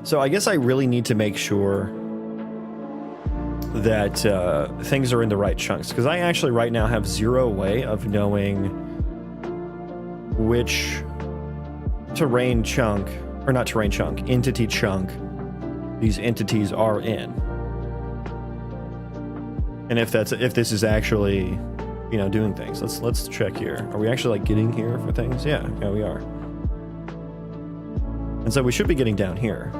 So I guess I really need to make sure that things are in the right chunks, because I actually right now have zero way of knowing which terrain chunk, or not terrain chunk, entity chunk these entities are in. And if this is actually, you know, doing things. Let's check here. Are we actually like getting here for things? Yeah, we are. And so we should be getting down here.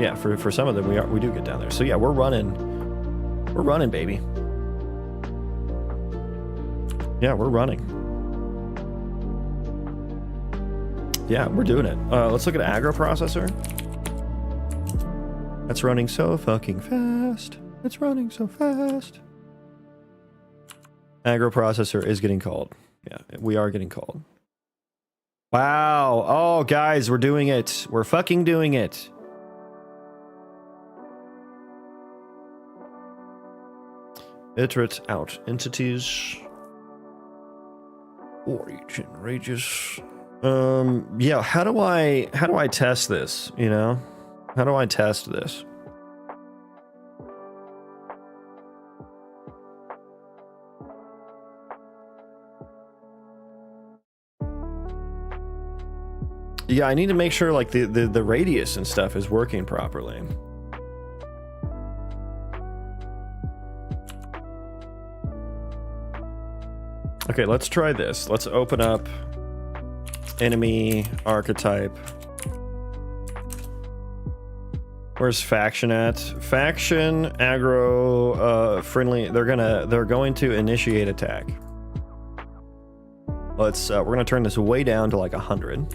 Yeah, for some of them we do get down there. So yeah, we're running, baby. Yeah, we're running. Yeah, we're doing it. Let's look at aggro processor. That's running so fucking fast. It's running so fast. Aggro processor is getting called. Yeah, we are getting called. Wow. Oh, guys, we're doing it. We're fucking doing it. Iterate out entities. Origin rages. Yeah, how do I test this, you know? How do I test this? Yeah, I need to make sure like the radius and stuff is working properly. Okay, let's try this. Let's open up enemy archetype. Where's faction at? Faction, aggro, friendly. They're going to initiate attack. Let's we're gonna turn this way down to like 100.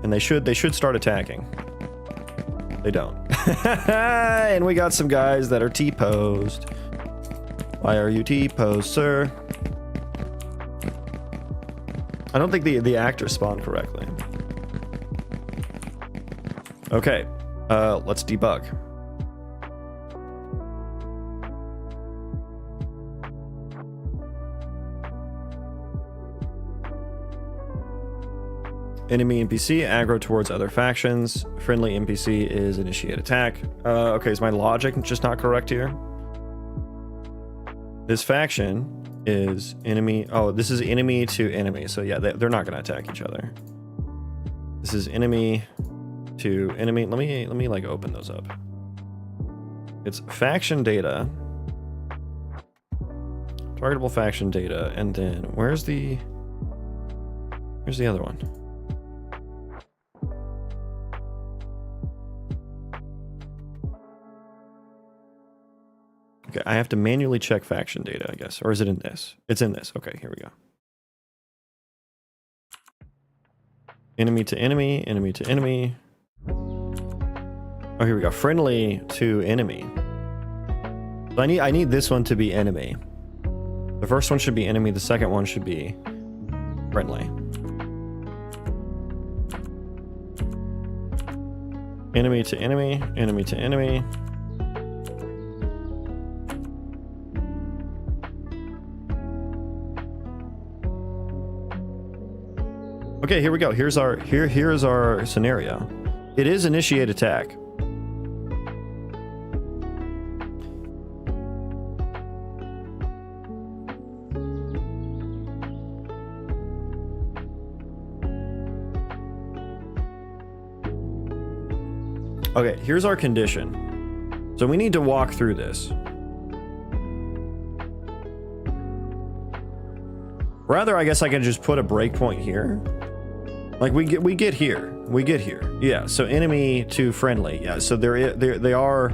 And they should start attacking. They don't. And we got some guys that are T-posed. Why are you T-posed, sir? I don't think the actors spawned correctly. Okay, let's debug. Enemy NPC aggro towards other factions. Friendly NPC is initiate attack. Okay, is my logic just not correct here? This faction is enemy. Oh, this is enemy to enemy. So yeah, they're not going to attack each other. This is enemy to enemy. Let me like open those up. It's faction data, targetable faction data, and then where's the other one? Okay, I have to manually check faction data, I guess. Or is it in this? It's in this. Okay, here we go. Enemy to enemy, enemy to enemy. Oh, here we go. Friendly to enemy. So I need this one to be enemy. The first one should be enemy, the second one should be friendly. Enemy to enemy, enemy to enemy. Okay, here we go. Here's our scenario. It is initiate attack. Okay, here's our condition. So we need to walk through this. Rather, I guess I can just put a breakpoint here. Like we get here. Yeah, so enemy to friendly. Yeah, so they are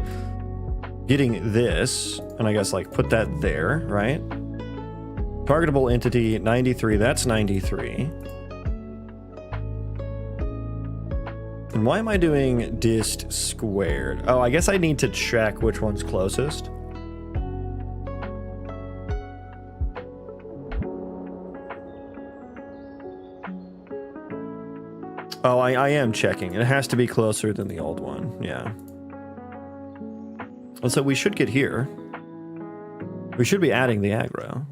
getting this, and I guess like put that there, right? Targetable entity 93, that's 93. And why am I doing dist squared? Oh, I guess I need to check which one's closest. Oh, I am checking. It has to be closer than the old one. Yeah. And so we should get here. We should be adding the aggro.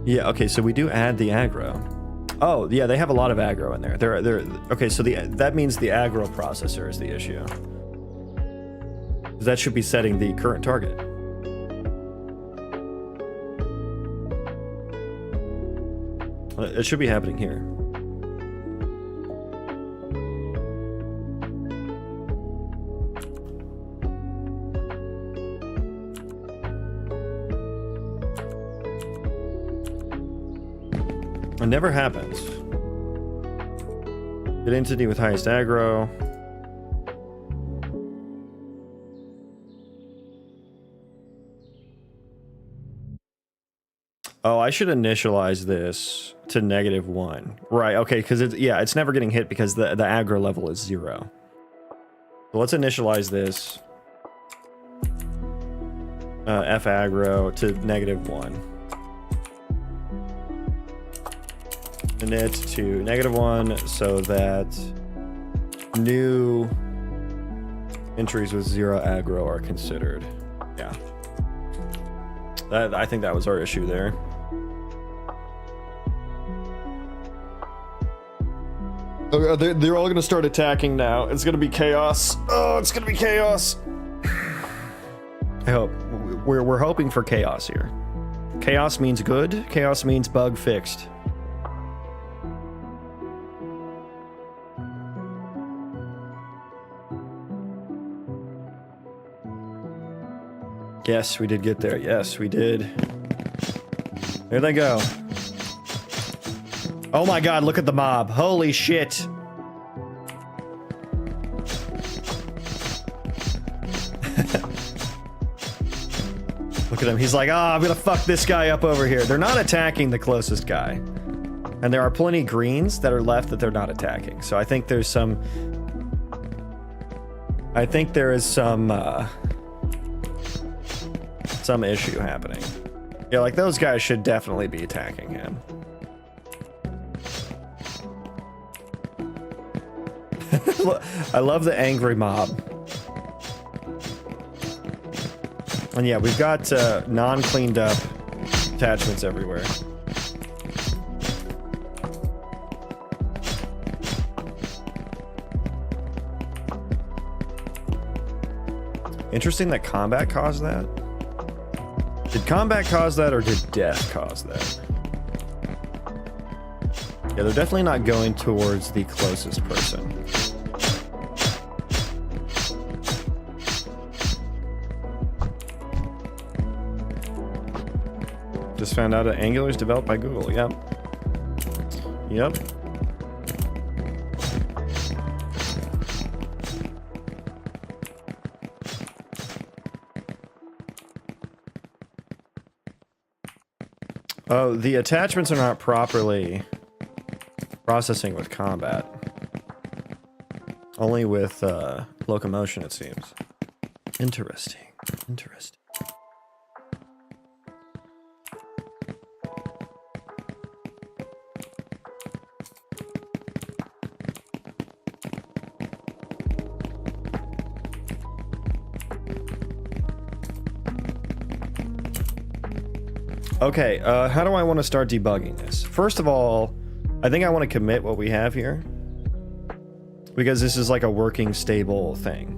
Yeah, okay, so we do add the aggro. Oh, yeah, they have a lot of aggro in there. They're okay, so that means the aggro processor is the issue. That should be setting the current target. It should be happening here. It never happens. Get entity with highest aggro. Oh, I should initialize this to -1. Right, okay, because it's never getting hit because the aggro level is 0. So let's initialize this. F aggro to -1. Init to -1 so that new entries with 0 aggro are considered. Yeah. I think that was our issue there. Okay, they're all gonna start attacking now. It's gonna be chaos. Oh, it's gonna be chaos. I hope. We're hoping for chaos here. Chaos means good. Chaos means bug fixed. Yes, we did get there. Yes, we did. There they go. Oh my god, look at the mob. Holy shit. Look at him. He's like, I'm gonna fuck this guy up over here. They're not attacking the closest guy. And there are plenty greens that are left that they're not attacking. So I think there's some... I think there is some issue happening. Yeah, like those guys should definitely be attacking him. I love the angry mob. And yeah, we've got non-cleaned up attachments everywhere. Interesting that combat caused that. Did combat cause that, or did death cause that? Yeah, they're definitely not going towards the closest person. Just found out that Angular is developed by Google. Yep. Yep. Oh, the attachments are not properly processing with combat. Only with locomotion, it seems. Interesting. Interesting. Okay, how do I want to start debugging this? First of all, I think I want to commit what we have here, because this is like a working, stable thing.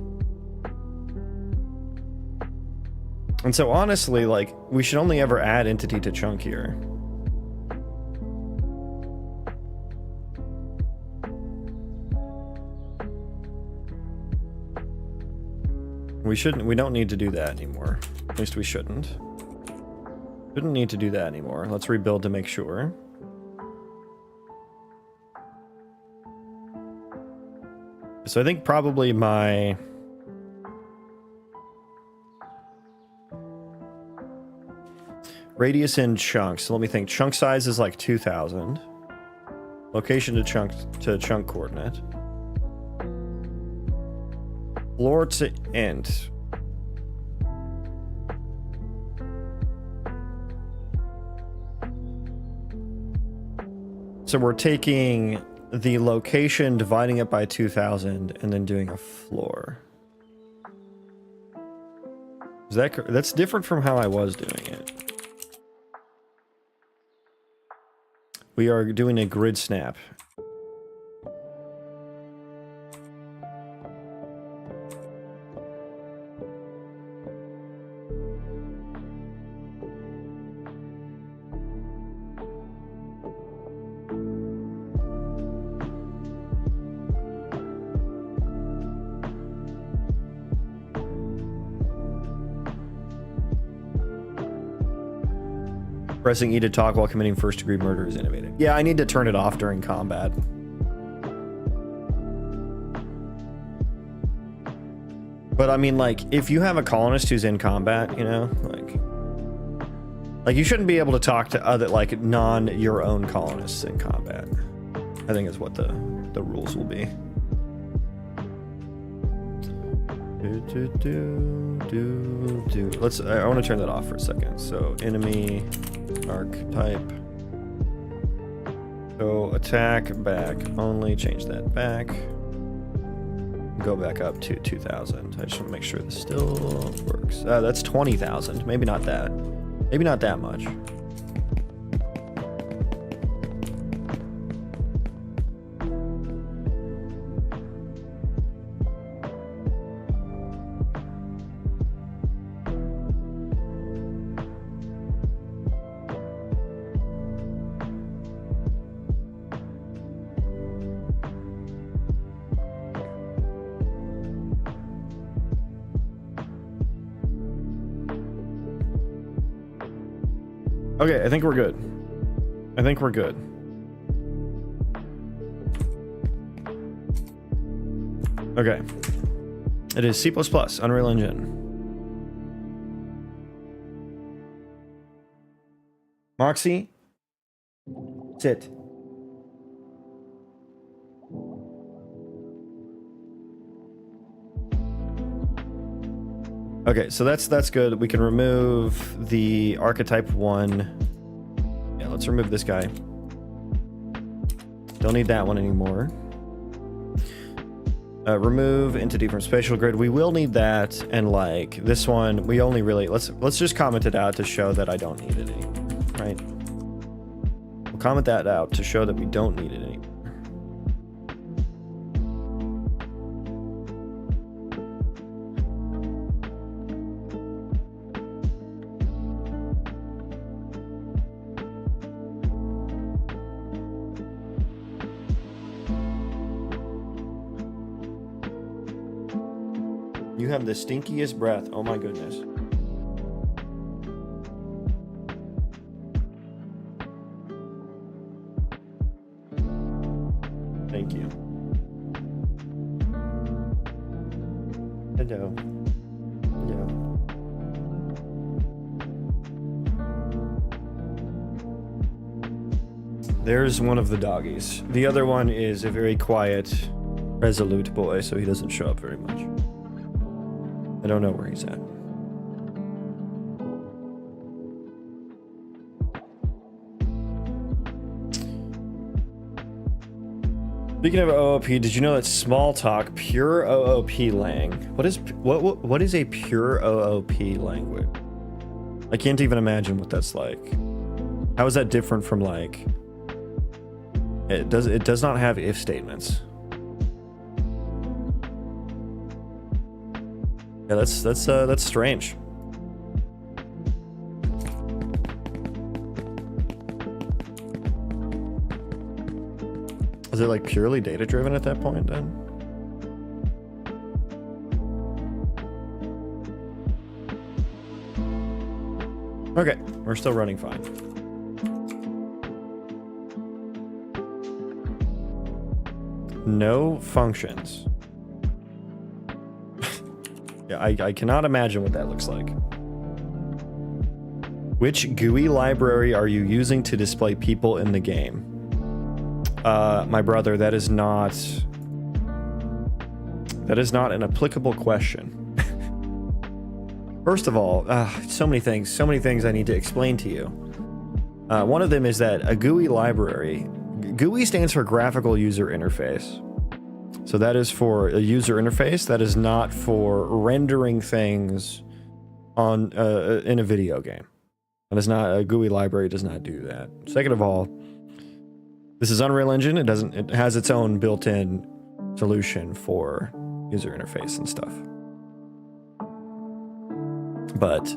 And so honestly, like, we should only ever add entity to chunk here. We don't need to do that anymore. At least we shouldn't. Shouldn't need to do that anymore. Let's rebuild to make sure. So I think probably my... radius in chunks. So let me think. Chunk size is like 2000. Location to chunk coordinate. Floor to end. So we're taking the location, dividing it by 2000, and then doing a floor. Is that's different from how I was doing it. We are doing a grid snap. Pressing E to talk while committing first-degree murder is innovative. Yeah, I need to turn it off during combat. But I mean, like, if you have a colonist who's in combat, you know, like you shouldn't be able to talk to other, like, your own colonists in combat. I think is what the rules will be. I want to turn that off for a second. So enemy archetype. So attack back only, change that back. Go back up to 2000. I just want to make sure this still works. That's 20,000. Maybe not that. Maybe not that much. Okay, I think we're good. I think we're good. Okay. It is C++, Unreal Engine. Moxie, sit. Okay, so that's good. We can remove the archetype 1. Yeah, let's remove this guy. Don't need that one anymore. Remove entity from spatial grid. We will need that, and like this one, we only really let's just comment it out to show that I don't need it anymore, right? We'll comment that out to show that we don't need it anymore. You have the stinkiest breath. Oh my goodness. Thank you. Hello. Hello. There's one of the doggies. The other one is a very quiet, resolute boy, so he doesn't show up very much. I don't know where he's at. Speaking of OOP, did you know that small talk, pure OOP lang? What is a pure OOP language? I can't even imagine what that's like. How is that different from like, it does not have if statements. Yeah, that's strange. Is it like purely data driven at that point then? Okay, we're still running fine. No functions. Yeah, I cannot imagine what that looks like. Which GUI library are you using to display people in the game? My brother, that is not an applicable question. First of all, so many things I need to explain to you. One of them is that a GUI library, GUI stands for graphical user interface. So that is for a user interface. That is not for rendering things on in a video game. That is not, a GUI library does not do that. Second of all, this is Unreal Engine. It has its own built-in solution for user interface and stuff. But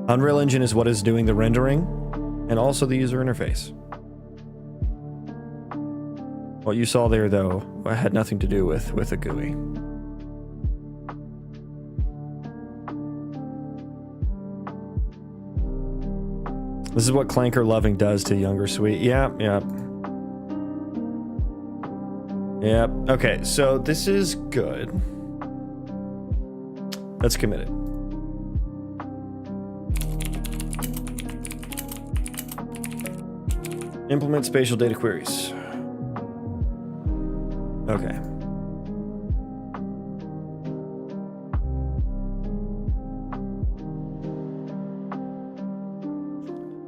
Unreal Engine is what is doing the rendering and also the user interface. What you saw there, though, had nothing to do with a GUI. This is what Clanker Loving does to Younger Sweet. Yep. Okay, so this is good. That's committed. Implement spatial data queries. Okay.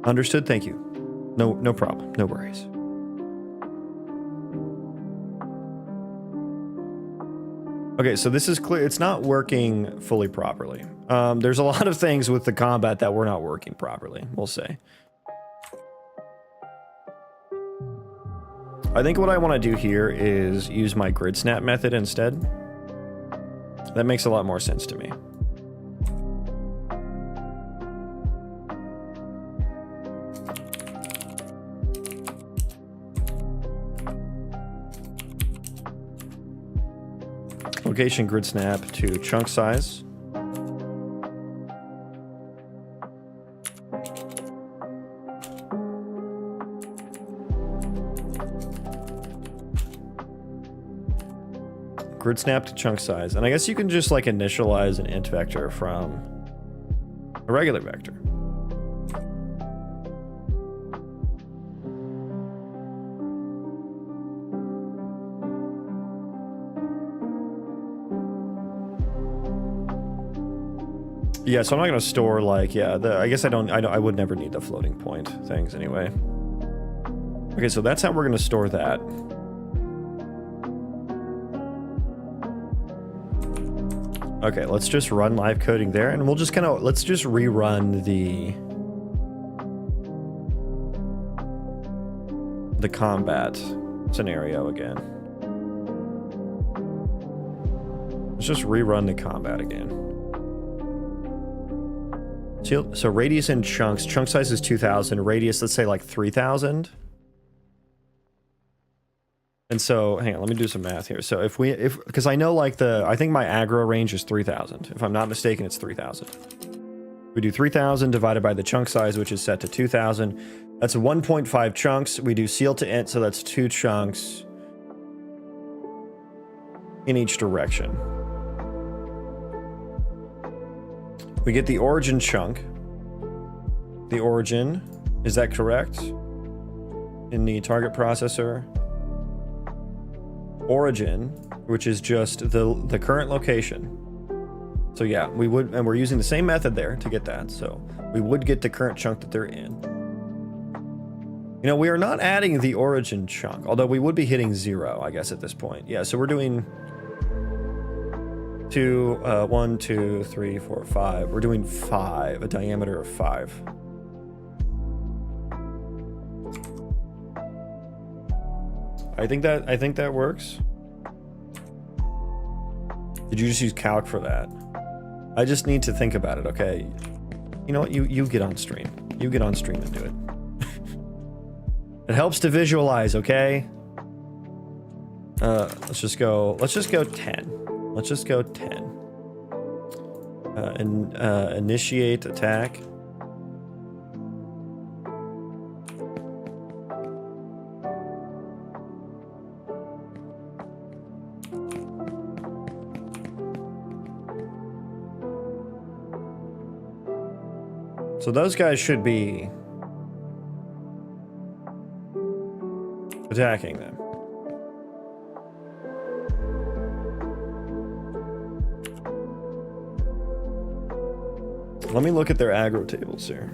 Understood, thank you. No problem, no worries. Okay, so this is clear. It's not working fully properly. There's a lot of things with the combat that were not working properly, we'll say. I think what I want to do here is use my grid snap method instead. That makes a lot more sense to me. Location grid snap to chunk size. Grid snap to chunk size. And I guess you can just like initialize an int vector from a regular vector. Yeah, so I'm not going to store like, I guess I would never need the floating point things anyway. Okay, so that's how we're going to store that. Okay, let's just run live coding there, and we'll just let's just rerun the combat scenario again. Let's just rerun the combat again. So radius in chunks, chunk size is 2,000, radius, let's say like 3,000. And so, hang on, let me do some math here. So because I know like I think my aggro range is 3,000. If I'm not mistaken, it's 3,000. We do 3,000 divided by the chunk size, which is set to 2,000. That's 1.5 chunks. We do ceil to int, so that's 2 chunks in each direction. We get the origin chunk. The origin, is that correct? In the target processor. Origin, which is just the current location. So yeah, we would, and we're using the same method there to get that. So we would get the current chunk that they're in. You know, we are not adding the origin chunk, although we would be hitting 0, I guess, at this point. Yeah, so we're doing 1, 2, 3, 4, 5. We're doing 5, a diameter of 5. I think that works. Did you just use calc for that? I just need to think about it, okay? You know what? You get on stream. You get on stream and do it. It helps to visualize, okay? Let's just go 10. Let's just go 10. Initiate attack. So those guys should be attacking them. Let me look at their aggro tables here.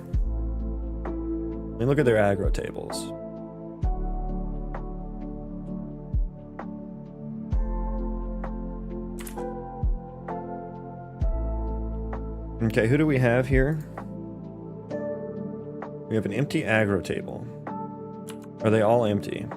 Let me look at their aggro tables. Okay, who do we have here? We have an empty aggro table. Are they all empty?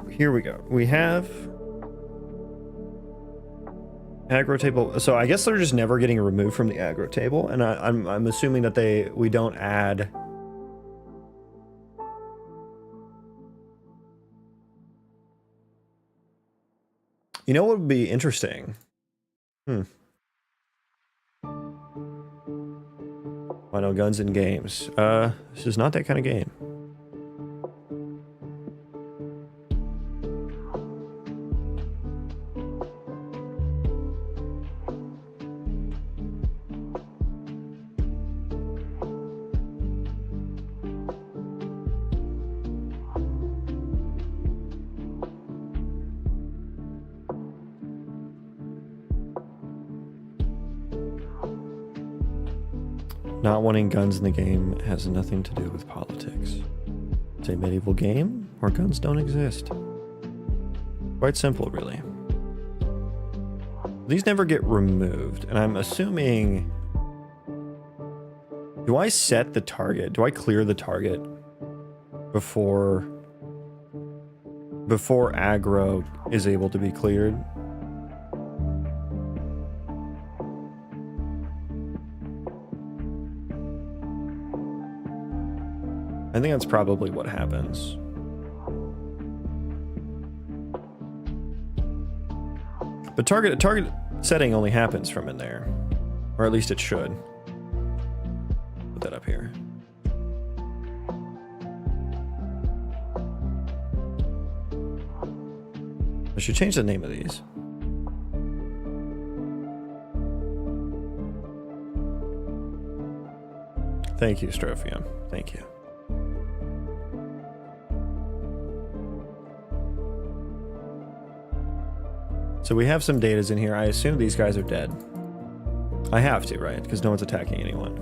Here we go. We have aggro table. So I guess they're just never getting removed from the aggro table, and I'm assuming that we don't add. You know what would be interesting? Why no guns in games? This is not that kind of game. Not wanting guns in the game has nothing to do with politics. It's a medieval game where guns don't exist. Quite simple, really. These never get removed, and I'm assuming... Do I set the target? Do I clear the target before aggro is able to be cleared? I think that's probably what happens. But target setting only happens from in there. Or at least it should. Put that up here. I should change the name of these. Thank you, Strophium. Thank you. So we have some datas in here. I assume these guys are dead. I have to, right? Because no one's attacking anyone.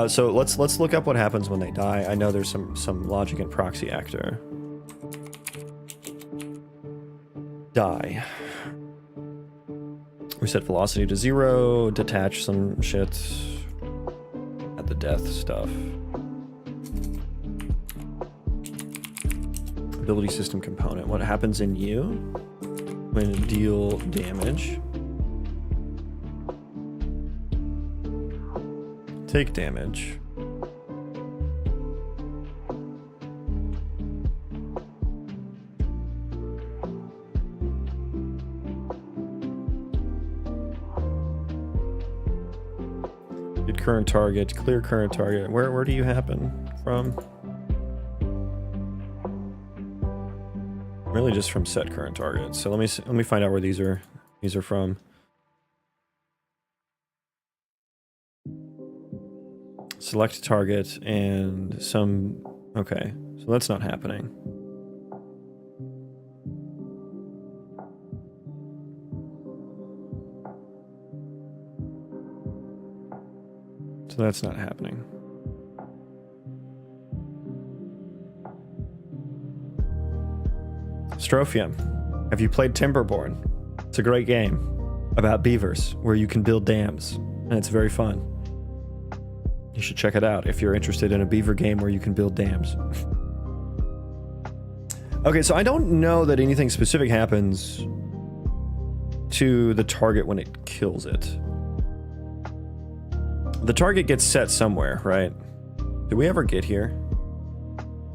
So let's look up what happens when they die. I know there's some logic in proxy actor. Die. Reset velocity to 0. Detach some shit. Add the death stuff. Ability system component. What happens in you? When deal damage. Take damage. Get current target, clear current target. Where do you happen from? Really just from set current targets. So let me find out where these are from. Select target and some. Okay, so that's not happening. So that's not happening. Strophium, have you played Timberborn? It's a great game about beavers where you can build dams, and it's very fun. You should check it out if you're interested in a beaver game where you can build dams. Okay, so I don't know that anything specific happens to the target when it kills it. The target gets set somewhere, right? Did we ever get here?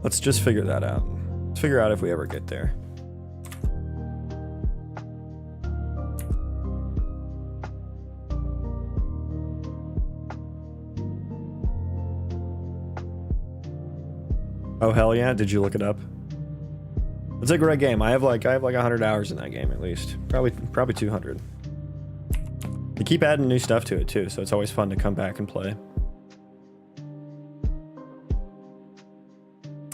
Let's just figure that out. Let's figure out if we ever get there. Oh hell yeah, did you look it up? It's a great game. I have like 100 hours in that game at least. Probably 200. They keep adding new stuff to it too, so it's always fun to come back and play.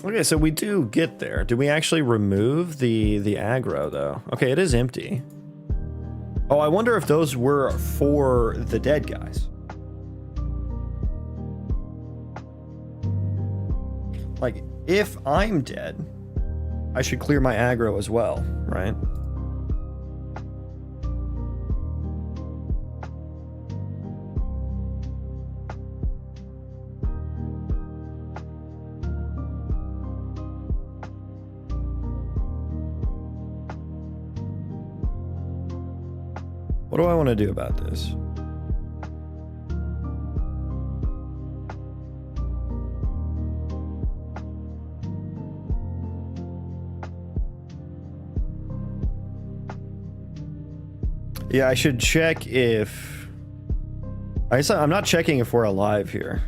Okay, so we do get there. Do we actually remove the aggro though? Okay, it is empty. Oh, I wonder if those were for the dead guys. Like, if I'm dead, I should clear my aggro as well, right? What do I want to do about this? Yeah, I should check if... I'm not checking if we're alive here.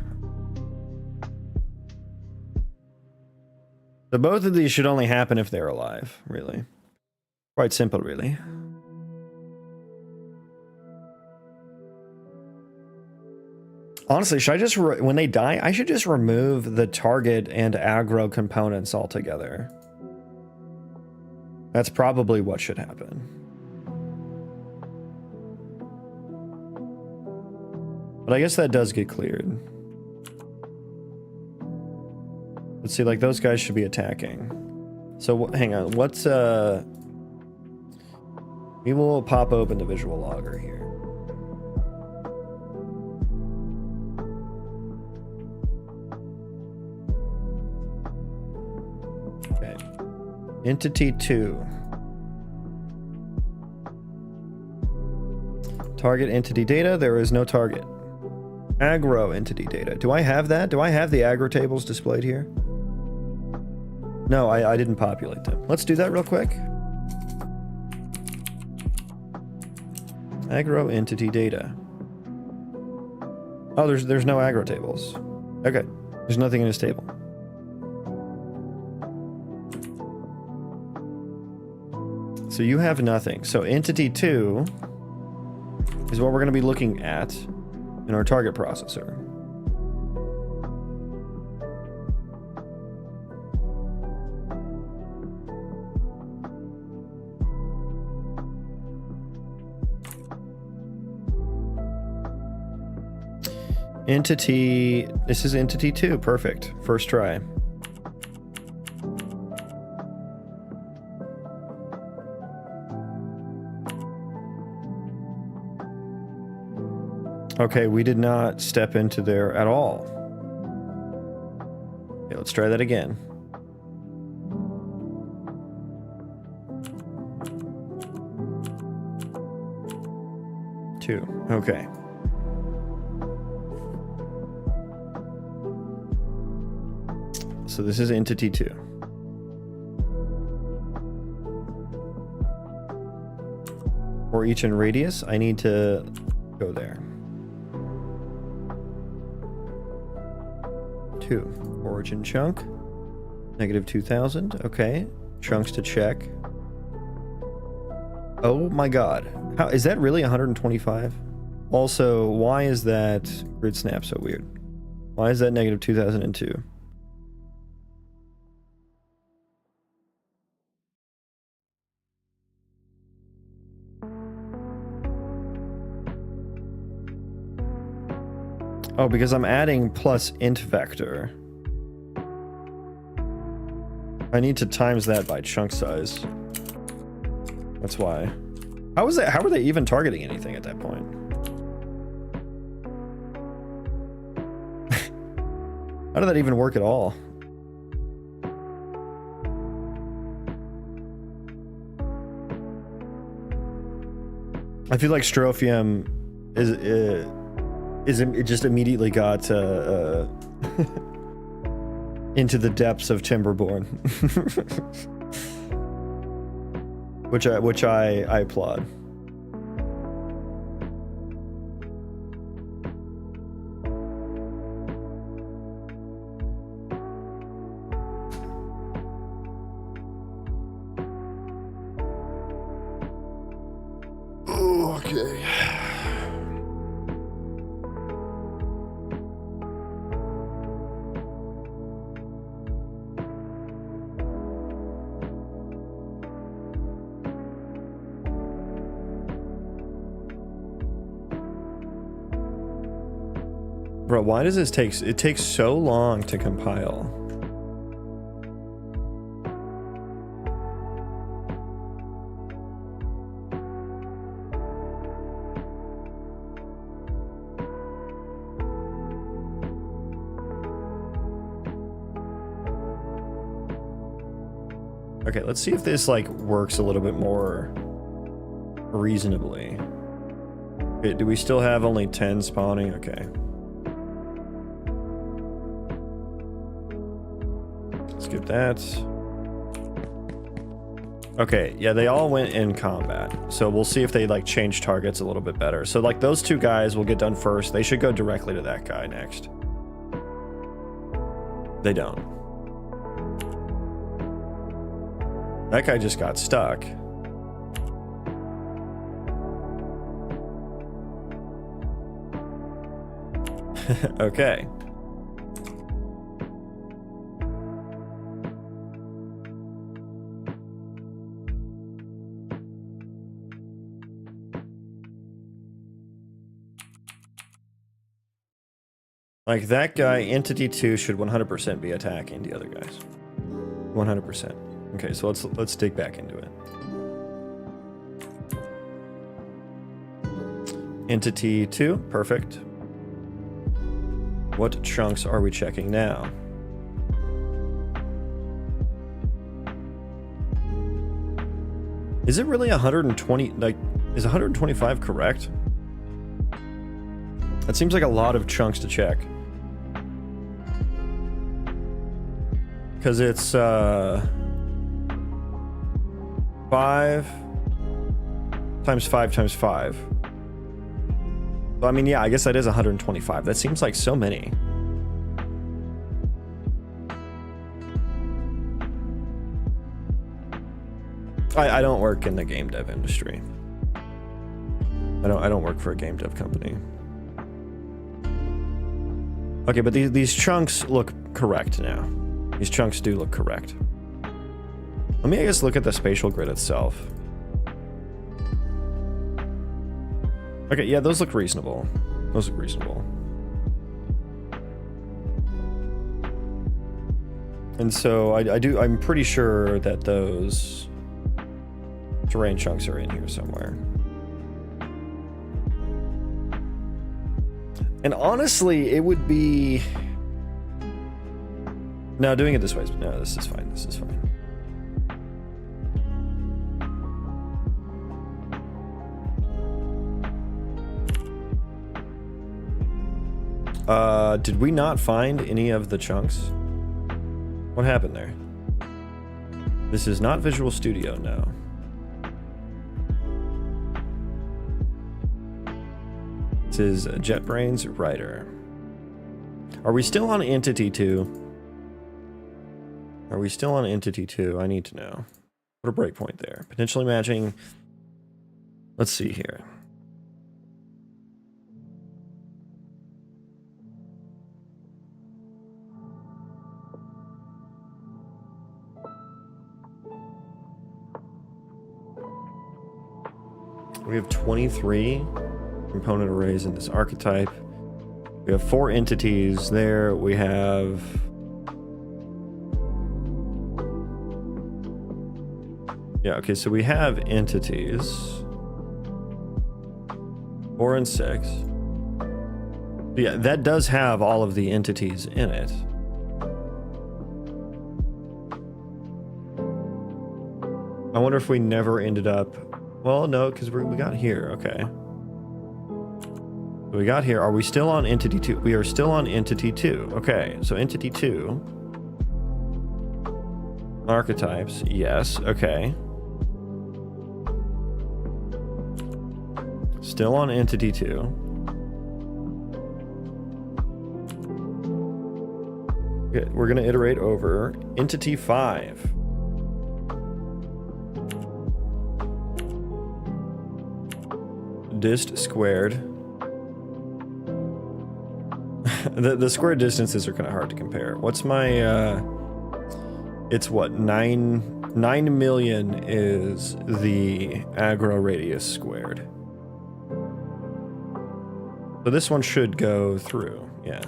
So both of these should only happen if they're alive, really. Quite simple, really. Honestly, should I just... when they die, I should just remove the target and aggro components altogether. That's probably what should happen. But I guess that does get cleared. Let's see, like, those guys should be attacking. So, hang on, what's, we will pop open the visual logger here. Okay. Entity 2. Target entity data, there is no target. Aggro entity data. Do I have that? Do I have the aggro tables displayed here? No, I didn't populate them. Let's do that real quick. Aggro entity data. Oh, there's no aggro tables. Okay, there's nothing in this table. So you have nothing. So entity 2 is what we're going to be looking at in our target processor. Entity, this is entity 2, perfect. First try. Okay, we did not step into there at all. Okay, let's try that again. Two. Okay. So this is entity 2. For each in radius, I need to go there. 2. Origin chunk. Negative 2000. Okay. Chunks to check. Oh my god. How is that really 125? Also, why is that grid snap so weird? Why is that negative 2002? Oh, because I'm adding plus int vector. I need to times that by chunk size. That's why. How was that? How were they even targeting anything at that point? How did that even work at all? I feel like Strophium it just immediately got into the depths of Timberborn, which I applaud. Okay. Bro, why does this take... It takes so long to compile. Okay, let's see if this, like, works a little bit more reasonably. Okay, do we still have only 10 spawning? Okay. Skip that. Okay, yeah, they all went in combat. So we'll see if they, like, change targets a little bit better. So, like, those two guys will get done first. They should go directly to that guy next. They don't. That guy just got stuck. Okay. Like that guy, Entity 2 should 100% be attacking the other guys. 100%. Okay, so let's dig back into it. Entity 2, perfect. What chunks are we checking now? Is it really 120? Like, is 125 correct? That seems like a lot of chunks to check. Because it's 5 times 5 times 5. So, I mean, yeah, I guess that is 125. That seems like so many. I don't work in the game dev industry. I don't work for a game dev company. Okay, but these chunks look correct now. These chunks do look correct. Let me, I guess, look at the spatial grid itself. Okay, yeah, those look reasonable. Those look reasonable. And so I'm pretty sure that those terrain chunks are in here somewhere. And honestly, it would be... No, doing it this way. No, this is fine. This is fine. Did we not find any of the chunks? What happened there? This is not Visual Studio, no. This is JetBrains Writer. Are we still on Entity 2? Are we still on Entity 2? I need to know. What a breakpoint there. Potentially matching. Let's see here. We have 23 component arrays in this archetype. We have 4 entities there. We have... Yeah, okay, so we have entities. 4 and 6. Yeah, that does have all of the entities in it. I wonder if we never ended up... Well, no, because we got here. Okay. We got here. Are we still on entity 2? We are still on entity 2. Okay, so entity 2. Archetypes. Yes. Okay. Still on entity 2. Okay, we're going to iterate over entity 5. Dist squared. the square distances are kind of hard to compare. What's my it's what, 9 million is the aggro radius squared. So this one should go through. Yeah.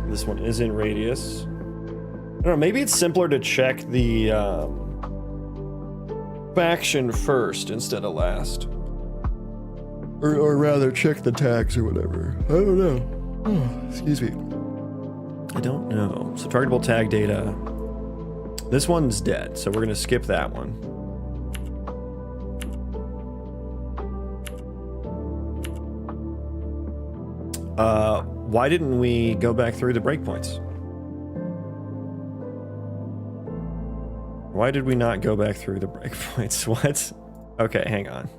This one is in radius. I don't know, maybe it's simpler to check the faction first instead of last. Or rather, check the tags or whatever. I don't know. Oh, excuse me. I don't know. So targetable tag data. This one's dead, so we're going to skip that one. Why didn't we go back through the breakpoints? Why did we not go back through the breakpoints? What? Okay, hang on.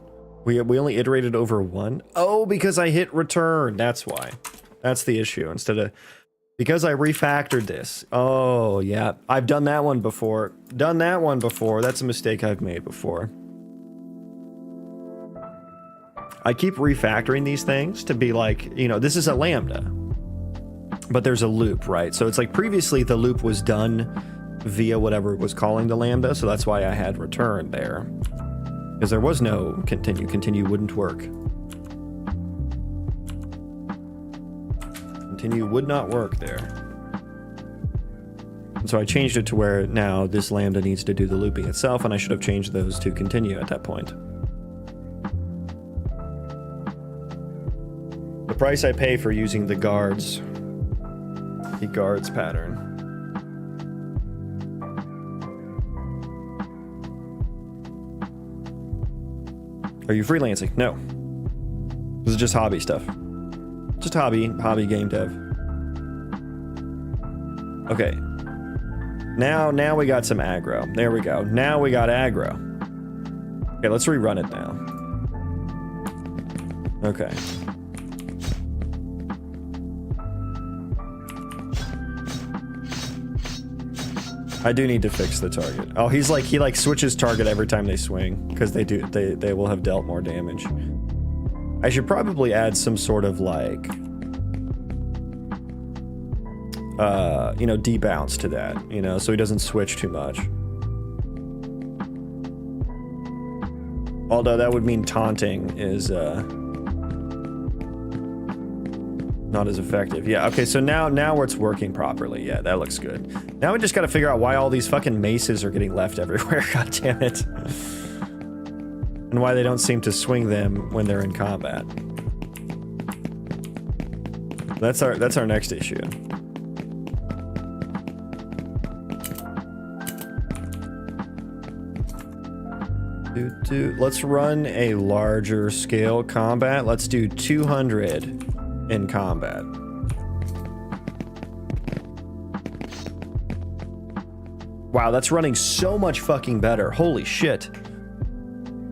We only iterated over one? Oh, because I hit return. That's why. That's the issue. Instead of... Because I refactored this. Oh, yeah. I've done that one before. Done that one before. That's a mistake I've made before. I keep refactoring these things to be like, you know, this is a lambda. But there's a loop, right? So it's like previously the loop was done via whatever it was calling the lambda, so that's why I had return there. Because there was no continue. Continue wouldn't work. Continue would not work there. And so I changed it to where now this lambda needs to do the looping itself, and I should have changed those to continue at that point. The price I pay for using the guards pattern. Are you freelancing? No. This is just hobby stuff. Just hobby game dev. Okay. Now we got some aggro. There we go. Now we got aggro. Okay, let's rerun it now. Okay. I do need to fix the target. Oh, he switches target every time they swing because they will have dealt more damage. I should probably add some sort of like you know, debounce to that, you know, so he doesn't switch too much. Although that would mean taunting is not as effective. Yeah, okay, so now it's working properly. Yeah, that looks good. Now we just gotta figure out why all these fucking maces are getting left everywhere. God damn it. And why they don't seem to swing them when they're in combat. That's our next issue. Let's run a larger scale combat. Let's do 200 in combat. Wow, that's running so much fucking better. Holy shit.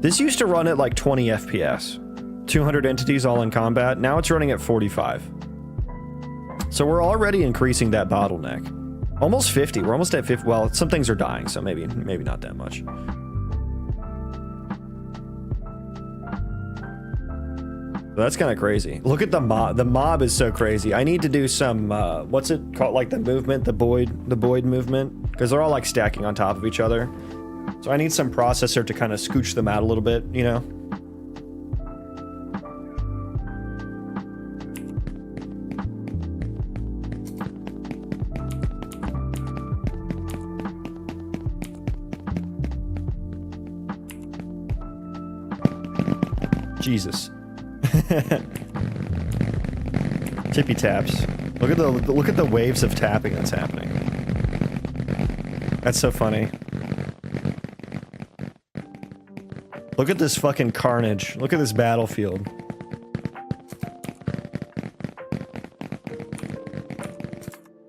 This used to run at like 20 FPS. 200 entities all in combat. Now it's running at 45. So we're already increasing that bottleneck. Almost 50. We're almost at 50. Well, some things are dying, so maybe not that much. That's kind of crazy. Look at the mob. The mob is so crazy. I need to do some, what's it called? Like the movement, the Boyd movement? Because they're all like stacking on top of each other. So I need some processor to kind of scooch them out a little bit, you know? Jesus. Tippy taps. Look at the waves of tapping that's happening. That's so funny. Look at this fucking carnage. Look at this battlefield.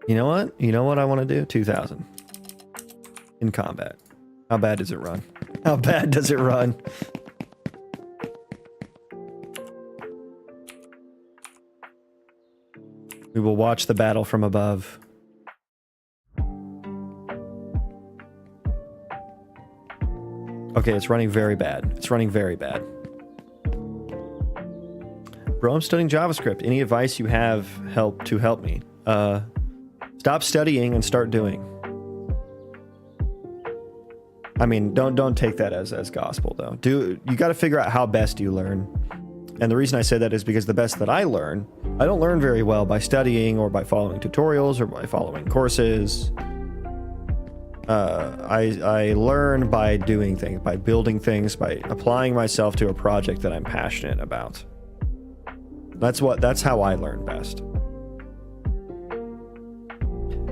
You know what? You know what I want to do? 2000. In combat. How bad does it run? How bad does it run? We will watch the battle from above. Okay, it's running very bad. It's running very bad. Bro, I'm studying JavaScript. Any advice you have to help me? Stop studying and start doing. I mean, don't take that as gospel though. You got to figure out how best you learn. And the reason I say that is because the best that I learn, I don't learn very well by studying or by following tutorials or by following courses. I learn by doing things, by building things, by applying myself to a project that I'm passionate about. That's how I learn best.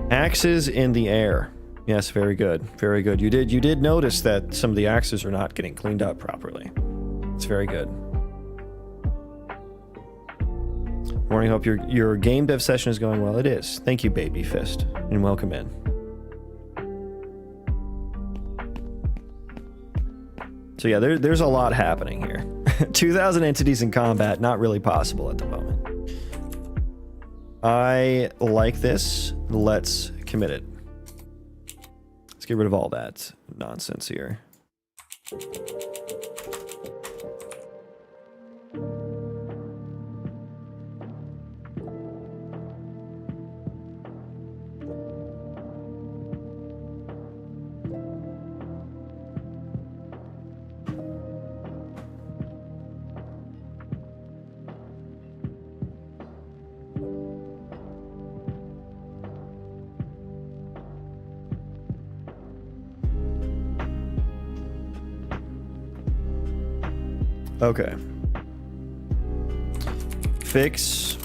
Axes in the air. Yes, very good. Very good. You did notice that some of the axes are not getting cleaned up properly. It's very good. Morning, hope your game dev session is going well. It is. Thank you, Baby Fist, and welcome in. So yeah, there's a lot happening here. 2,000 entities in combat, not really possible at the moment. I like this. Let's commit it. Let's get rid of all that nonsense here. Okay. Fix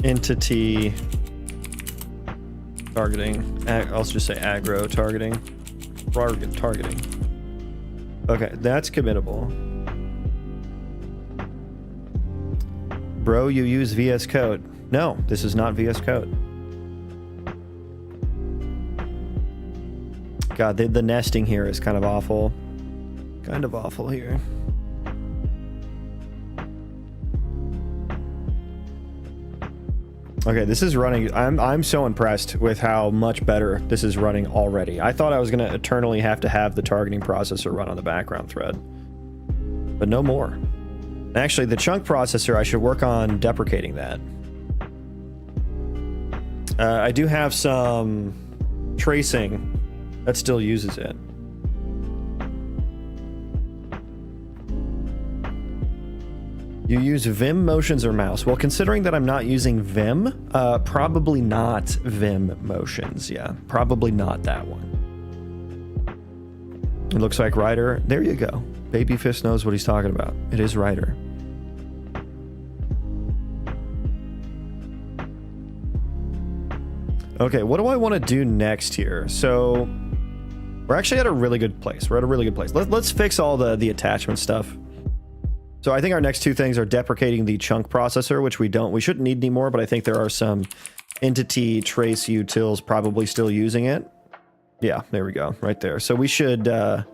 entity targeting. I'll just say aggro targeting. Targeting. Okay, that's committable. Bro, you use VS Code. No, this is not VS Code. God, the nesting here is kind of awful. Kind of awful here. Okay, this is running. I'm so impressed with how much better this is running already. I thought I was going to eternally have to have the targeting processor run on the background thread, but no more. Actually, the chunk processor, I should work on deprecating that. I do have some tracing that still uses it. You use Vim motions or mouse? Well, considering that I'm not using Vim, probably not Vim motions. Yeah, probably not that one. It looks like Ryder. There you go. Baby Fist knows what he's talking about. It is Ryder. Okay, what do I want to do next here? So we're actually at a really good place. We're at a really good place. Let's fix all the attachment stuff. So I think our next two things are deprecating the chunk processor, which we shouldn't need anymore, but I think there are some entity trace utils probably still using it. Yeah, there we go, right there. So we should get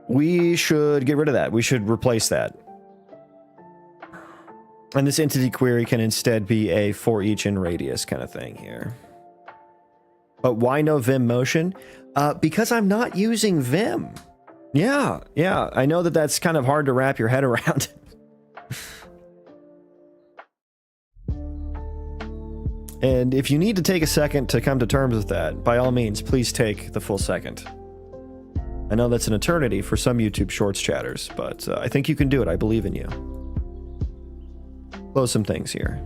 rid of that. We should replace that. And this entity query can instead be a for each in radius kind of thing here. But why no Vim motion? Because I'm not using Vim. Yeah, I know that that's kind of hard to wrap your head around. And if you need to take a second to come to terms with that, by all means, please take the full second. I know that's an eternity for some YouTube Shorts chatters, but I think you can do it. I believe in you. Close some things here.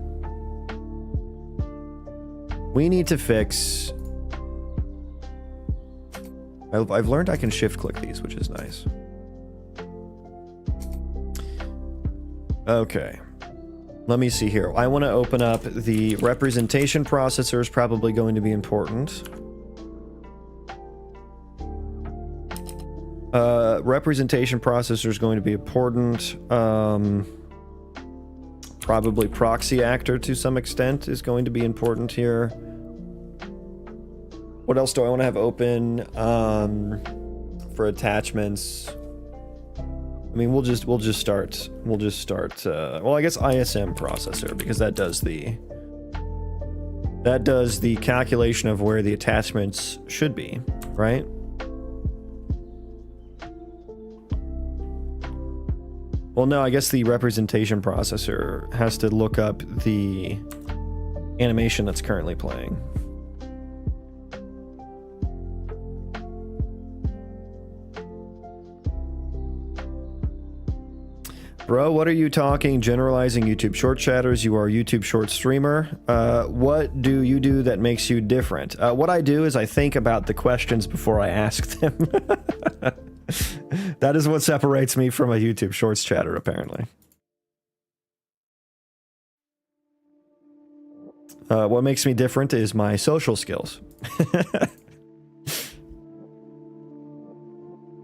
We need to fix... I've learned I can shift click these, which is nice. Okay. Let me see here. I want to open up the representation processor is probably going to be important. Representation processor is going to be important. Probably proxy actor to some extent is going to be important here. What else do I want to have open for attachments? I mean, we'll just start. Well, I guess ISM processor, because that does the calculation of where the attachments should be, right? Well, no, I guess the representation processor has to look up the animation that's currently playing. Bro, what are you talking? Generalizing YouTube short chatters. You are a YouTube short streamer. What do you do that makes you different? What I do is I think about the questions before I ask them. That is what separates me from a YouTube shorts chatter, apparently. What makes me different is my social skills.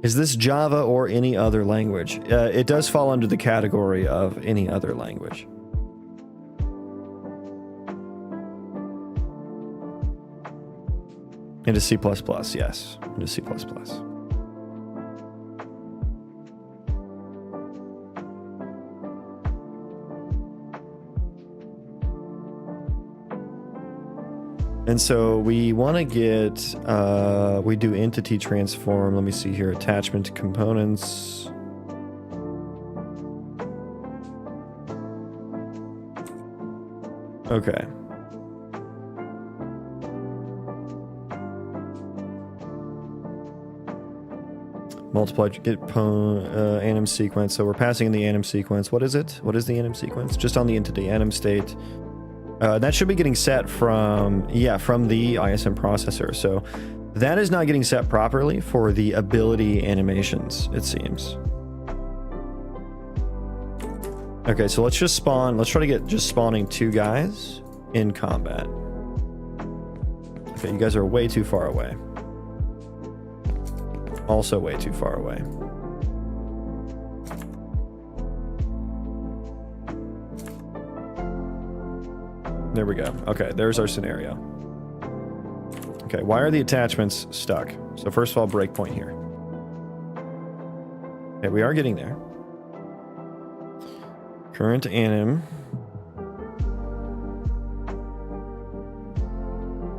Is this Java or any other language? It does fall under the category of any other language. It is C++, yes. It is C++. And so we want to get, we do entity transform. Let me see here, attachment to components. Okay. Multiply, get anim sequence. So we're passing in the anim sequence. What is it? What is the anim sequence? Just on the entity, anim state. That should be getting set from, yeah, from the ISM processor. So that is not getting set properly for the ability animations, it seems. Okay, so let's just spawn, let's try to get just spawning 2 guys in combat. Okay, you guys are way too far away. Also way too far away. There we go. Okay, there's our scenario. Okay, why are the attachments stuck? So first of all, breakpoint here. Okay, we are getting there. Current anim.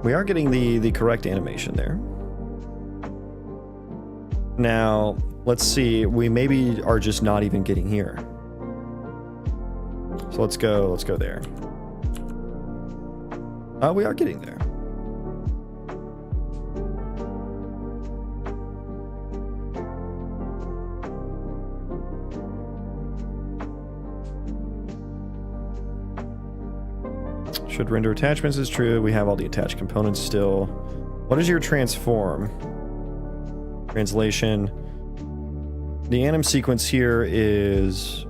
We are getting the correct animation there. Now, let's see. We maybe are just not even getting here. So let's go there. We are getting there. Should render attachments is true. We have all the attached components still. What is your transform? Translation. The anim sequence here is...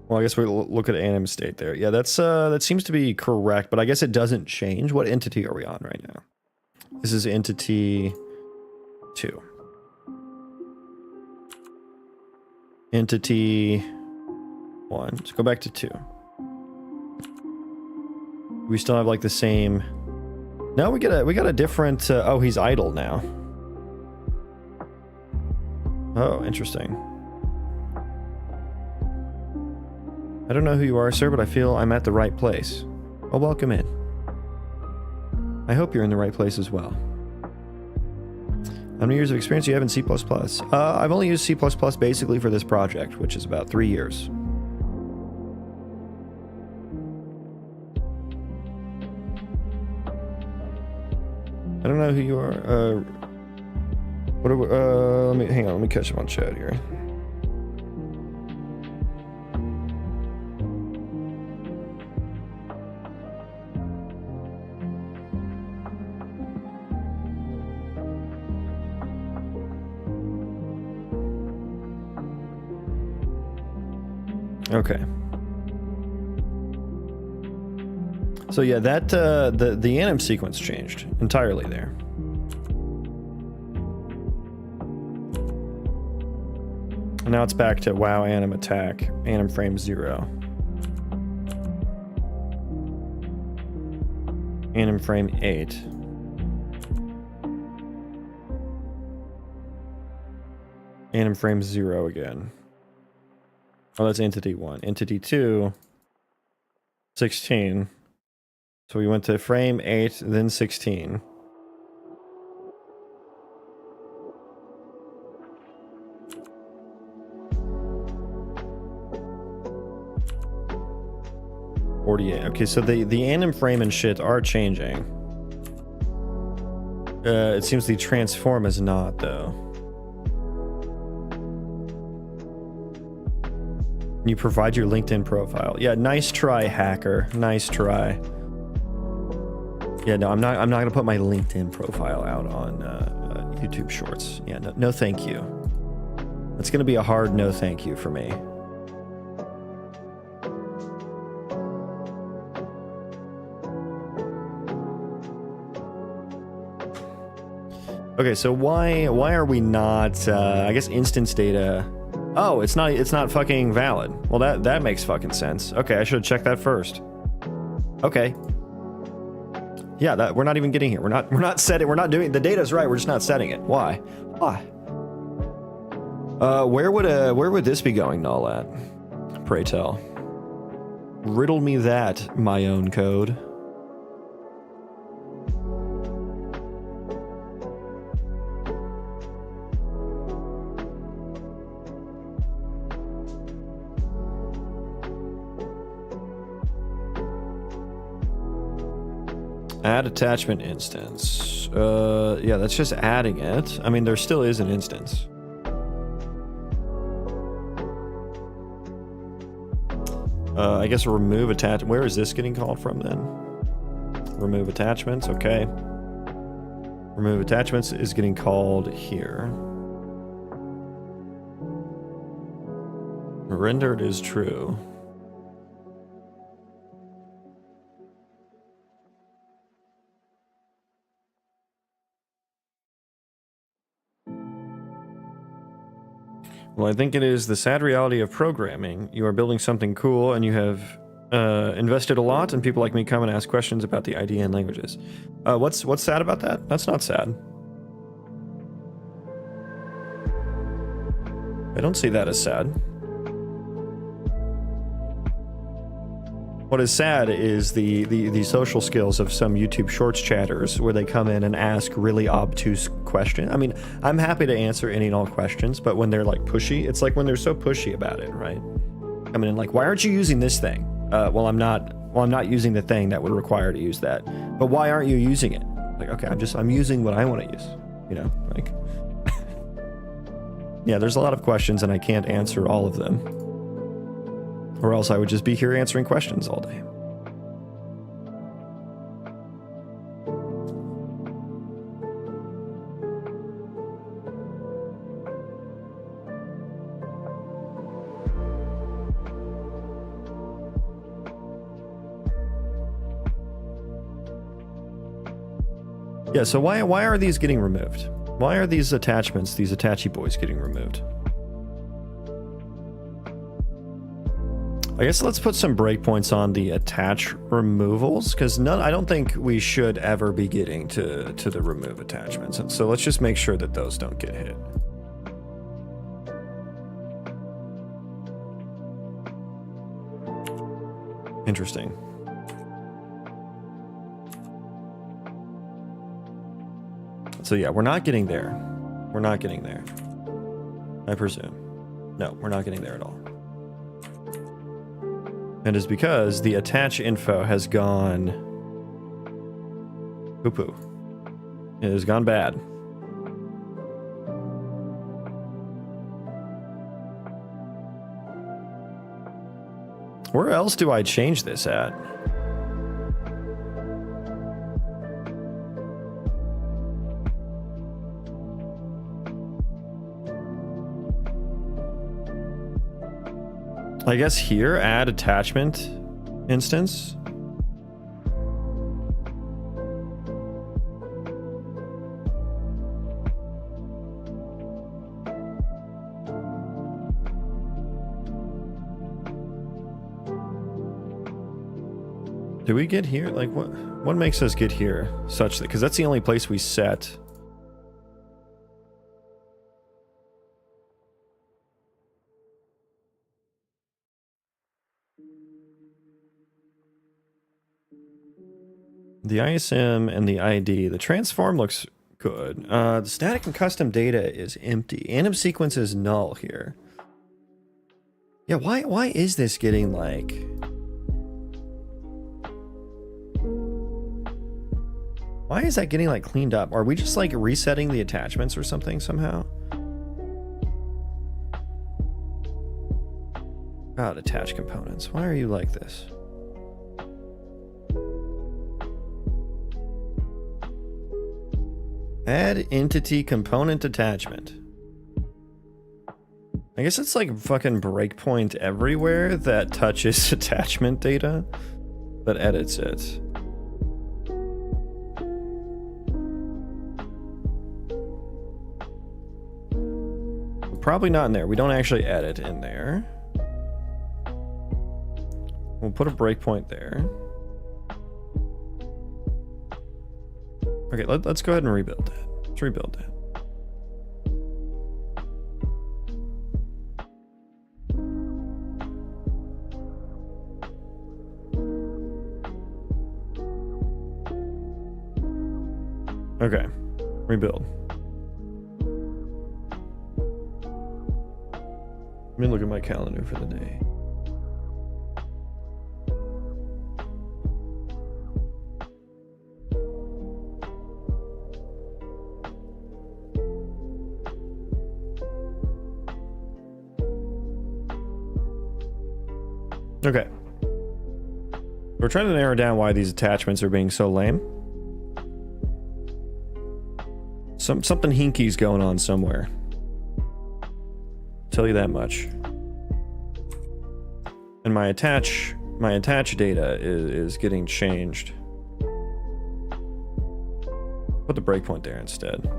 Well, I guess we'll look at anim state there. Yeah, that's that seems to be correct, but I guess it doesn't change. What entity are we on right now? This is entity 2. Entity 1. Let's go back to 2. We still have like the same. No, we got a different. Oh, he's idle now. Oh, interesting. I don't know who you are, sir, but I feel I'm at the right place. Well, welcome in. I hope you're in the right place as well. How many years of experience do you have in C++? I've only used C++ basically for this project, which is about 3 years. I don't know who you are. What are we, hang on, let me catch up on chat here. Okay. So yeah, that the anim sequence changed entirely there. And now it's back to wow anim attack, anim frame 0. Anim frame 8. Anim frame 0 again. Oh, that's entity 1. Entity 2, 16. So we went to frame 8, then 16. Okay, so the anim frame and shit are changing. It seems the transform is not, though. You provide your LinkedIn profile. Yeah, nice try, hacker. Nice try. Yeah, no, I'm not gonna put my LinkedIn profile out on YouTube Shorts. Yeah, no, thank you. That's gonna be a hard no, thank you for me. Okay, so why are we not? I guess instance data. Oh, it's not fucking valid. Well, that makes fucking sense. Okay, I should have checked that first. Okay. Yeah, that we're not even getting here. We're not setting. We're not doing. The data's right. We're just not setting it. Why? Why? Where would this be going, null at? Pray tell. Riddle me that, my own code. Add attachment instance. Yeah, that's just adding it. I mean, there still is an instance. I guess remove attach. Where is this getting called from then? Remove attachments. Okay. Remove attachments is getting called here. Rendered is true. Well, I think it is the sad reality of programming. You are building something cool and you have invested a lot, and people like me come and ask questions about the idea and languages. What's sad about that? That's not sad. I don't see that as sad. What is sad is the social skills of some YouTube Shorts chatters where they come in and ask really obtuse questions. I mean, I'm happy to answer any and all questions, but when they're like pushy, it's like when they're so pushy about it, right? Coming in like, why aren't you using this thing? Well, I'm not using the thing that would require to use that. But why aren't you using it? Like, okay, I'm using what I want to use, you know, like. Yeah, there's a lot of questions and I can't answer all of them. Or else I would just be here answering questions all day. Yeah, so why are these getting removed? Why are these attachments, these attachy boys getting removed? I guess let's put some breakpoints on the attach removals, because I don't think we should ever be getting to the remove attachments. And so let's just make sure that those don't get hit. Interesting. So yeah, we're not getting there. We're not getting there, I presume. No, we're not getting there at all. And it's because the attach info has gone poo-poo. It has gone bad. Where else do I change this at? I guess here, add attachment instance. Do we get here? Like, what makes us get here such that, because that's the only place we set. The ISM and the ID. The transform looks good. The static and custom data is empty. Anim sequence is null here. Yeah, why is this getting like... Why is that getting like cleaned up? Are we just like resetting the attachments or something somehow? God, attach components. Why are you like this? Add entity component attachment. I guess it's like fucking breakpoint everywhere that touches attachment data that edits it. Probably not in there. We don't actually edit in there. We'll put a breakpoint there. Okay, let's go ahead and rebuild that. Let's rebuild that. Okay, rebuild. Let me look at my calendar for the day. Okay. We're trying to narrow down why these attachments are being so lame. Something hinky's going on somewhere. Tell you that much. And my attach data is getting changed. Put the breakpoint there instead.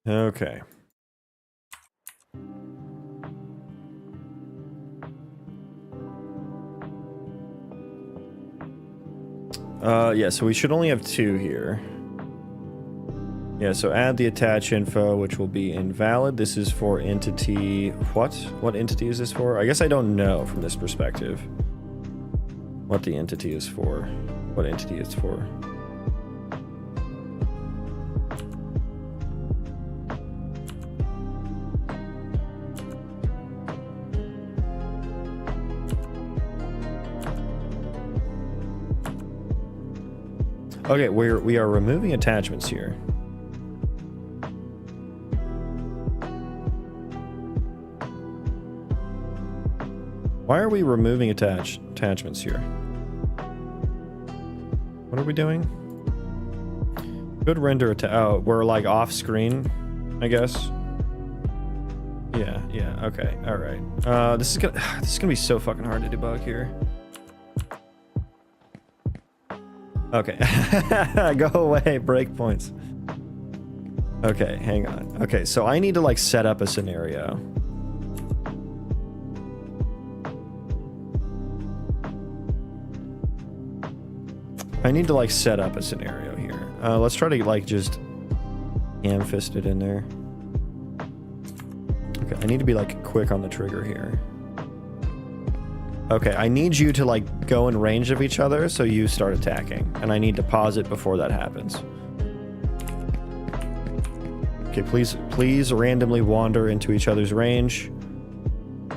Okay. Yeah, so we should only have two here. Yeah, so add the attach info, which will be invalid. This is for entity... What? What entity is this for? I guess I don't know from this perspective what the entity is for. What entity it's for. Okay, we are removing attachments here. Why are we removing attachments here? What are we doing? Good render oh, we're like off screen, I guess. Yeah, okay, all right. This is gonna be so fucking hard to debug here. Okay, go away, breakpoints. Okay, hang on. Okay, so I need to like set up a scenario. I need to like set up a scenario here. Let's try to like just ham-fist it in there. Okay, I need to be like quick on the trigger here. Okay, I need you to like go in range of each other so you start attacking, and I need to pause it before that happens. Okay, please randomly wander into each other's range.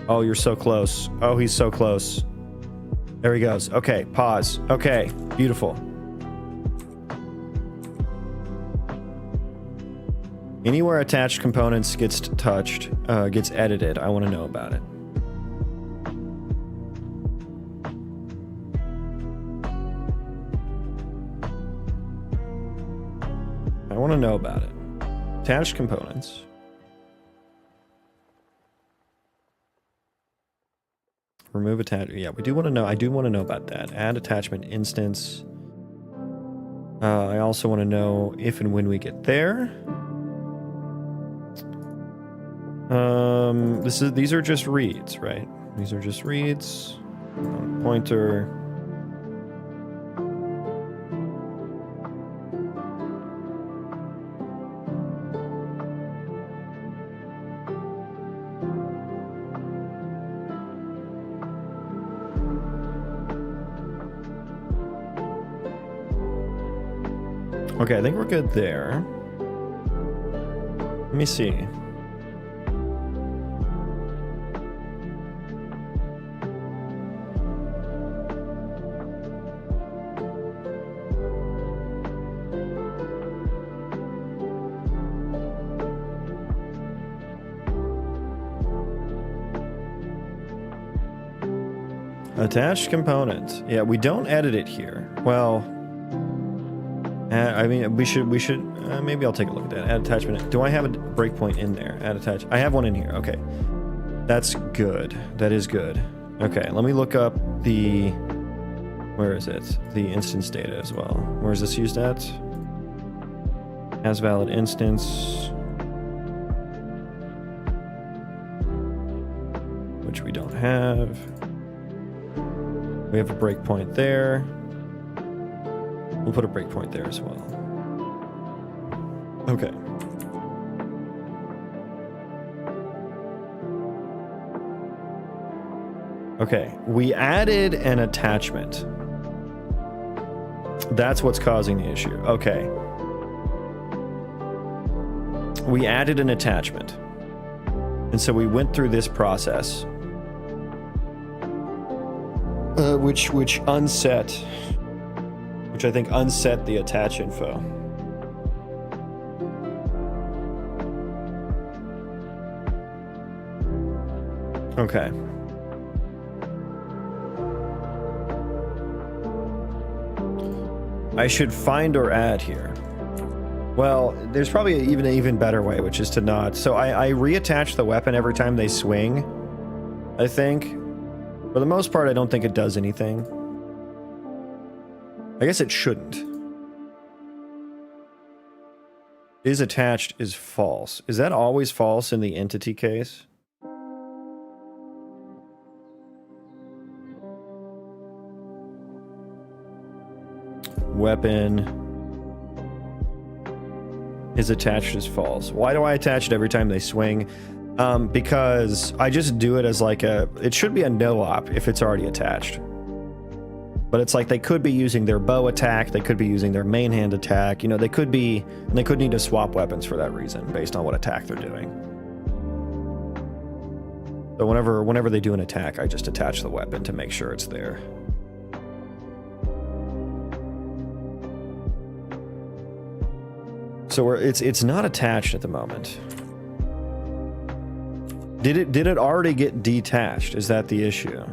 Oh, you're so close. Oh, he's so close. There he goes. Okay, pause. Okay, beautiful. Anywhere attached components gets touched, gets edited, I want to know about it. I want to know about it. Attached components. Remove attachment. Yeah, we do want to know. I do want to know about that. Add attachment instance. I also want to know if and when we get there. These are just reads, right? These are just reads. Pointer. Okay, I think we're good there. Let me see. Attached component. Yeah, we don't edit it here. Well, I mean, we should maybe I'll take a look at that. Add attachment. Do I have a breakpoint in there? Add attach. I have one in here. Okay. That's good. That is good. Okay, let me look up the, where is it? The instance data as well. Where is this used at? As valid instance. Which we don't have. We have a breakpoint there. We'll put a breakpoint there as well. Okay. Okay, we added an attachment. That's what's causing the issue. Okay. We added an attachment. And so we went through this process. Which unset, which I think unset the attach info. Okay. I should find or add here. Well, there's probably an even better way, which is to not. So I reattach the weapon every time they swing, I think. For the most part, I don't think it does anything. I guess it shouldn't. Is attached is false. Is that always false in the entity case? Weapon is attached is false. Why do I attach it every time they swing? Because I just do it as like a, it should be a no op if it's already attached. But it's like they could be using their bow attack, they could be using their main hand attack, you know, they could need to swap weapons for that reason based on what attack they're doing. So whenever they do an attack, I just attach the weapon to make sure it's there. So it's not attached at the moment. Did it already get detached? Is that the issue?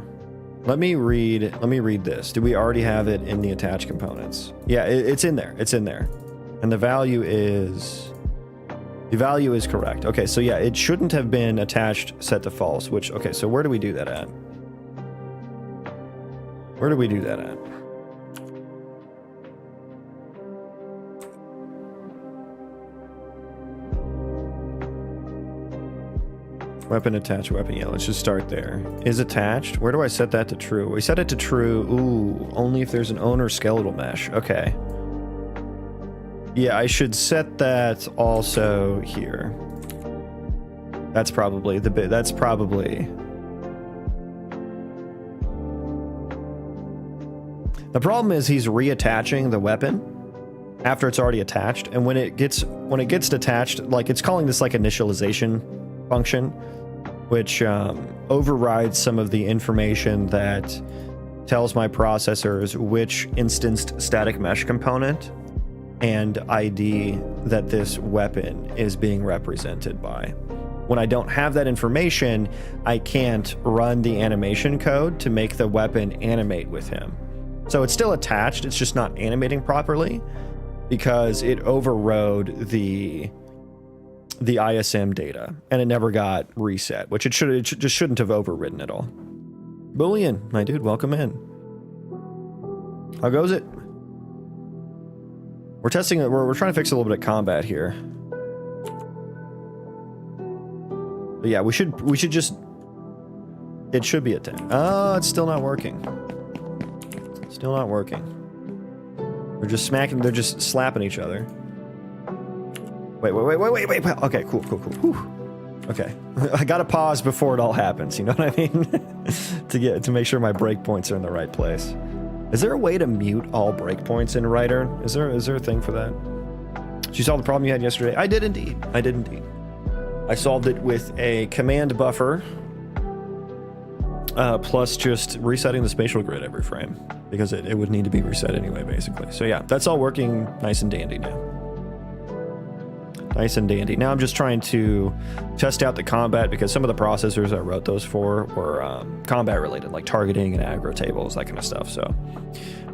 Let me read this. Do we already have it in the attached components? Yeah, it's in there. It's in there. And the value is correct. Okay, so yeah, it shouldn't have been attached set to false, which, okay, so where do we do that at? Where do we do that at? Weapon attached, weapon, yeah, let's just start there. Is attached, where do I set that to true? We set it to true, ooh, only if there's an owner skeletal mesh, okay. Yeah, I should set that also here. That's probably the bit, that's probably. The problem is he's reattaching the weapon after it's already attached, and when it gets detached, like it's calling this like initialization function, which overrides some of the information that tells my processors which instanced static mesh component and ID that this weapon is being represented by. When I don't have that information, I can't run the animation code to make the weapon animate with him. So it's still attached, it's just not animating properly because it overrode the ISM data and it never got reset, which it just shouldn't have overridden at all. Boolean, my dude, welcome in. How goes it? We're testing it. We're trying to fix a little bit of combat here. But yeah, we should just. It should be a 10. Oh, it's still not working. Still not working. They're just smacking. They're just slapping each other. Wait. Okay, cool. Whew. Okay, I gotta pause before it all happens. You know what I mean? to make sure my breakpoints are in the right place. Is there a way to mute all breakpoints in Writer? Is there a thing for that? Did you solve the problem you had yesterday? I did indeed. I solved it with a command buffer, plus just resetting the spatial grid every frame, because it would need to be reset anyway, basically. So yeah, that's all working nice and dandy now. Nice and dandy. Now I'm just trying to test out the combat, because some of the processors I wrote those for were combat related, like targeting and aggro tables, that kind of stuff. So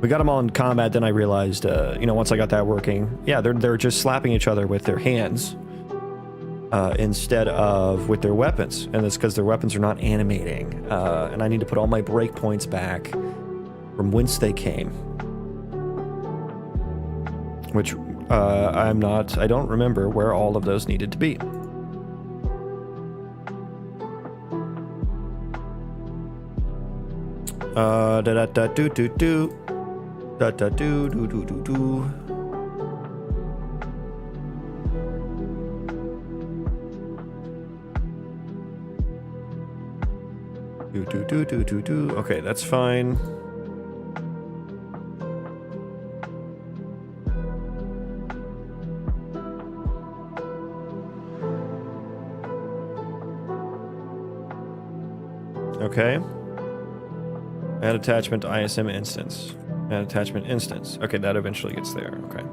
we got them all in combat. Then I realized, once I got that working, yeah, they're just slapping each other with their hands instead of with their weapons. And it's because their weapons are not animating. And I need to put all my breakpoints back from whence they came. Which I don't remember where all of those needed to be. Okay, that's fine. Okay. Add attachment to ISM instance. Add attachment instance. Okay, that eventually gets there. Okay.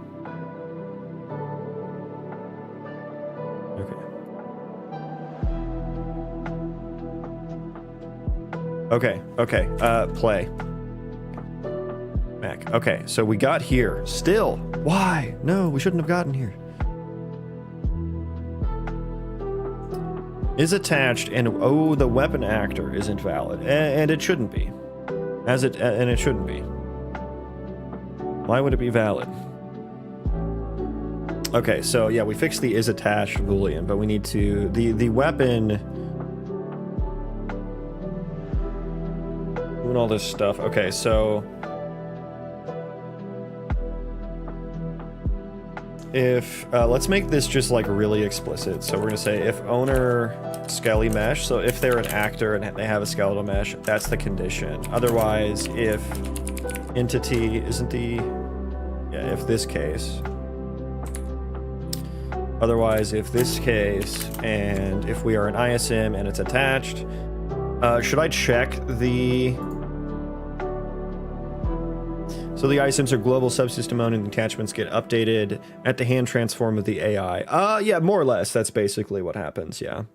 Okay. Play. Mac. Okay, so we got here. Still. Why? No, we shouldn't have gotten here. Is attached, and oh, the weapon actor isn't valid, and it shouldn't be, and it shouldn't be. Why would it be valid? Okay, so yeah, we fixed the is attached boolean, but we need to the weapon doing all this stuff. Okay, so if let's make this just like really explicit. So we're gonna say if owner skelly mesh, so if they're an actor and they have a skeletal mesh, that's the condition. Otherwise, if entity isn't if this case, otherwise if this case, and if we are an ISM and it's attached, should I check the so the ISMs are global subsystem owned and attachments get updated at the hand transform of the AI. Yeah, more or less. That's basically what happens, yeah.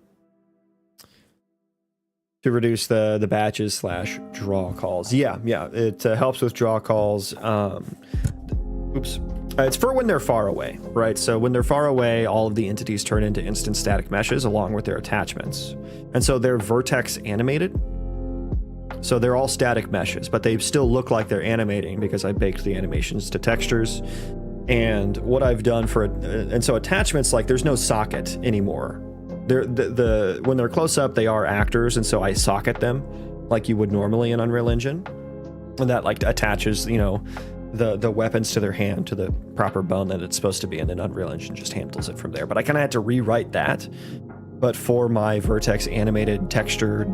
To reduce the batches / draw calls. Yeah, it helps with draw calls. Oops. It's for when they're far away, right? So when they're far away, all of the entities turn into instant static meshes along with their attachments. And so they're vertex animated. So they're all static meshes, but they still look like they're animating because I baked the animations to textures. And what I've done for it, and so attachments, like there's no socket anymore. When they're close up, they are actors, and so I socket them like you would normally in Unreal Engine. And that like attaches, the weapons to their hand to the proper bone that it's supposed to be, and then Unreal Engine just handles it from there. But I kind of had to rewrite that. But for my vertex animated textured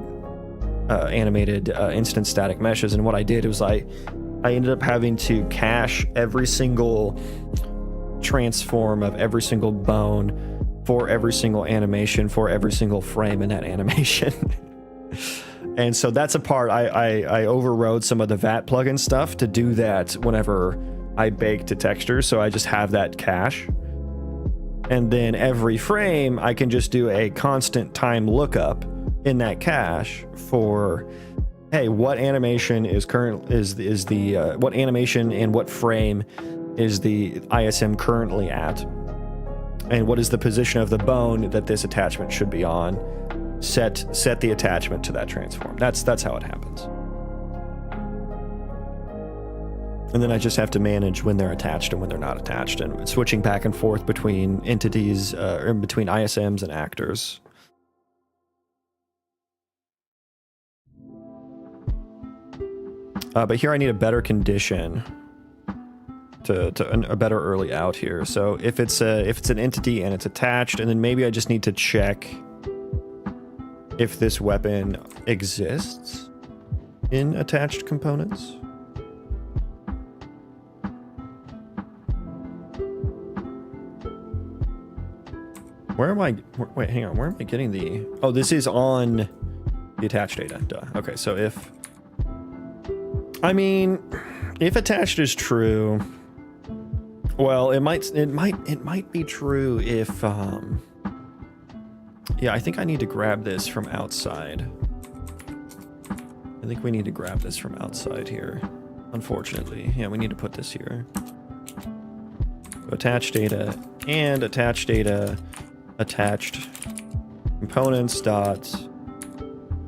instant static meshes, and what I did was I ended up having to cache every single transform of every single bone for every single animation for every single frame in that animation. And so that's a part I overrode some of the VAT plugin stuff to do that whenever I bake to texture, so I just have that cache. And then every frame, I can just do a constant time lookup in that cache for, hey, what animation is what animation and what frame is the ISM currently at, and what is the position of the bone that this attachment should be on. Set the attachment to that transform. That's how it happens. And then I just have to manage when they're attached and when they're not attached, and switching back and forth between entities, or between ISMs and actors. But here I need a better condition to a better early out here. So if it's an entity and it's attached, and then maybe I just need to check if this weapon exists in attached components. Where am I? Wait, hang on. Where am I getting the? Oh, this is on the attached data. Duh. Okay, so if attached is true, well, it might be true if yeah, I think I need to grab this from outside. I think we need to grab this from outside here. Unfortunately, yeah, we need to put this here. So attached data and attached data. Attached components dot,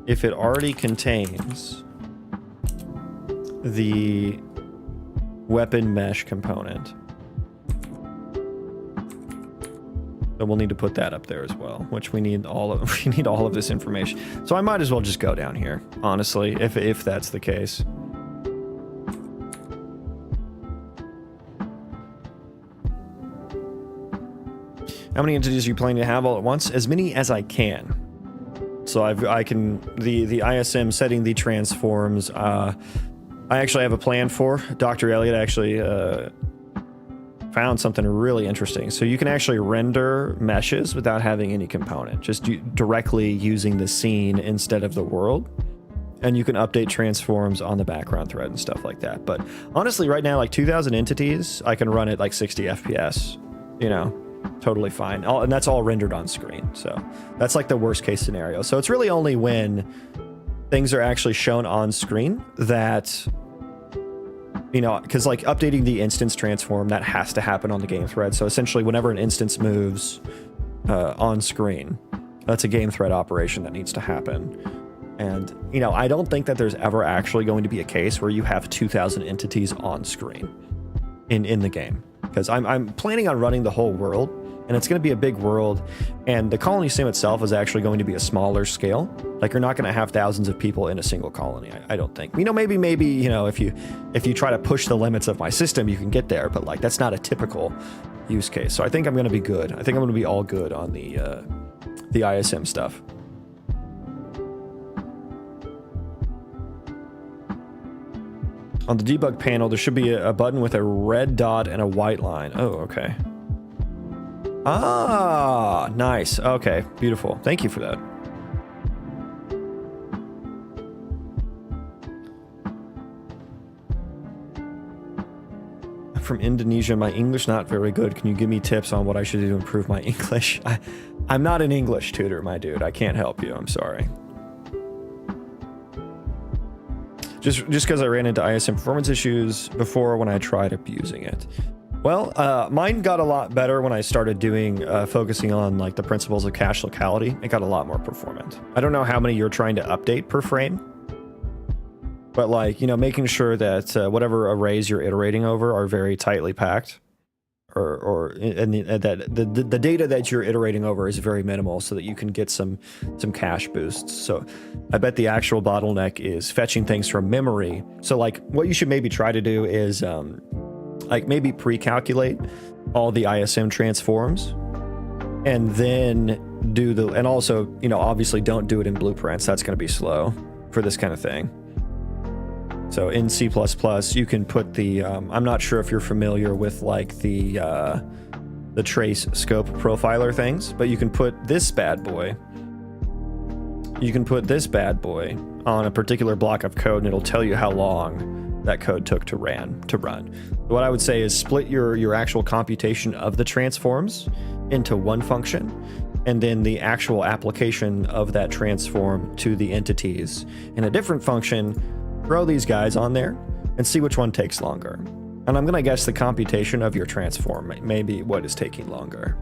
if it already contains the weapon mesh component, so we'll need to put that up there as well, which we need all of this information. So I might as well just go down here, honestly, if that's the case. How many entities are you planning to have all at once? As many as I can. So the ISM setting the transforms, I actually have a plan for. Dr. Elliott actually found something really interesting. So you can actually render meshes without having any component, just directly using the scene instead of the world. And you can update transforms on the background thread and stuff like that. But honestly, right now, like 2,000 entities, I can run at like 60 FPS, you know. Totally fine. And that's all rendered on screen. So that's like the worst case scenario. So it's really only when things are actually shown on screen that, you know, because like updating the instance transform, that has to happen on the game thread. So essentially whenever an instance moves on screen, that's a game thread operation that needs to happen. And, you know, I don't think that there's ever actually going to be a case where you have 2,000 entities on screen in the game. Because I'm planning on running the whole world, and it's going to be a big world, and the colony sim itself is actually going to be a smaller scale. Like, you're not going to have thousands of people in a single colony, I don't think. You know, maybe you know, if you try to push the limits of my system, you can get there, but like that's not a typical use case. So I think I'm going to be good. I think I'm going to be all good on the ISM stuff. On the debug panel, there should be a button with a red dot and a white line. Oh, okay. Ah, nice. Okay, beautiful. Thank you for that. I'm from Indonesia. My English not very good. Can you give me tips on what I should do to improve my English? I'm not an English tutor, my dude. I can't help you. I'm sorry. Just because I ran into ISM performance issues before when I tried abusing it. Well, mine got a lot better when I started focusing on like the principles of cache locality. It got a lot more performant. I don't know how many you're trying to update per frame, but like, you know, making sure that whatever arrays you're iterating over are very tightly packed, that the data that you're iterating over is very minimal, so that you can get some cache boosts. So I bet the actual bottleneck is fetching things from memory. So like what you should maybe try to do is like maybe pre-calculate all the ISM transforms, and then and also, you know, obviously don't do it in blueprints. That's going to be slow for this kind of thing. So in C++, you can put the, I'm not sure if you're familiar with like the trace scope profiler things, but you can put this bad boy on a particular block of code, and it'll tell you how long that code took to run. What I would say is split your actual computation of the transforms into one function, and then the actual application of that transform to the entities in a different function. Throw these guys on there and see which one takes longer. And I'm gonna guess the computation of your transform may be what is taking longer.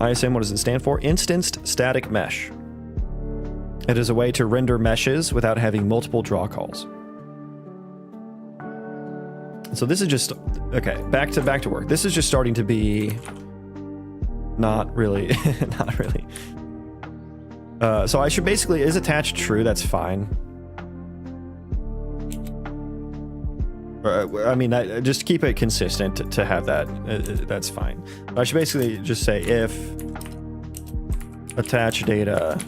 ISM, what does it stand for? Instanced Static Mesh. It is a way to render meshes without having multiple draw calls. So this is just, okay, back to work. This is just starting to be not really, not really. So I should basically, is attached true? That's fine. I mean, just keep it consistent to have that. That's fine. I should basically just say if attached data,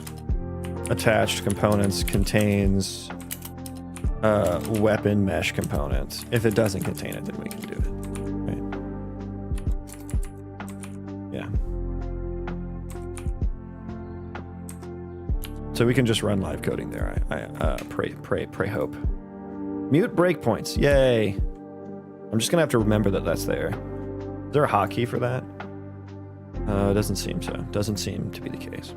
attached components contains weapon mesh component. If it doesn't contain it, then we can do it. Right? Yeah. So we can just run live coding there. I pray hope. Mute breakpoints. Yay. I'm just gonna have to remember that that's there. Is there a hotkey for that? It doesn't seem so. Doesn't seem to be the case.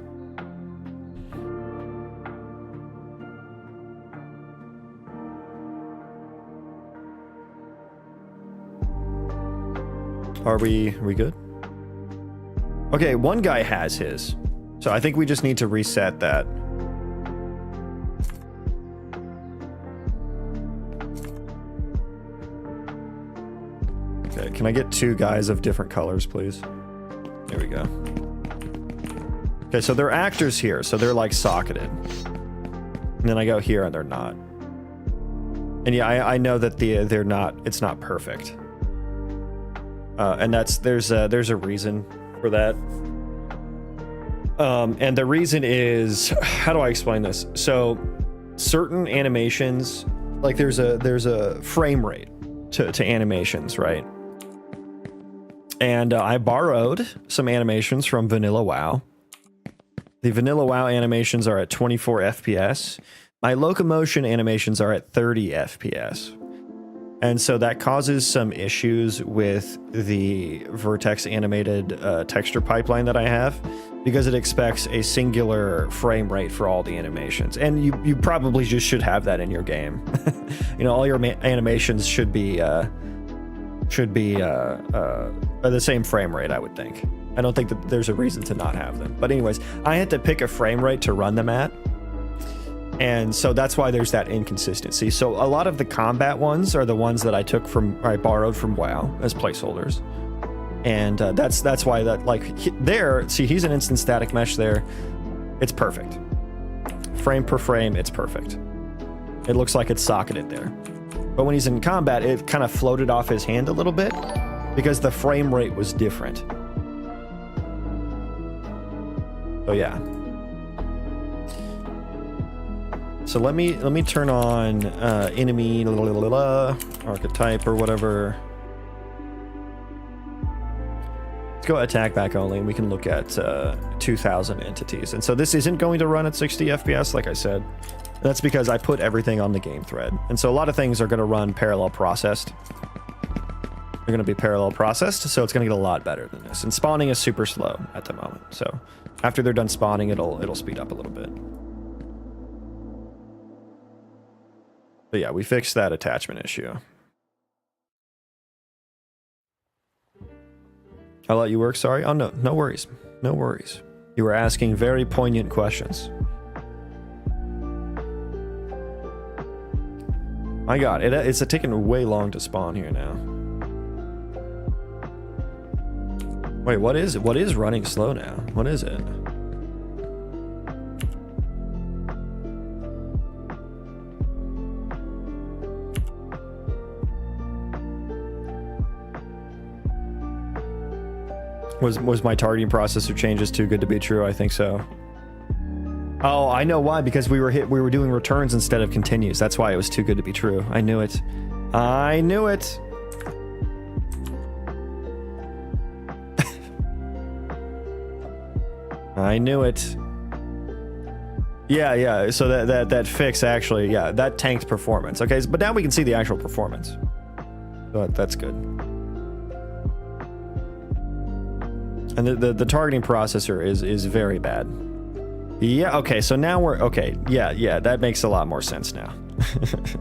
Are we good? Okay, one guy has his. So I think we just need to reset that. Okay, can I get two guys of different colors, please? There we go. Okay, so they're actors here, so they're like socketed. And then I go here and they're not. And yeah, I know that they're not, it's not perfect. And there's a reason for that. And the reason is, how do I explain this? So certain animations, like there's a frame rate to animations, right? And I borrowed some animations from Vanilla WoW. The Vanilla WoW animations are at 24 FPS. My locomotion animations are at 30 FPS. And so that causes some issues with the Vertex animated texture pipeline that I have, because it expects a singular frame rate for all the animations. And you probably just should have that in your game. You know, all your animations should be the same frame rate, I would think. I don't think that there's a reason to not have them. But anyways, I had to pick a frame rate to run them at. And so that's why there's that inconsistency. So a lot of the combat ones are the ones that I borrowed from WoW as placeholders. And that's why that, like, see, he's an instant static mesh there. It's perfect. Frame per frame, it's perfect. It looks like it's socketed there. But when he's in combat, it kind of floated off his hand a little bit because the frame rate was different. So yeah. So let me turn on enemy archetype or whatever. Let's go attack back only, and we can look at 2,000 entities. And so this isn't going to run at 60 FPS, like I said. That's because I put everything on the game thread. And so a lot of things are going to run parallel processed. They're going to be parallel processed, so it's going to get a lot better than this. And spawning is super slow at the moment. So after they're done spawning, it'll speed up a little bit. But yeah, we fixed that attachment issue. I'll let you work, sorry. Oh, no worries. No worries. You were asking very poignant questions. My god, it's taking way long to spawn here now. Wait, what is it? What is running slow now? What is it? Was my targeting processor changes too good to be true? I think so. Oh, I know why. Because we were doing returns instead of continues. That's why it was too good to be true. I knew it. I knew it. I knew it. Yeah, yeah. So that fix actually, yeah, that tanked performance. Okay, but now we can see the actual performance. So that's good. And the targeting processor is very bad. Yeah, okay, so now we're okay. Yeah, that makes a lot more sense now.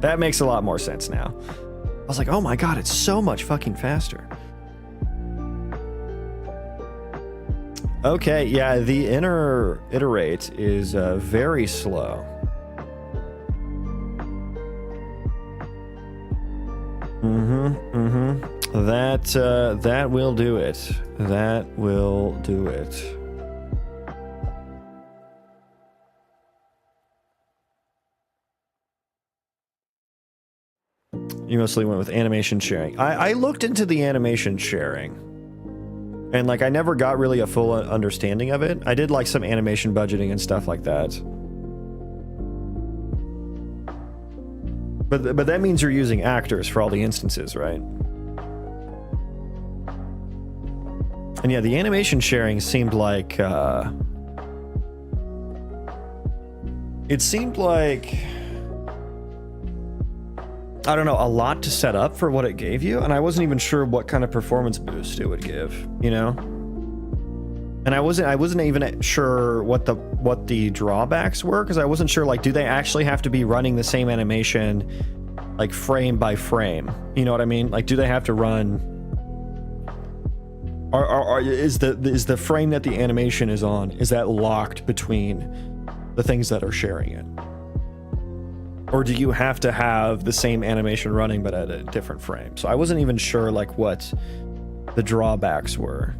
That makes a lot more sense now. I was like, oh my god, it's so much fucking faster. Okay, yeah, the inner iterate is very slow. That will do it. That will do it. You mostly went with animation sharing. I looked into the animation sharing. And like I never got really a full understanding of it. I did like some animation budgeting and stuff like that. But that means you're using actors for all the instances, right? And yeah, the animation sharing seemed like it seemed like, I don't know, a lot to set up for what it gave you, and I wasn't even sure what kind of performance boost it would give, you know? And I wasn't even sure what the drawbacks were, because I wasn't sure, like, do they actually have to be running the same animation, like, frame by frame? You know what I mean? Like, do they have to run... is the frame that the animation is on, is that locked between the things that are sharing it? Or do you have to have the same animation running but at a different frame? So I wasn't even sure like what the drawbacks were.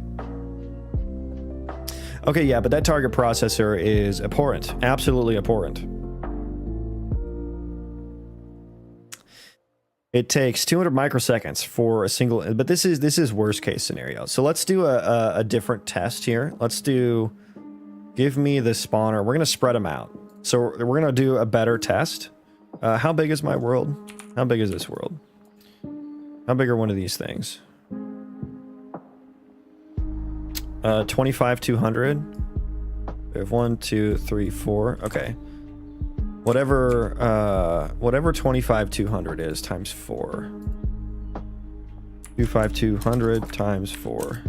Okay, yeah, but that target processor is abhorrent. Absolutely abhorrent. It takes 200 microseconds for a single, but this is worst case scenario. So let's do a different test here. Let's do, give me the spawner. We're gonna spread them out. So we're gonna do a better test. How big is my world? How big is this world? How big are one of these things? 25,200. We have 1, 2, 3, 4. Okay. Whatever 25,200 is times 4. 25,200 times 4.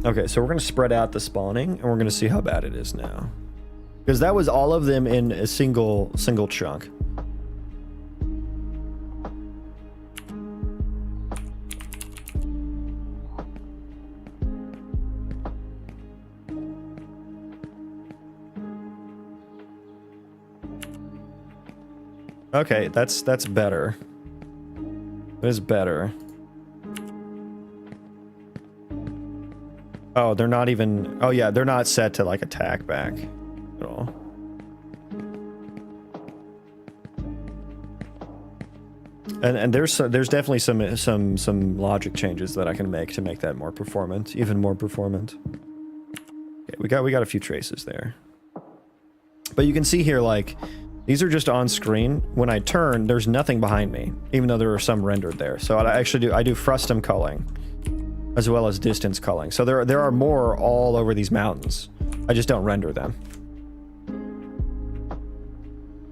Okay, so we're gonna spread out the spawning, and we're gonna see how bad it is now. Because that was all of them in a single chunk. Okay, that's better. That is better. Oh, they're not even... Oh yeah, they're not set to like attack back at all. And there's definitely some logic changes that I can make to make that more performant, even more performant. Okay, we got a few traces there. But you can see here, like, these are just on screen. When I turn, there's nothing behind me, even though there are some rendered there. So I do frustum culling, as well as distance culling. So there are more all over these mountains. I just don't render them.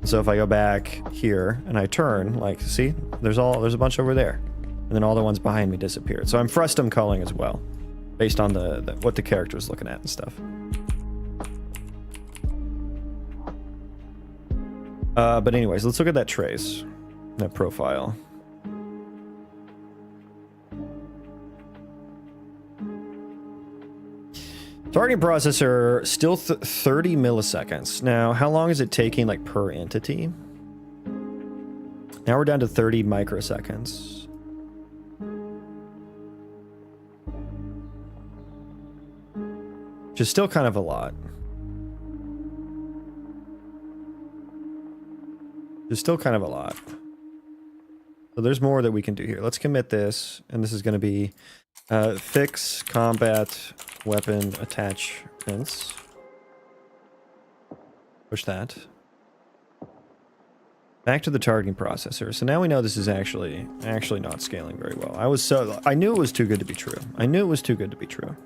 So if I go back here and I turn, like, see, there's a bunch over there, and then all the ones behind me disappeared. So I'm frustum culling as well, based on what the character is looking at and stuff. But anyways, let's look at that trace, that profile. Targeting processor, still 30 milliseconds. Now, how long is it taking, like, per entity? Now we're down to 30 microseconds. Which is still kind of a lot. There's still kind of a lot. So there's more that we can do here. Let's commit this, and this is going to be fix combat weapon attachments. Push that. Back to the targeting processor. So now we know this is actually not scaling very well. I knew it was too good to be true. I knew it was too good to be true.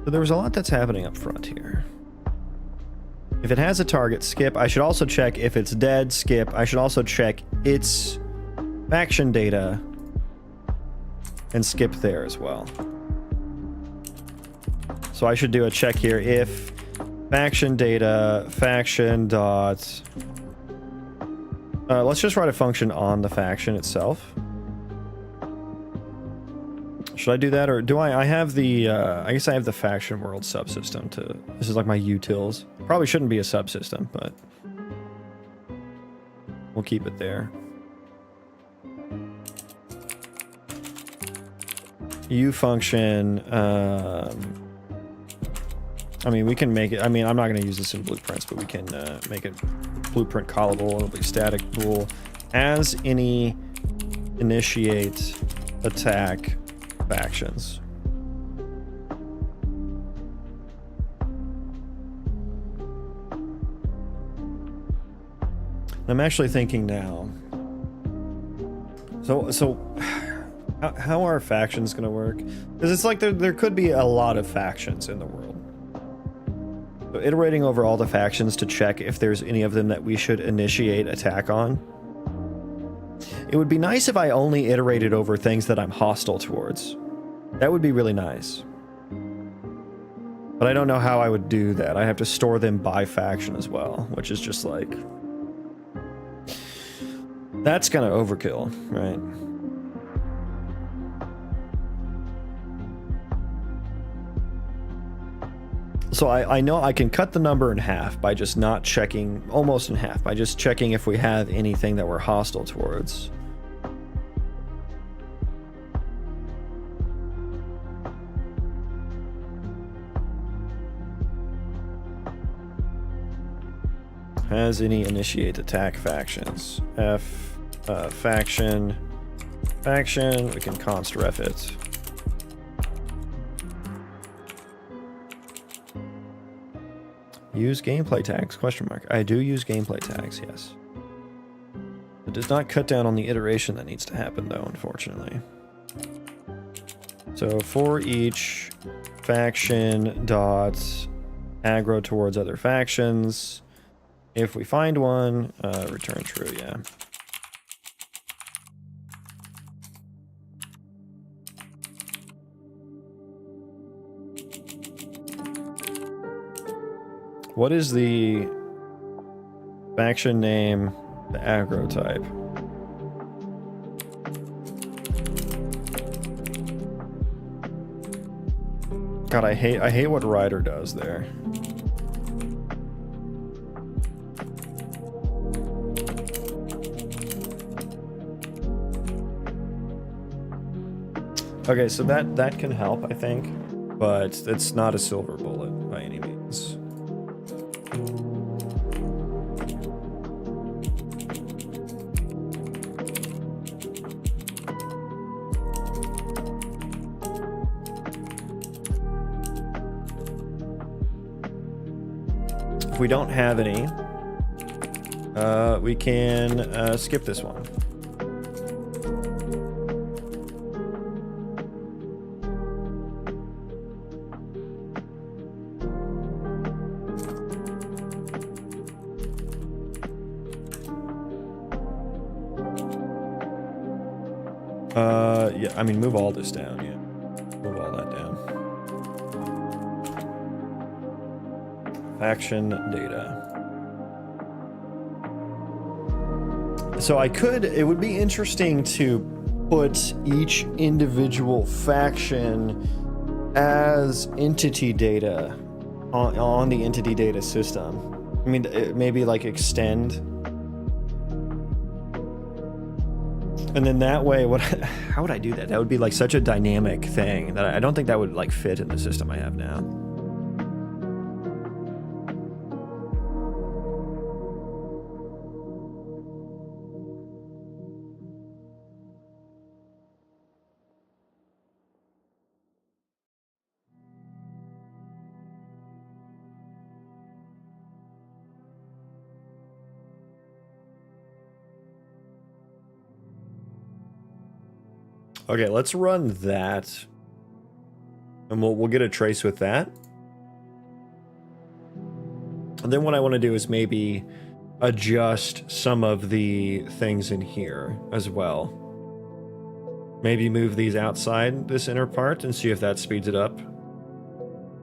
So there was a lot that's happening up front here. If it has a target, skip. I should also check if it's dead, skip. I should also check its faction data and skip there as well. So I should do a check here if faction data, faction dot... let's just write a function on the faction itself. Should I do that, or do I have the, I guess I have the faction world subsystem to, this is like my utils. Probably shouldn't be a subsystem, but we'll keep it there. U function, I mean, we can make it, I mean, I'm not going to use this in blueprints, but we can make it blueprint callable. It'll be static bool as any initiate attack factions. I'm actually thinking now. So how are factions going to work? Because it's like there could be a lot of factions in the world. So iterating over all the factions to check if there's any of them that we should initiate attack on. It would be nice if I only iterated over things that I'm hostile towards. That would be really nice. But I don't know how I would do that. I have to store them by faction as well, which is just like... That's kind of overkill, right? So I know I can cut the number in half by just not checking, almost in half, by just checking if we have anything that we're hostile towards. Has any initiate attack factions? Faction, we can const ref it. Use gameplay tags, question mark. I do use gameplay tags, yes. It does not cut down on the iteration that needs to happen though, unfortunately. So for each faction dot aggro towards other factions, if we find one, return true, yeah. What is the faction name, the aggro type? God, I hate what Ryder does there. Okay, so that can help, I think, but it's not a silver bullet by any means. If we don't have any, we can skip this one. Yeah, I mean, move all this down, yeah. Move all that down. Faction data. So I could, it would be interesting to put each individual faction as entity data on the entity data system. I mean, maybe like extend. And then that way, how would I do that? That would be like such a dynamic thing that I don't think that would like fit in the system I have now. Okay, let's run that. And we'll get a trace with that. And then what I want to do is maybe adjust some of the things in here as well. Maybe move these outside this inner part and see if that speeds it up.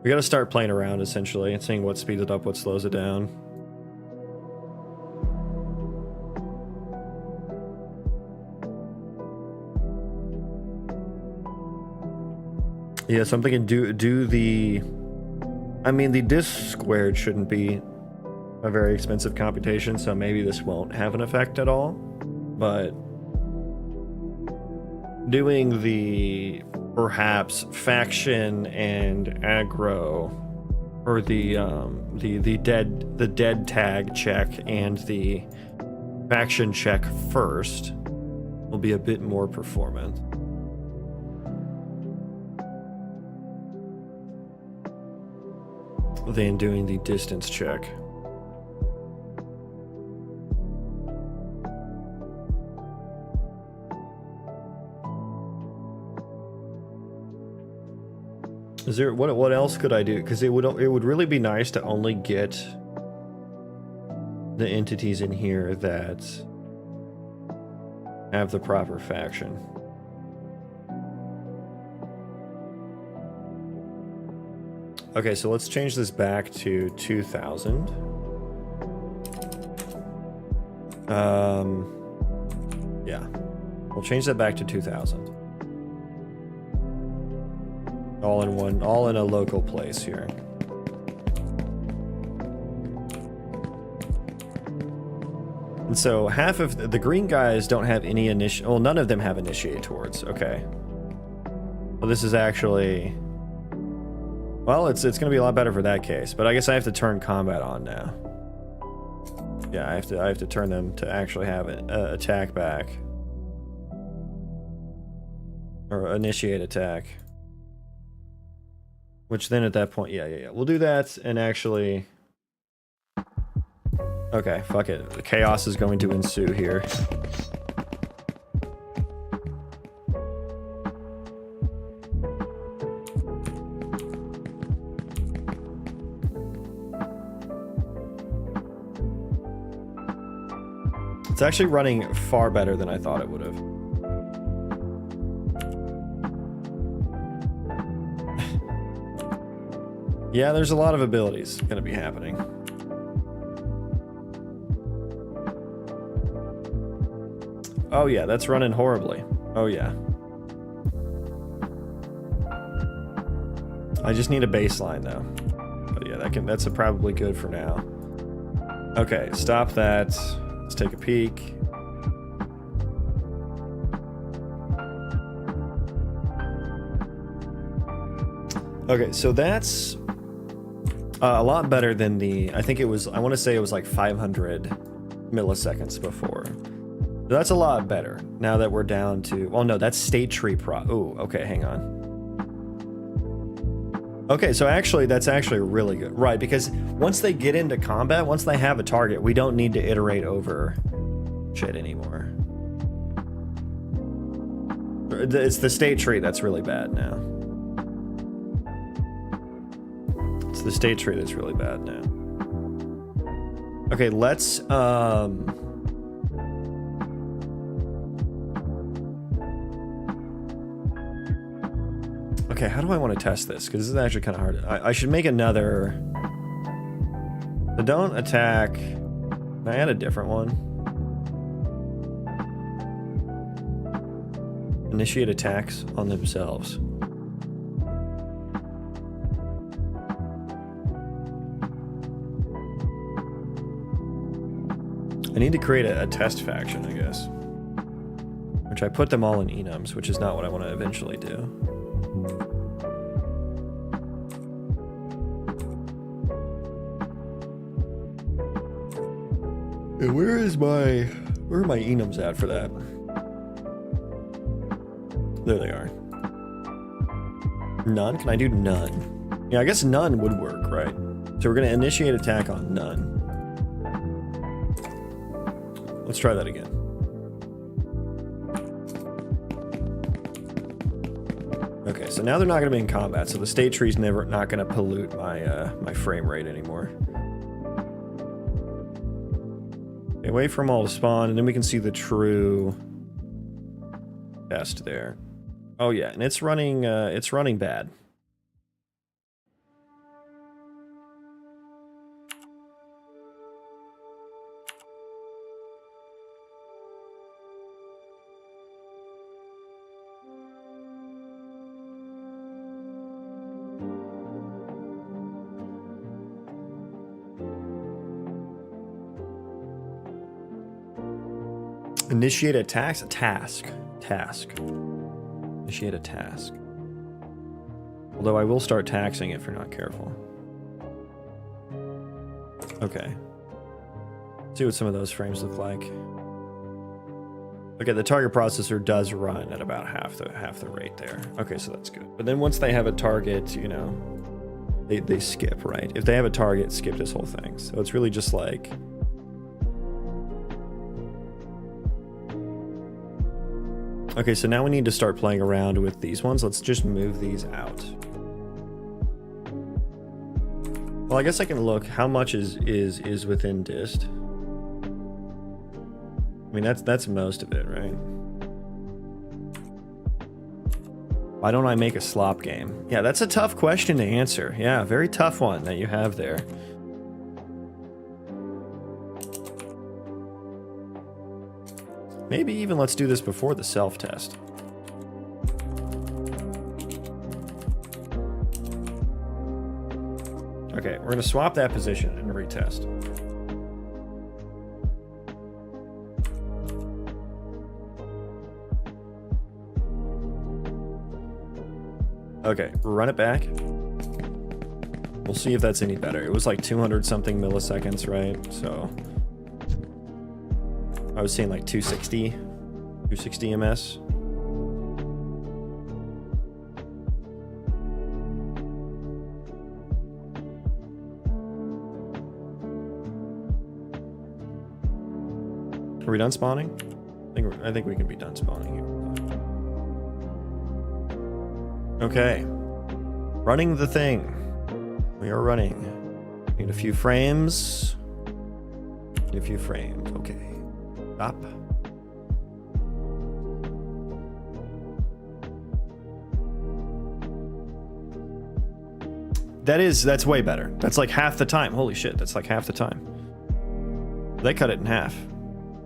We got to start playing around essentially and seeing what speeds it up, what slows it down. Yeah, so I'm thinking do the... I mean, the disk squared shouldn't be a very expensive computation, so maybe this won't have an effect at all. But doing the perhaps faction and aggro, or the dead tag check and the faction check first, will be a bit more performant. Than doing the distance check. Is there what else could I do? Because it would really be nice to only get the entities in here that have the proper faction. Okay, so let's change this back to 2000. Yeah, we'll change that back to 2000. All in one, all in a local place here. And so half of the green guys don't have any well, none of them have initiate towards. Okay. Well, this is actually... Well, it's going to be a lot better for that case, but I guess I have to turn combat on now. Yeah, I have to turn them to actually have an attack back. Or initiate attack. Which then at that point, yeah. We'll do that and actually... Okay, fuck it. The chaos is going to ensue here. It's actually running far better than I thought it would have. Yeah, there's a lot of abilities going to be happening. Oh yeah, that's running horribly. Oh yeah. I just need a baseline though. But yeah, that's probably good for now. Okay, stop that. Let's take a peek. Okay, so that's a lot better than the... I think it was... I want to say it was like 500 milliseconds before. So that's a lot better. Now that we're down to... Well, no, that's state tree Ooh, okay, hang on. Okay, so actually, that's actually really good. Right, because once they get into combat, once they have a target, we don't need to iterate over shit anymore. It's the state tree that's really bad now. It's the state tree that's really bad now. Okay, let's... Okay, how do I want to test this? Because this is actually kind of hard. I should make another... So don't attack... Can I add a different one? Initiate attacks on themselves. I need to create a test faction, I guess. Which I put them all in enums, which is not what I want to eventually do. And where are my enums at for that? There they are. None? Can I do none? Yeah, I guess none would work, right? So we're going to initiate attack on none. Let's try that again. Okay, so now they're not going to be in combat, so the state tree's not going to pollute my my frame rate anymore. Okay, wait for them all to spawn, and then we can see the true test there. Oh yeah, and it's running bad. Initiate a task. Initiate a task. Although I will start taxing if you're not careful. Okay. See what some of those frames look like. Okay, the target processor does run at about half the rate there. Okay, so that's good. But then once they have a target, you know, they skip, right? If they have a target, skip this whole thing. So it's really just like... Okay, so now we need to start playing around with these ones. Let's just move these out. Well, I guess I can look how much is within dist. I mean, that's most of it, right? Why don't I make a slop game? Yeah, that's a tough question to answer. Yeah, very tough one that you have there. Maybe even let's do this before the self-test. Okay, we're gonna swap that position and retest. Okay, run it back. We'll see if that's any better. It was like 200 something milliseconds, right? So I was saying like 260 ms. Are we done spawning? I think we can be done spawning here. Okay, running the thing. We are running. Need a few frames. Need a few frames. Okay. Stop. That's way better. That's like half the time. Holy shit, that's like half the time. They cut it in half.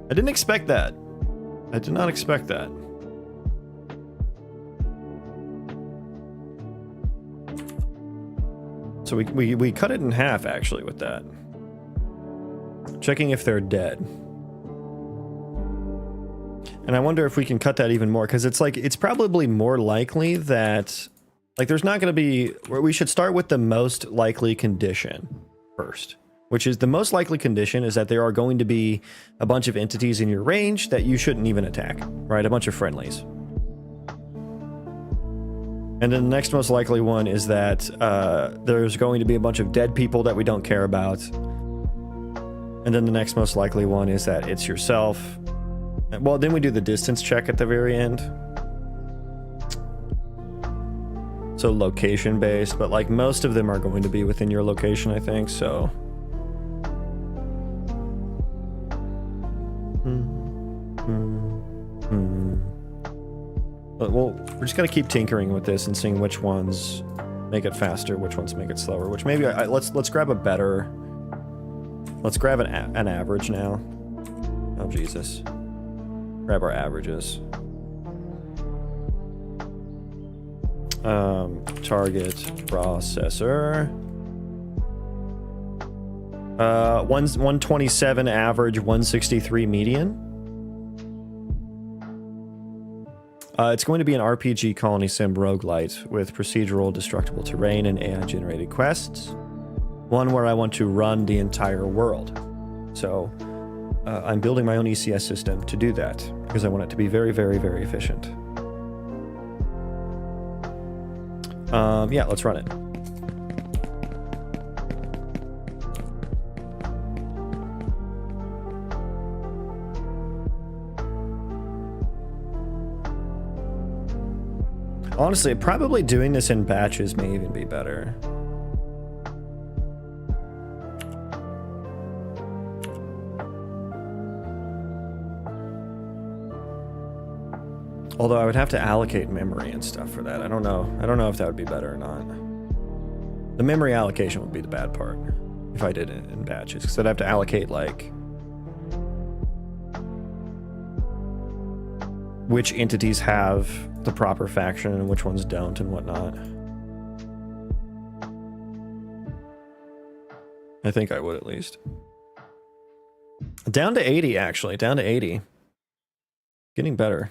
I didn't expect that. I did not expect that. So we cut it in half actually with that. Checking if they're dead. And I wonder if we can cut that even more, because it's like, it's probably more likely that, like, there's not going to be, we should start with the most likely condition first, which is the most likely condition is that there are going to be a bunch of entities in your range that you shouldn't even attack, right? A bunch of friendlies. And then the next most likely one is that there's going to be a bunch of dead people that we don't care about. And then the next most likely one is that it's yourself. Well, then we do the distance check at the very end. So location based, but like most of them are going to be within your location, I think, so. But well, we're just gonna keep tinkering with this and seeing which ones make it faster, which ones make it slower, which maybe let's grab a better, let's grab an average now. Oh, Jesus. Grab our averages. Target processor. 127 average, 163 median. It's going to be an RPG Colony Sim Roguelite with procedural destructible terrain and AI-generated quests. One where I want to run the entire world. So I'm building my own ECS system to do that, because I want it to be very, very, very efficient. Yeah, let's run it. Honestly, probably doing this in batches may even be better. Although I would have to allocate memory and stuff for that. I don't know. I don't know if that would be better or not. The memory allocation would be the bad part if I did it in batches, because I'd have to allocate like which entities have the proper faction and which ones don't and whatnot. I think I would at least. Down to 80 actually, down to 80. Getting better.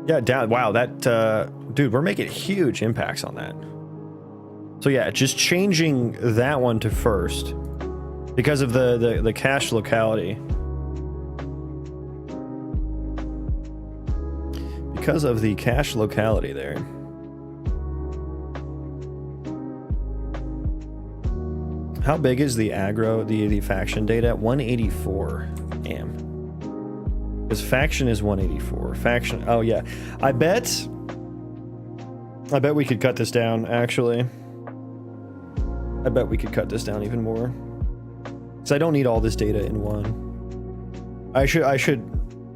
Yeah, down. Wow, that dude, we're making huge impacts on that. So yeah, just changing that one to first because of the cache locality. Because of the cache locality there. How big is the aggro, the faction data? 184. Damn. Because faction is 184. Faction, oh yeah. I bet we could cut this down, actually. I bet we could cut this down even more. Because I don't need all this data in one. I should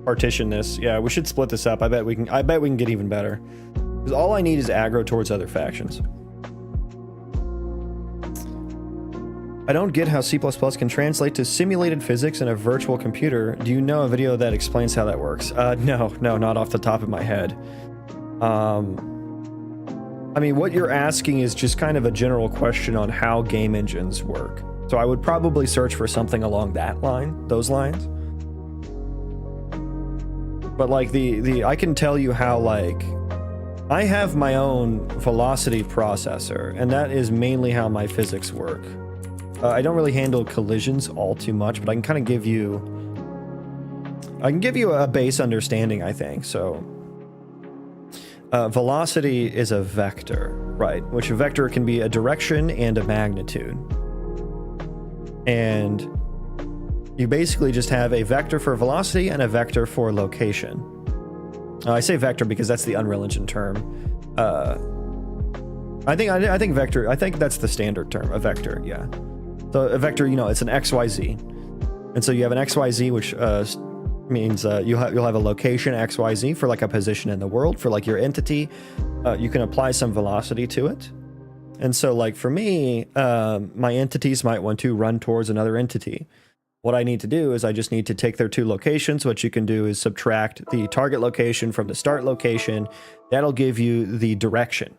partition this. Yeah, we should split this up. I bet we can get even better. Because all I need is aggro towards other factions. I don't get how C++ can translate to simulated physics in a virtual computer. Do you know a video that explains how that works? No, not off the top of my head. I mean, what you're asking is just kind of a general question on how game engines work. So I would probably search for something along that line, those lines. But like I can tell you how, like, I have my own velocity processor, and that is mainly how my physics work. I don't really handle collisions all too much, but I can kind of give you a base understanding, I think. So velocity is a vector, right? Which a vector can be a direction and a magnitude. And you basically just have a vector for velocity and a vector for location. I say vector because that's the Unreal Engine term. I think vector, I think that's the standard term, a vector, yeah. So a vector, you know, it's an XYZ. And so you have an XYZ, which means you'll have a location XYZ for like a position in the world for like your entity. You can apply some velocity to it. And so like for me, my entities might want to run towards another entity. What I need to do is I just need to take their two locations. What you can do is subtract the target location from the start location. That'll give you the direction.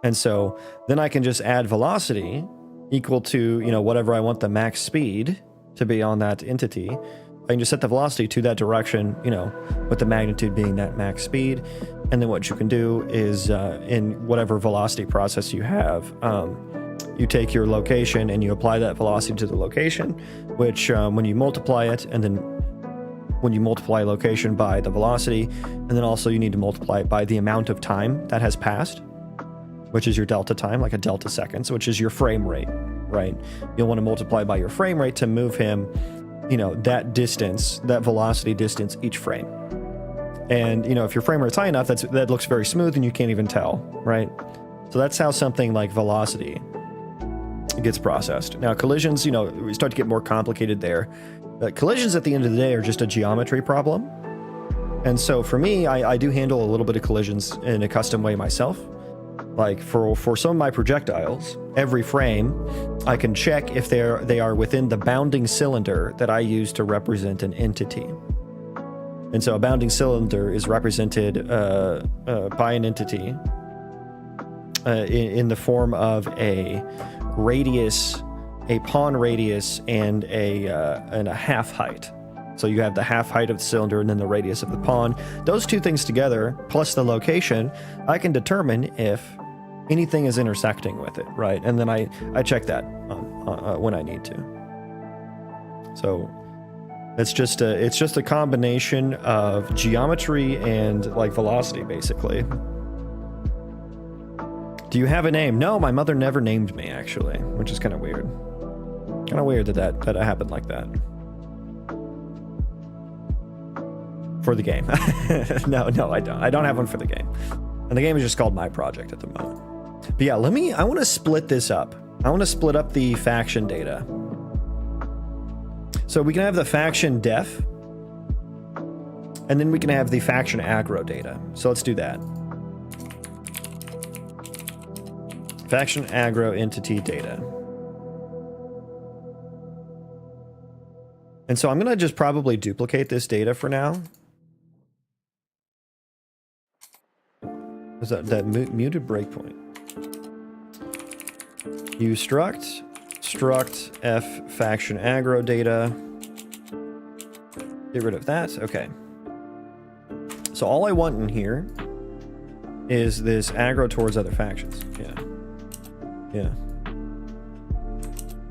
And so then I can just add velocity equal to, you know, whatever I want the max speed to be on that entity. I can just set the velocity to that direction, you know, with the magnitude being that max speed. And then what you can do is in whatever velocity process you have, you take your location and you apply that velocity to the location, which when you multiply it, and then when you multiply location by the velocity, and then also you need to multiply it by the amount of time that has passed, which is your delta time, like a delta seconds, which is your frame rate, right? You'll want to multiply by your frame rate to move him, you know, that distance, that velocity distance each frame. And, you know, if your frame rate's high enough, that looks very smooth and you can't even tell, right? So that's how something like velocity gets processed. Now, collisions, you know, we start to get more complicated there. Collisions at the end of the day are just a geometry problem. And so for me, I do handle a little bit of collisions in a custom way myself. Like for some of my projectiles, every frame, I can check if they are within the bounding cylinder that I use to represent an entity. And so a bounding cylinder is represented by an entity in the form of a radius, a pawn radius, and a half height. So you have the half height of the cylinder and then the radius of the pawn. Those two things together, plus the location, I can determine if anything is intersecting with it, right? And then I check that when I need to. So it's just a combination of geometry and like velocity, basically. Do you have a name? No, my mother never named me, actually, which is kind of weird. Kind of weird that happened like that. For the game. No, I don't. I don't have one for the game. And the game is just called My Project at the moment. But yeah, I want to split this up. I want to split up the faction data. So we can have the faction def, and then we can have the faction aggro data. So let's do that. Faction aggro entity data. And so I'm going to just probably duplicate this data for now. Is that muted breakpoint? Use struct f faction aggro data. Get rid of that. Okay. So all I want in here is this aggro towards other factions. Yeah.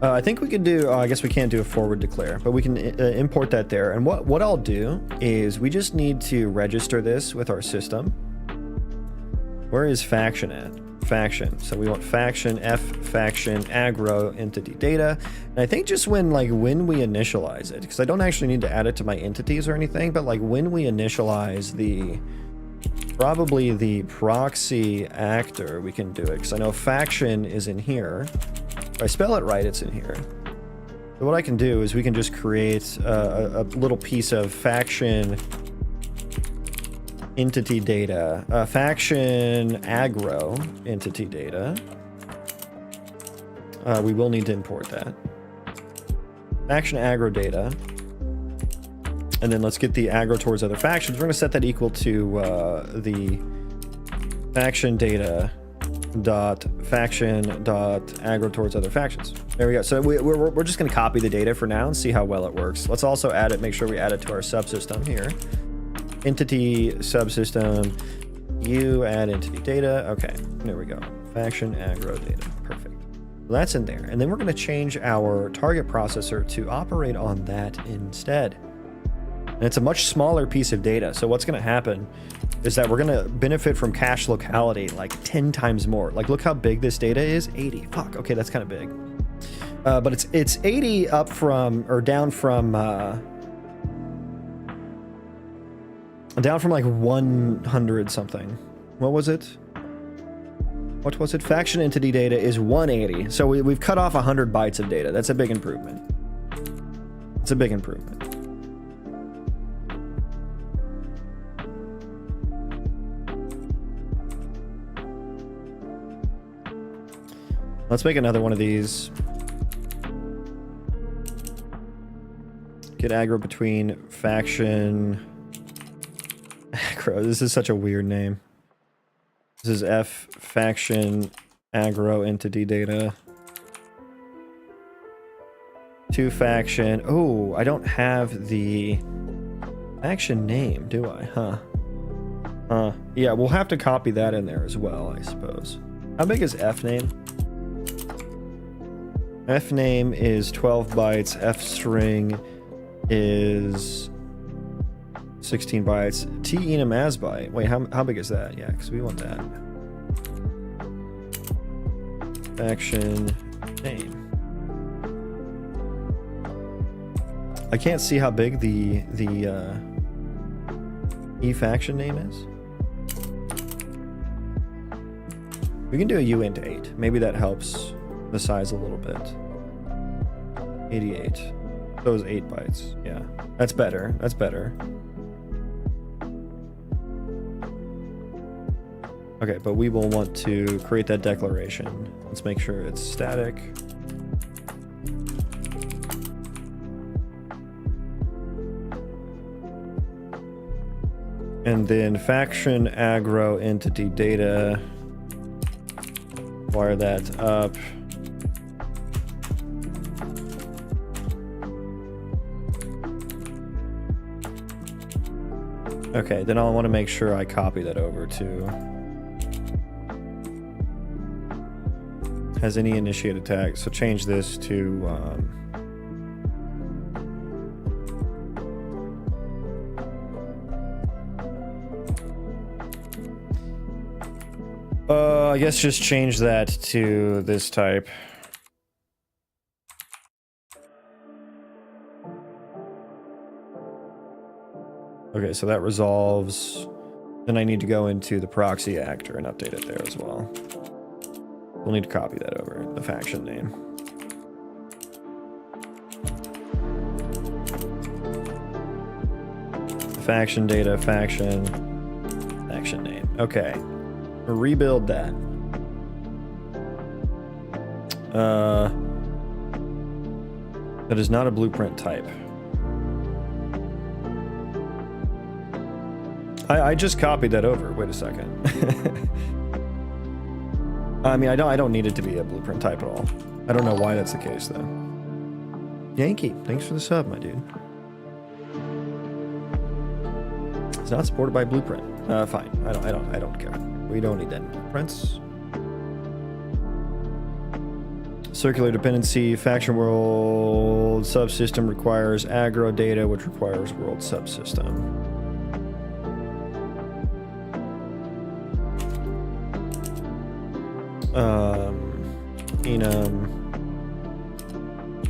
I think we could do, I guess we can't do a forward declare, but we can import that there. And what I'll do is we just need to register this with our system. Where is faction at? Faction. So we want faction f faction aggro entity data. And I think just when we initialize it, because I don't actually need to add it to my entities or anything, but like when we initialize probably the proxy actor, we can do it. Because I know faction is in here. If I spell it right, it's in here. So what I can do is we can just create a little piece of faction entity data, faction aggro entity data. We will need to import that. Faction aggro data. And then let's get the aggro towards other factions. We're going to set that equal to the faction data dot faction dot aggro towards other factions. There we go. So we're just going to copy the data for now and see how well it works. Let's also add it, make sure we add it to our subsystem here. Entity subsystem, you add entity data. Okay, there we go. Faction aggro data. Perfect. Well, that's in there. And then we're going to change our target processor to operate on that instead. And it's a much smaller piece of data. So what's going to happen is that we're going to benefit from cache locality like 10 times more. Like, look how big this data is. 80. Fuck. Okay, that's kind of big. But it's 80 up from, or down from like 100 something. What was it? What was it? Faction entity data is 180. So we've cut off 100 bytes of data. That's a big improvement. It's a big improvement. Let's make another one of these. Get aggro between faction aggro. This is such a weird name. This is F faction aggro entity data. To faction. Oh, I don't have the faction name, do I? Huh. Yeah, we'll have to copy that in there as well, I suppose. How big is F name? F name is 12 bytes. F string is 16 bytes. T enum as byte. Wait, how big is that? Yeah, because we want that. Faction name. I can't see how big the E faction name is. We can do a uint 8. Maybe that helps the size a little bit. 88. Those 8 bytes. Yeah, that's better. That's better. Okay, but we will want to create that declaration. Let's make sure it's static. And then faction aggro entity data. Wire that up. Okay, then I'll want to make sure I copy that over to has any initiated tag. So change this to I guess just change that to this type. Okay, so that resolves. Then I need to go into the proxy actor and update it there as well. We'll need to copy that over, the faction name. Faction data, faction name. Okay. Rebuild that. That is not a blueprint type. I just copied that over. Wait a second. I mean, I don't need it to be a blueprint type at all. I don't know why that's the case though. Yankee, thanks for the sub, my dude. It's not supported by blueprint. Fine. I don't care. We don't need that in blueprints. Circular dependency, faction world subsystem requires aggro data, which requires world subsystem. Enum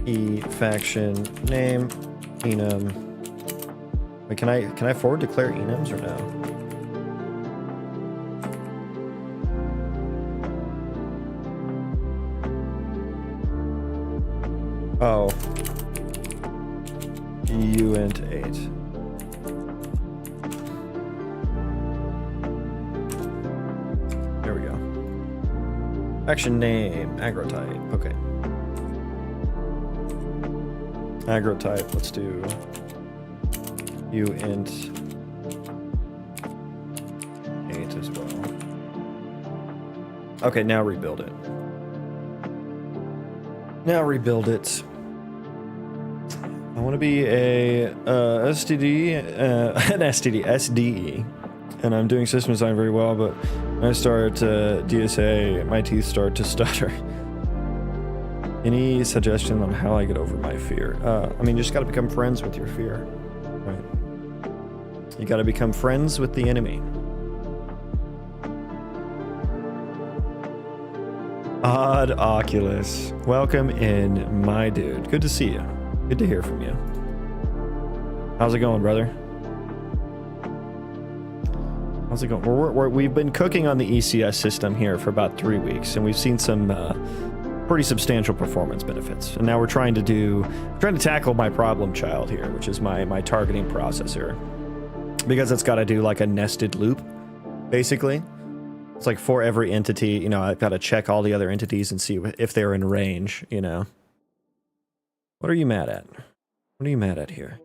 e faction name enum. Wait, can I forward declare enums or no? Oh, uint 8. There we go. Faction name, aggro type. Okay. Aggro type, let's do uint 8 as well. Okay, now rebuild it. Now rebuild it. I want to be a STD, an SDE, and I'm doing system design very well, but when I start DSA, my teeth start to stutter. Any suggestion on how I get over my fear? I mean, you just got to become friends with your fear, right? You got to become friends with the enemy. Odd Oculus, welcome in, my dude. Good to see you. Good to hear from you. How's it going, brother? How's it going? We've been cooking on the ECS system here for about 3 weeks, and we've seen some pretty substantial performance benefits. And now we're trying to tackle my problem child here, which is my targeting processor, because it's got to do like a nested loop, basically. It's like for every entity, you know, I've got to check all the other entities and see if they're in range, you know. What are you mad at? What are you mad at here?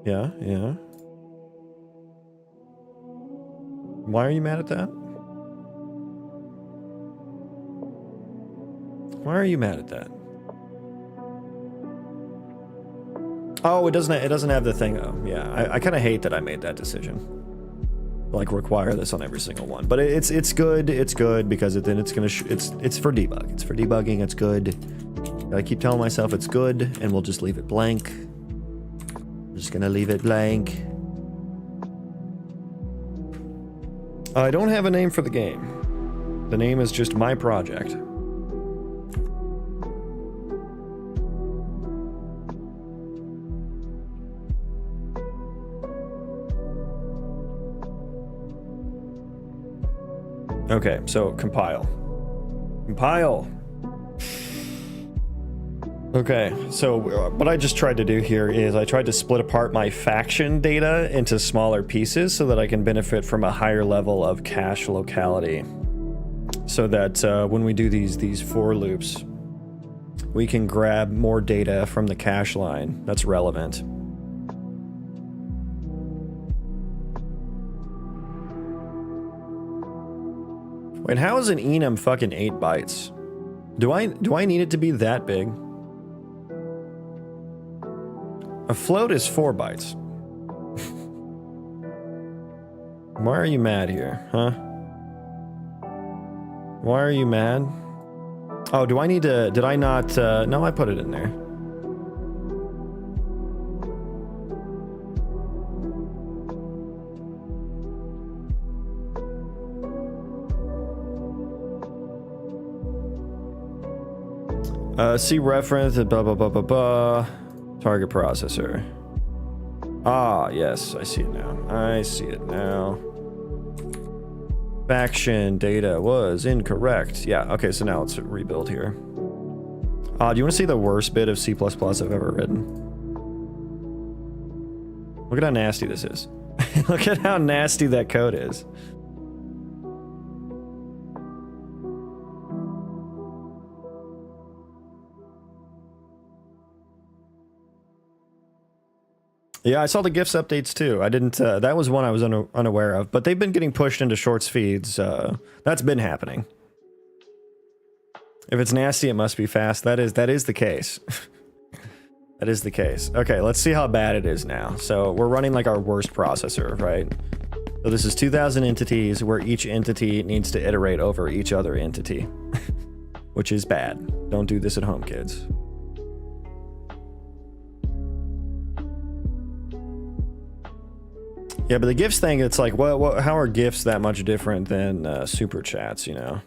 Yeah, yeah. Why are you mad at that? Why are you mad at that? Oh, it doesn't have the thing. Oh, yeah. I kind of hate that I made that decision. Like require this on every single one, but it's good. It's good because then it's gonna it's for debug. It's for debugging. It's good. I keep telling myself it's good, and we'll just leave it blank. I'm just gonna leave it blank. I don't have a name for the game. The name is just my project. Okay, so compile. Compile. Okay, so what I just tried to do here is I tried to split apart my faction data into smaller pieces so that I can benefit from a higher level of cache locality. So that when we do these for loops, we can grab more data from the cache line that's relevant. Wait, how is an enum fucking 8 bytes? Do I need it to be that big? A float is 4 bytes. Why are you mad here, huh? Why are you mad? Oh, do I need to... Did I not... no, I put it in there. See reference, blah, blah, blah, blah, blah. Target processor. Ah, yes, I see it now. I see it now. Faction data was incorrect. Yeah, okay, so now let's rebuild here. Do you want to see the worst bit of C++ I've ever written? Look at how nasty this is. Look at how nasty that code is. Yeah, I saw the GIFs updates too. I didn't, that was one I was unaware of, but they've been getting pushed into shorts feeds. That's been happening. If it's nasty, it must be fast. That is the case. That is the case. Okay, let's see how bad it is now. So we're running like our worst processor, right? So this is 2,000 entities where each entity needs to iterate over each other entity, which is bad. Don't do this at home, kids. Yeah, but the GIFs thing, it's like, what, how are GIFs that much different than super chats, you know?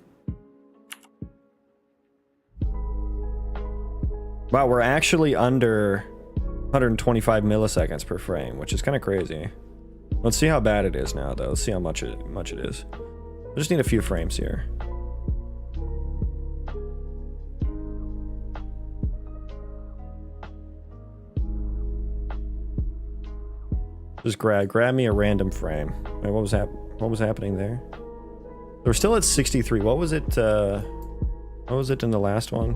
Wow, we're actually under 125 milliseconds per frame, which is kind of crazy. Let's see how bad it is now, though. Let's see how much it is. I just need a few frames here. Just grab me a random frame. Wait, what was happening there? We're still at 63. What was it? What was it in the last one?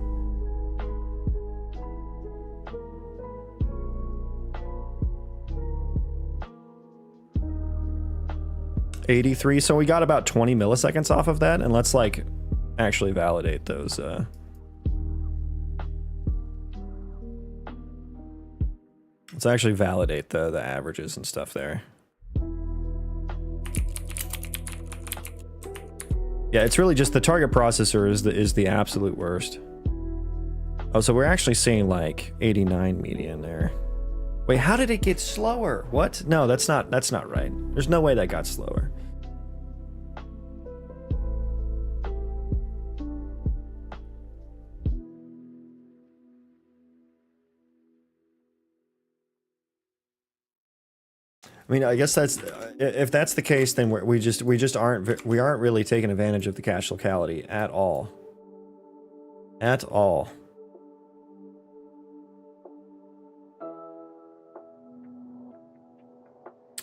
$83. So we got about 20 milliseconds off of that, and let's like actually validate those. Let's actually validate the averages and stuff there. Yeah, it's really just the target processor is the absolute worst. Oh, so we're actually seeing like 89 median there. Wait, how did it get slower? What? No, that's not right. There's no way that got slower. I mean, I guess that's if that's the case, then we aren't really taking advantage of the cache locality at all. At all.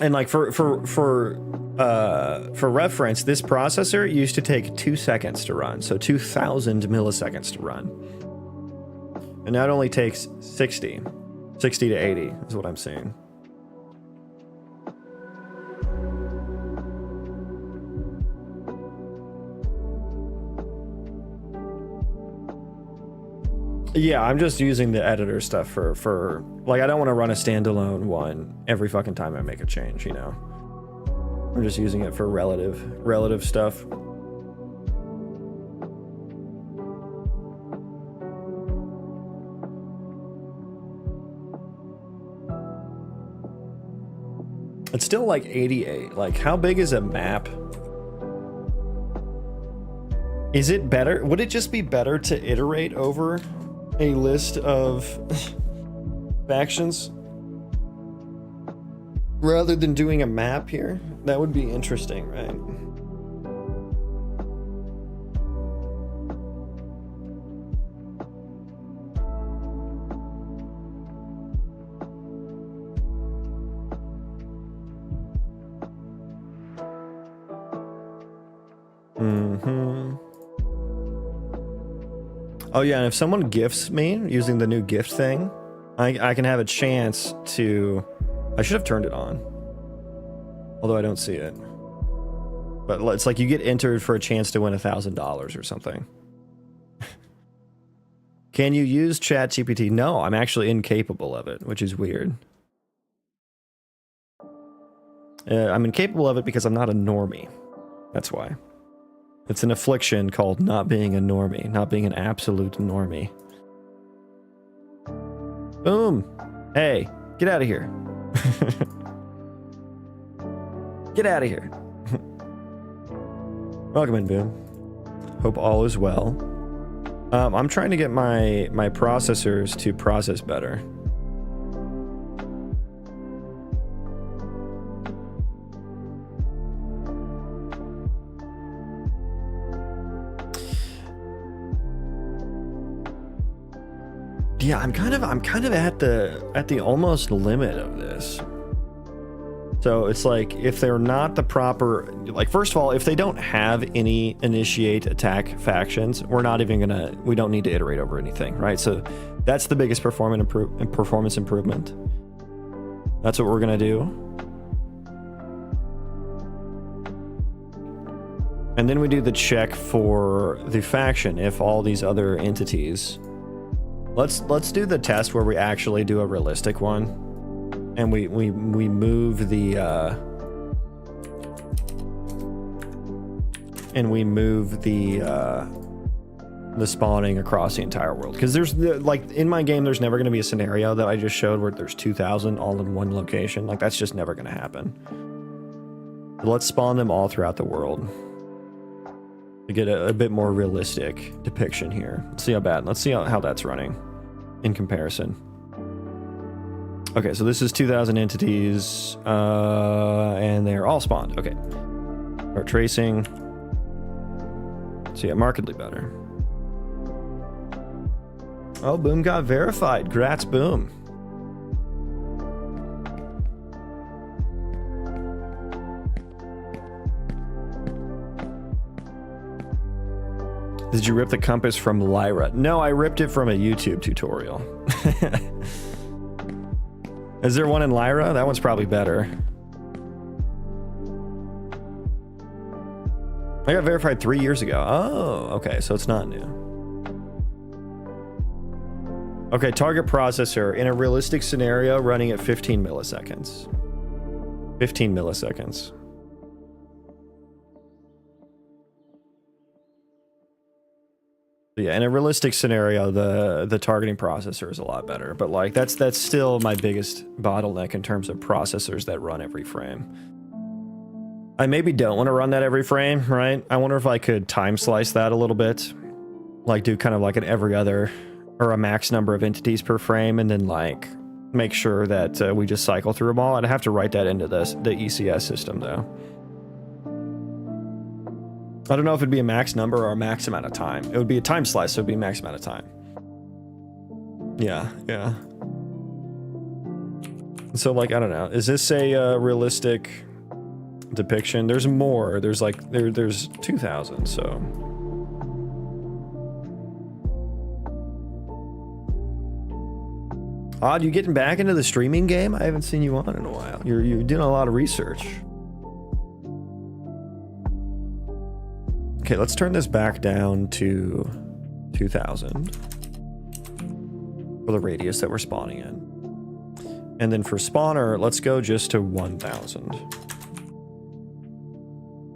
And like for reference, this processor used to take 2 seconds to run, so 2,000 milliseconds to run. And now it only takes 60 to 80 is what I'm saying. Yeah, I'm just using the editor stuff for like, I don't want to run a standalone one every fucking time I make a change, you know. I'm just using it for relative stuff. It's still like 88. Like, how big is a map? Is it better? Would it just be better to iterate over a list of factions rather than doing a map here? That would be interesting, right? Oh yeah, and if someone gifts me using the new gift thing, I can have a chance to... I should have turned it on. Although I don't see it. But it's like you get entered for a chance to win $1,000 or something. Can you use ChatGPT? No, I'm actually incapable of it, which is weird. I'm incapable of it because I'm not a normie. That's why. It's an affliction called not being a normie, not being an absolute normie. Boom! Hey, get out of here. Get out of here. Welcome in, Boom. Hope all is well. I'm trying to get my processors to process better. Yeah, I'm kind of at the almost limit of this. So it's like, if they're not the proper, like, first of all, if they don't have any initiate attack factions, we don't need to iterate over anything, right? So that's the biggest performance improvement. That's what we're gonna do. And then we do the check for the faction if all these other entities. Let's do the test where we actually do a realistic one. And we move the the spawning across the entire world, because there's like, in my game there's never going to be a scenario that I just showed where there's 2,000 all in one location. Like, that's just never going to happen. But let's spawn them all throughout the world to get a bit more realistic depiction here. Let's see how that's running in comparison. Okay, so this is 2,000 entities, and they're all spawned. Okay. Start tracing. So yeah, markedly better. Oh, Boom got verified. Grats, Boom. Did you rip the compass from Lyra? No, I ripped it from a YouTube tutorial. Is there one in Lyra? That one's probably better. I got verified 3 years ago. Oh, okay, so it's not new. Okay, target processor in a realistic scenario running at 15 milliseconds. 15 milliseconds. Yeah, in a realistic scenario, the targeting processor is a lot better, but like that's still my biggest bottleneck in terms of processors that run every frame. I maybe don't want to run that every frame, right? I wonder if I could time slice that a little bit, like do kind of like an every other or a max number of entities per frame, and then like make sure that we just cycle through them all. I'd have to write that into the ECS system though. I don't know if it'd be a max number or a max amount of time. It would be a time slice, so it'd be a max amount of time. Yeah. So like, I don't know. Is this a realistic depiction? There's more. There's like, there's 2,000, so. Odd, you getting back into the streaming game? I haven't seen you on in a while. You're doing a lot of research. Okay, let's turn this back down to 2,000 for the radius that we're spawning in. And then for spawner, let's go just to 1,000.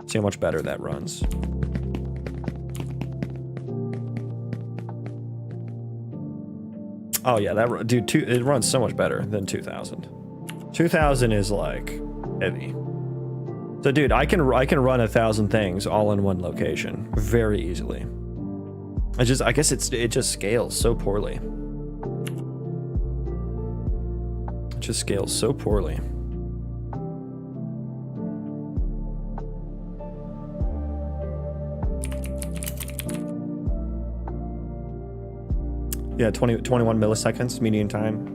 See how much better that runs. Oh yeah, that dude, it runs so much better than 2,000. 2,000 is like heavy. So dude, I can run 1,000 things all in one location very easily. I guess it just scales so poorly. It just scales so poorly. Yeah, 21 milliseconds median time.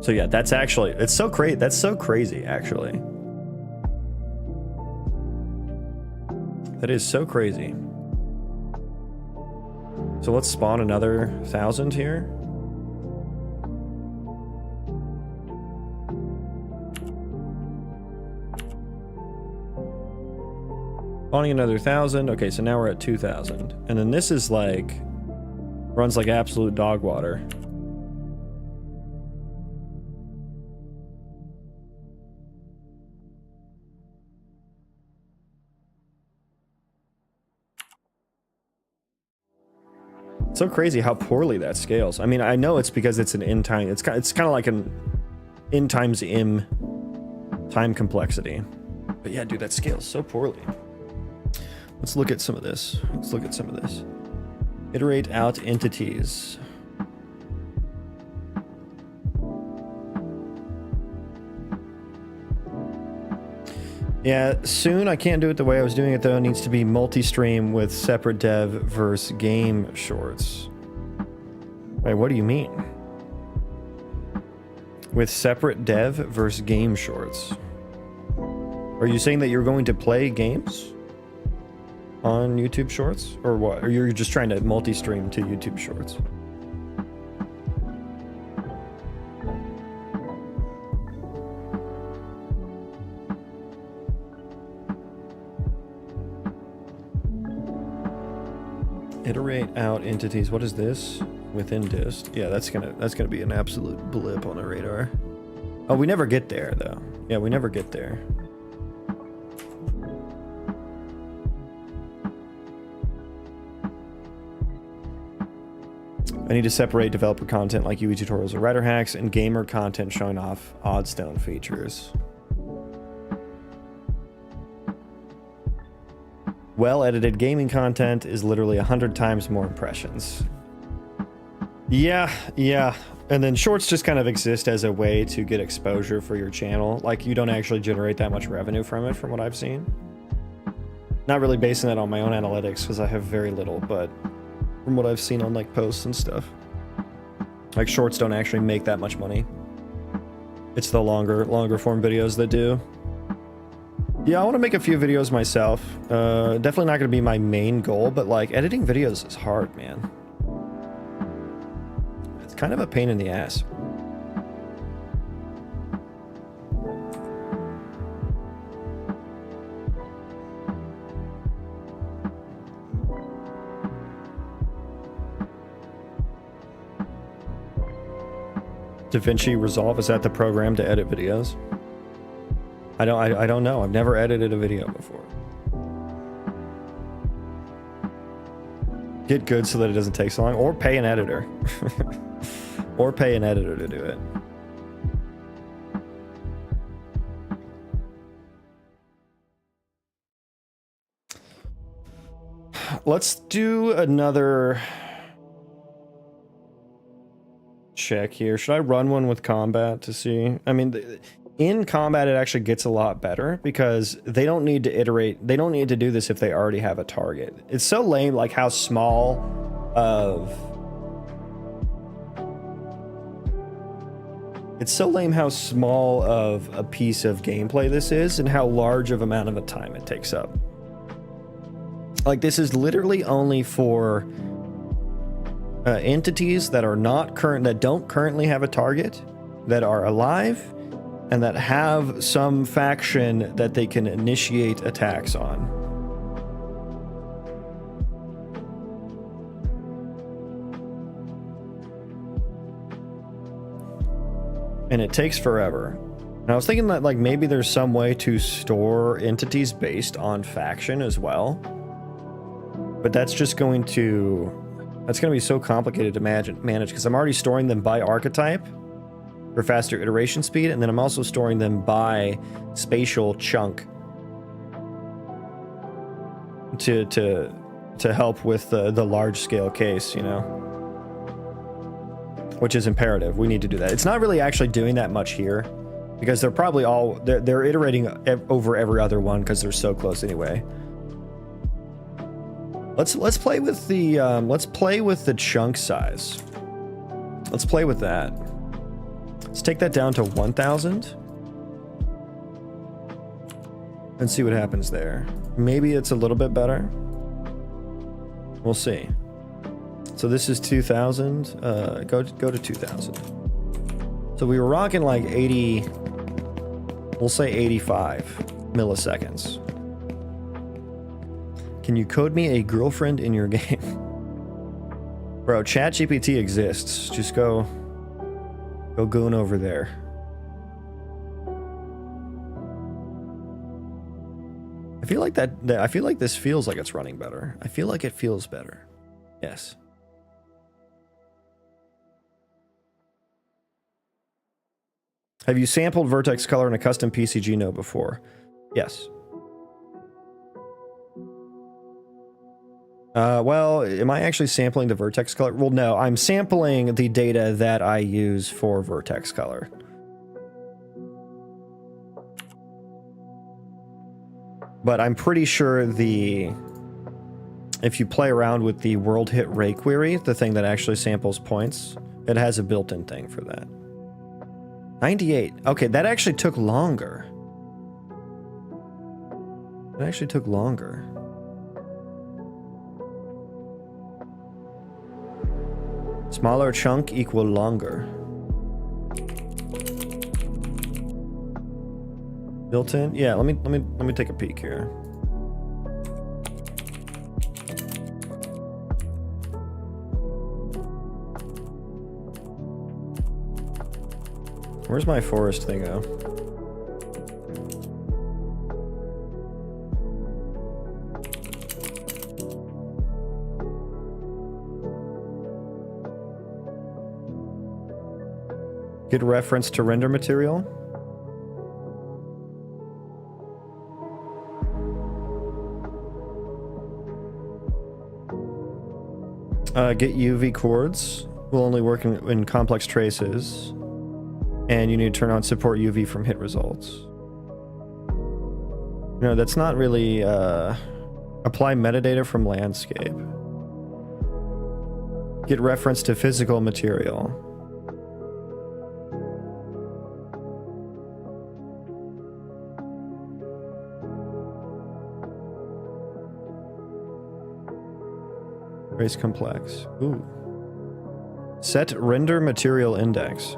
So yeah, that's actually, it's so great. That's so crazy, actually. That is so crazy. So let's spawn another 1,000 here. Spawning another 1,000. Okay, so now we're at 2,000. And then this is like, runs like absolute dog water. So crazy how poorly that scales. I mean, I know it's because it's an in time. It's kind of like an in times im time complexity. But yeah, dude, that scales so poorly. Let's look at some of this. Iterate out entities. Yeah, soon. I can't do it the way I was doing it though. It needs to be multi-stream with separate dev versus game shorts. Wait, what do you mean? With separate dev versus game shorts. Are you saying that you're going to play games on YouTube Shorts? Or what? Or you're just trying to multi-stream to YouTube Shorts? Iterate out entities. What is this? Within dist. Yeah, that's gonna be an absolute blip on the radar. Oh, we never get there though. Yeah, we never get there. I need to separate developer content like UE tutorials or writer hacks and gamer content showing off oddstone features. Well-edited gaming content is literally 100 times more impressions. Yeah. And then shorts just kind of exist as a way to get exposure for your channel. Like, you don't actually generate that much revenue from it, from what I've seen. Not really basing that on my own analytics, because I have very little, but from what I've seen on like posts and stuff. Like, shorts don't actually make that much money. It's the longer form videos that do. Yeah, I want to make a few videos myself. Definitely not going to be my main goal, but like, editing videos is hard, man. It's kind of a pain in the ass. DaVinci Resolve, is that the program to edit videos? I don't know. I've never edited a video before. Get good so that it doesn't take so long, or pay an editor. Or pay an editor to do it. Let's do another check here. Should I run one with combat to see? I mean, in combat, it actually gets a lot better because they don't need to iterate. They don't need to do this if they already have a target. It's so lame, like how small of... It's so lame how small of a piece of gameplay this is and how large of amount of a time it takes up. Like, this is literally only for entities that are not current, that don't currently have a target, that are alive, and that have some faction that they can initiate attacks on. And it takes forever. And I was thinking that like maybe there's some way to store entities based on faction as well. But that's just going to... That's going to be so complicated to manage because I'm already storing them by archetype for faster iteration speed, and then I'm also storing them by spatial chunk to help with the large scale case, you know, which is imperative. We need to do that. It's not really actually doing that much here because they're probably all they're iterating over every other one because they're so close anyway. Let's play with the chunk size. Let's play with that. Let's take that down to 1,000 and see what happens there. Maybe it's a little bit better. We'll see. So this is 2,000. Go to 2,000. So we were rocking like 80. We'll say 85 milliseconds. Can you code me a girlfriend in your game? Bro, ChatGPT exists. Just go goon over there. I feel like I feel like this feels like it's running better. I feel like it feels better. Yes. Have you sampled vertex color in a custom PCG node before? Yes. Well, am I actually sampling the vertex color? Well, no, I'm sampling the data that I use for vertex color. But I'm pretty sure if you play around with the world hit ray query, the thing that actually samples points, it has a built-in thing for that. 98. Okay, that actually took longer. It actually took longer. Smaller chunk equal longer. Built-in? Yeah, let me take a peek here. Where's my forest thing go? Get reference to render material. Get UV chords. Will only work in complex traces. And you need to turn on support UV from hit results. No, that's not really, apply metadata from landscape. Get reference to physical material. Trace complex. Ooh. Set render material index.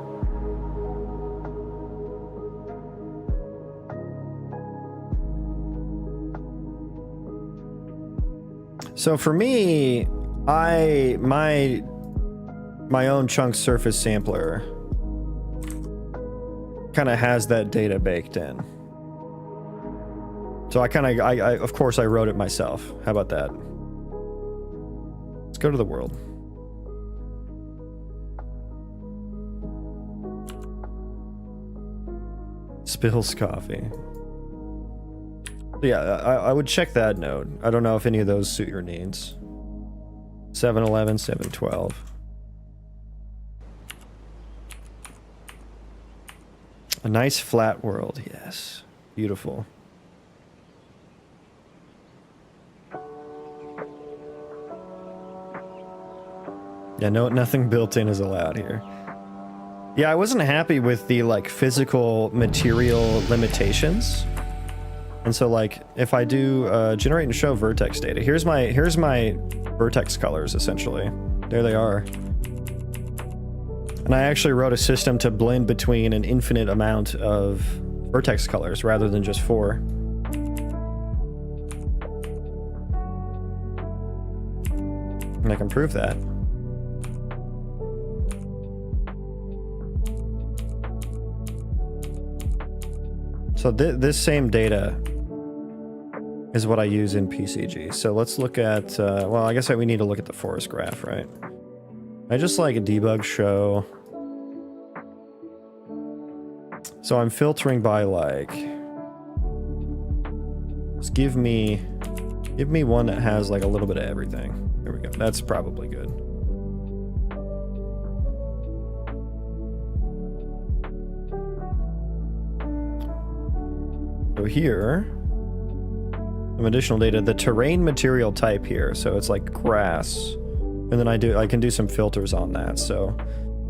So for me, my own chunk surface sampler kind of has that data baked in. So I of course I wrote it myself. How about that? Let's go to the world. Spills coffee. Yeah, I would check that node. I don't know if any of those suit your needs. 711, 712. A nice flat world, yes. Beautiful. Yeah, no, nothing built in is allowed here. Yeah, I wasn't happy with the like physical material limitations. And so like if I do generate and show vertex data, here's my vertex colors essentially. There they are. And I actually wrote a system to blend between an infinite amount of vertex colors rather than just 4. And I can prove that. So this same data is what I use in PCG. So let's look at, well, I guess we need to look at the forest graph, right? I just like a debug show. So I'm filtering by like, just give me one that has like a little bit of everything. There we go. That's probably good. So here, some additional data, the terrain material type here. So it's like grass. And then I can do some filters on that. So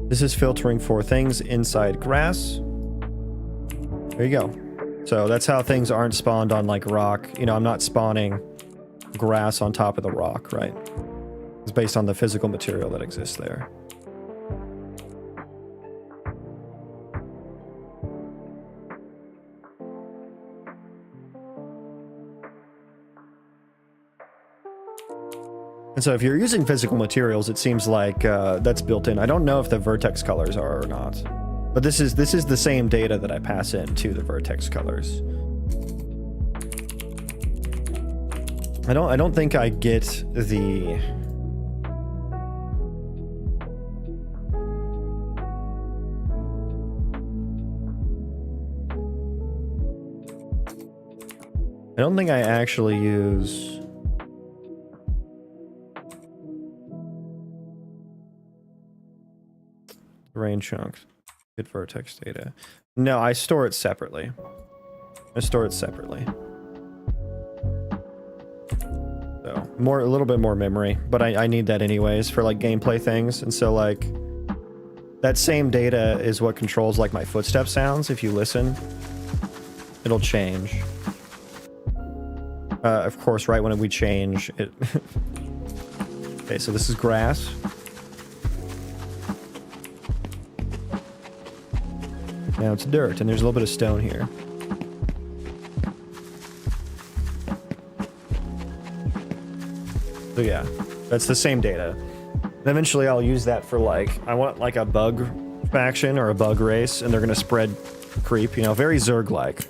this is filtering for things inside grass. There you go. So that's how things aren't spawned on like rock. You know, I'm not spawning grass on top of the rock, right? It's based on the physical material that exists there. And so if you're using physical materials, it seems like that's built in. I don't know if the vertex colors are or not. But this is the same data that I pass in to the vertex colors. I don't think I get the I don't think I actually use Terrain chunks. Good vertex data. No, I store it separately. I store it separately. So a little bit more memory, but I need that anyways for like gameplay things. And so like that same data is what controls like my footstep sounds. If you listen, it'll change. Of course, right when we change it. Okay, so this is grass. Now it's dirt, and there's a little bit of stone here. So yeah, that's the same data. And eventually I'll use that for like, I want like a bug faction or a bug race, and they're gonna spread creep, you know, very Zerg-like.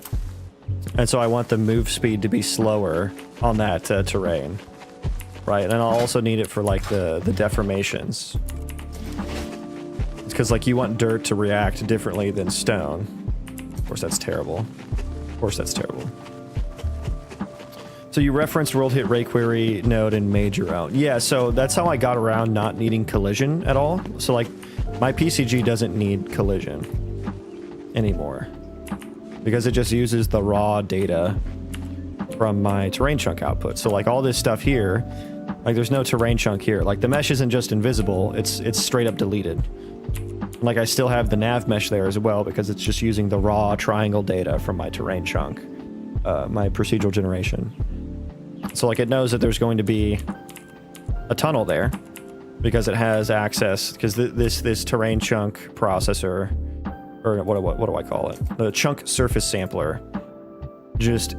And so I want the move speed to be slower on that terrain. Right, and I'll also need it for like the deformations. It's because like you want dirt to react differently than stone. Of course that's terrible. Of course that's terrible. So you referenced world hit ray query node and made your own. Yeah, so that's how I got around not needing collision at all. So like my PCG doesn't need collision anymore because it just uses the raw data from my terrain chunk output. So like all this stuff here, like there's no terrain chunk here. Like the mesh isn't just invisible, it's straight up deleted. Like I still have the nav mesh there as well because it's just using the raw triangle data from my terrain chunk, my procedural generation. So like it knows that there's going to be a tunnel there because it has access, because this terrain chunk processor, or what do I call it? The chunk surface sampler. Just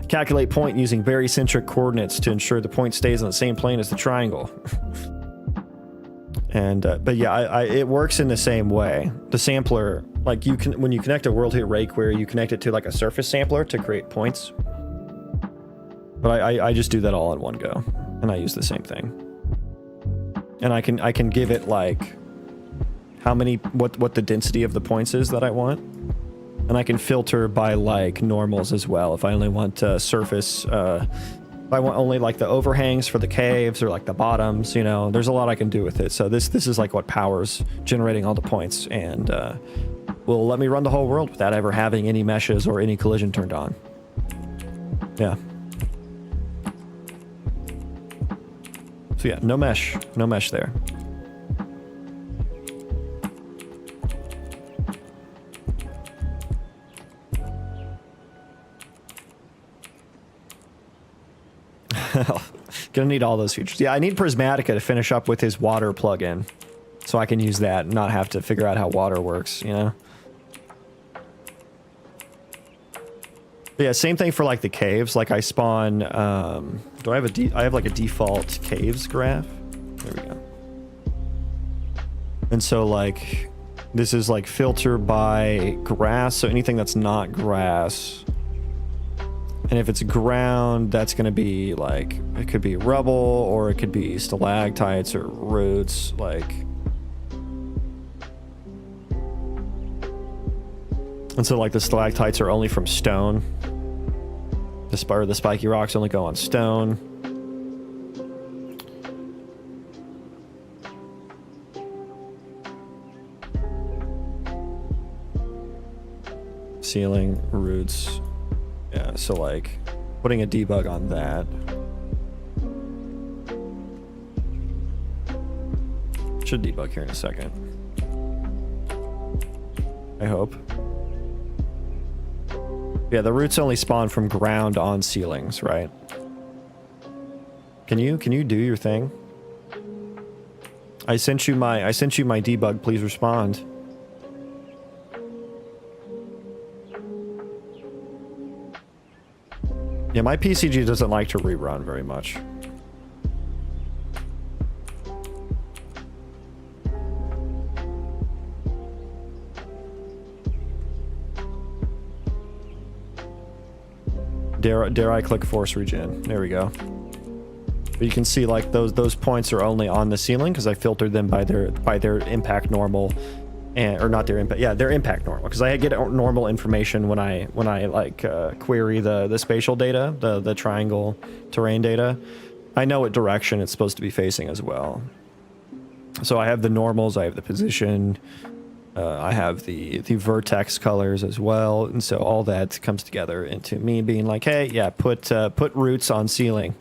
calculate point using barycentric coordinates to ensure the point stays on the same plane as the triangle. And but yeah, it works in the same way. The sampler, like you can, when you connect a world hit ray query, you connect it to like a surface sampler to create points. But I just do that all in one go, and I use the same thing. And I can give it like how many, what the density of the points is that I want. And I can filter by like normals as well. If I only want surface, if I want only like the overhangs for the caves or like the bottoms, you know, there's a lot I can do with it. So this is like what powers generating all the points, and will let me run the whole world without ever having any meshes or any collision turned on. Yeah. So yeah, no mesh there. Gonna need all those features. Yeah, I need Prismatica to finish up with his water plugin, so I can use that and not have to figure out how water works, you know? But yeah, same thing for like the caves. Like I spawn, do I have I have like a default caves graph. There we go. And so like, this is like filter by grass. So anything that's not grass. And if it's ground, that's going to be like, it could be rubble, or it could be stalactites or roots, like. And so like the stalactites are only from stone. The spiky rocks only go on stone. Ceiling, roots. Yeah, so like putting a debug on that. Should debug here in a second. I hope. Yeah, the roots only spawn from ground on ceilings, right? Can you do your thing? I sent you my debug, please respond. Yeah, my PCG doesn't like to rerun very much. Dare I click force regen? There we go. But you can see like those points are only on the ceiling because I filtered them by their impact normal, and or not their impact. Yeah, their impact normal, because I get normal information when I like query the spatial data, the triangle terrain data. I know what direction it's supposed to be facing as well. So I have the normals, I have the position, I have the vertex colors as well, and so all that comes together into me being like, hey, yeah, put roots on ceiling,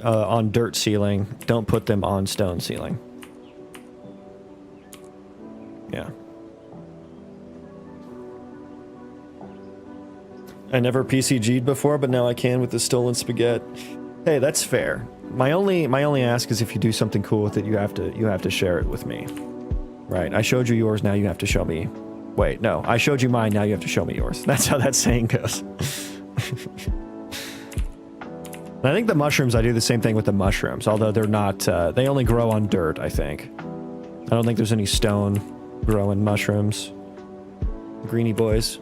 on dirt ceiling. Don't put them on stone ceiling. Yeah. I never PCG'd before, but now I can with the stolen spaghetti. Hey, that's fair. My only ask is if you do something cool with it, you have to share it with me. Right, I showed you yours, now you have to show me. Wait, no, I showed you mine, now you have to show me yours. That's how that saying goes. And I think the mushrooms, I do the same thing with the mushrooms, although they're not, they only grow on dirt, I think. I don't think there's any stone growing mushrooms. Greeny boys.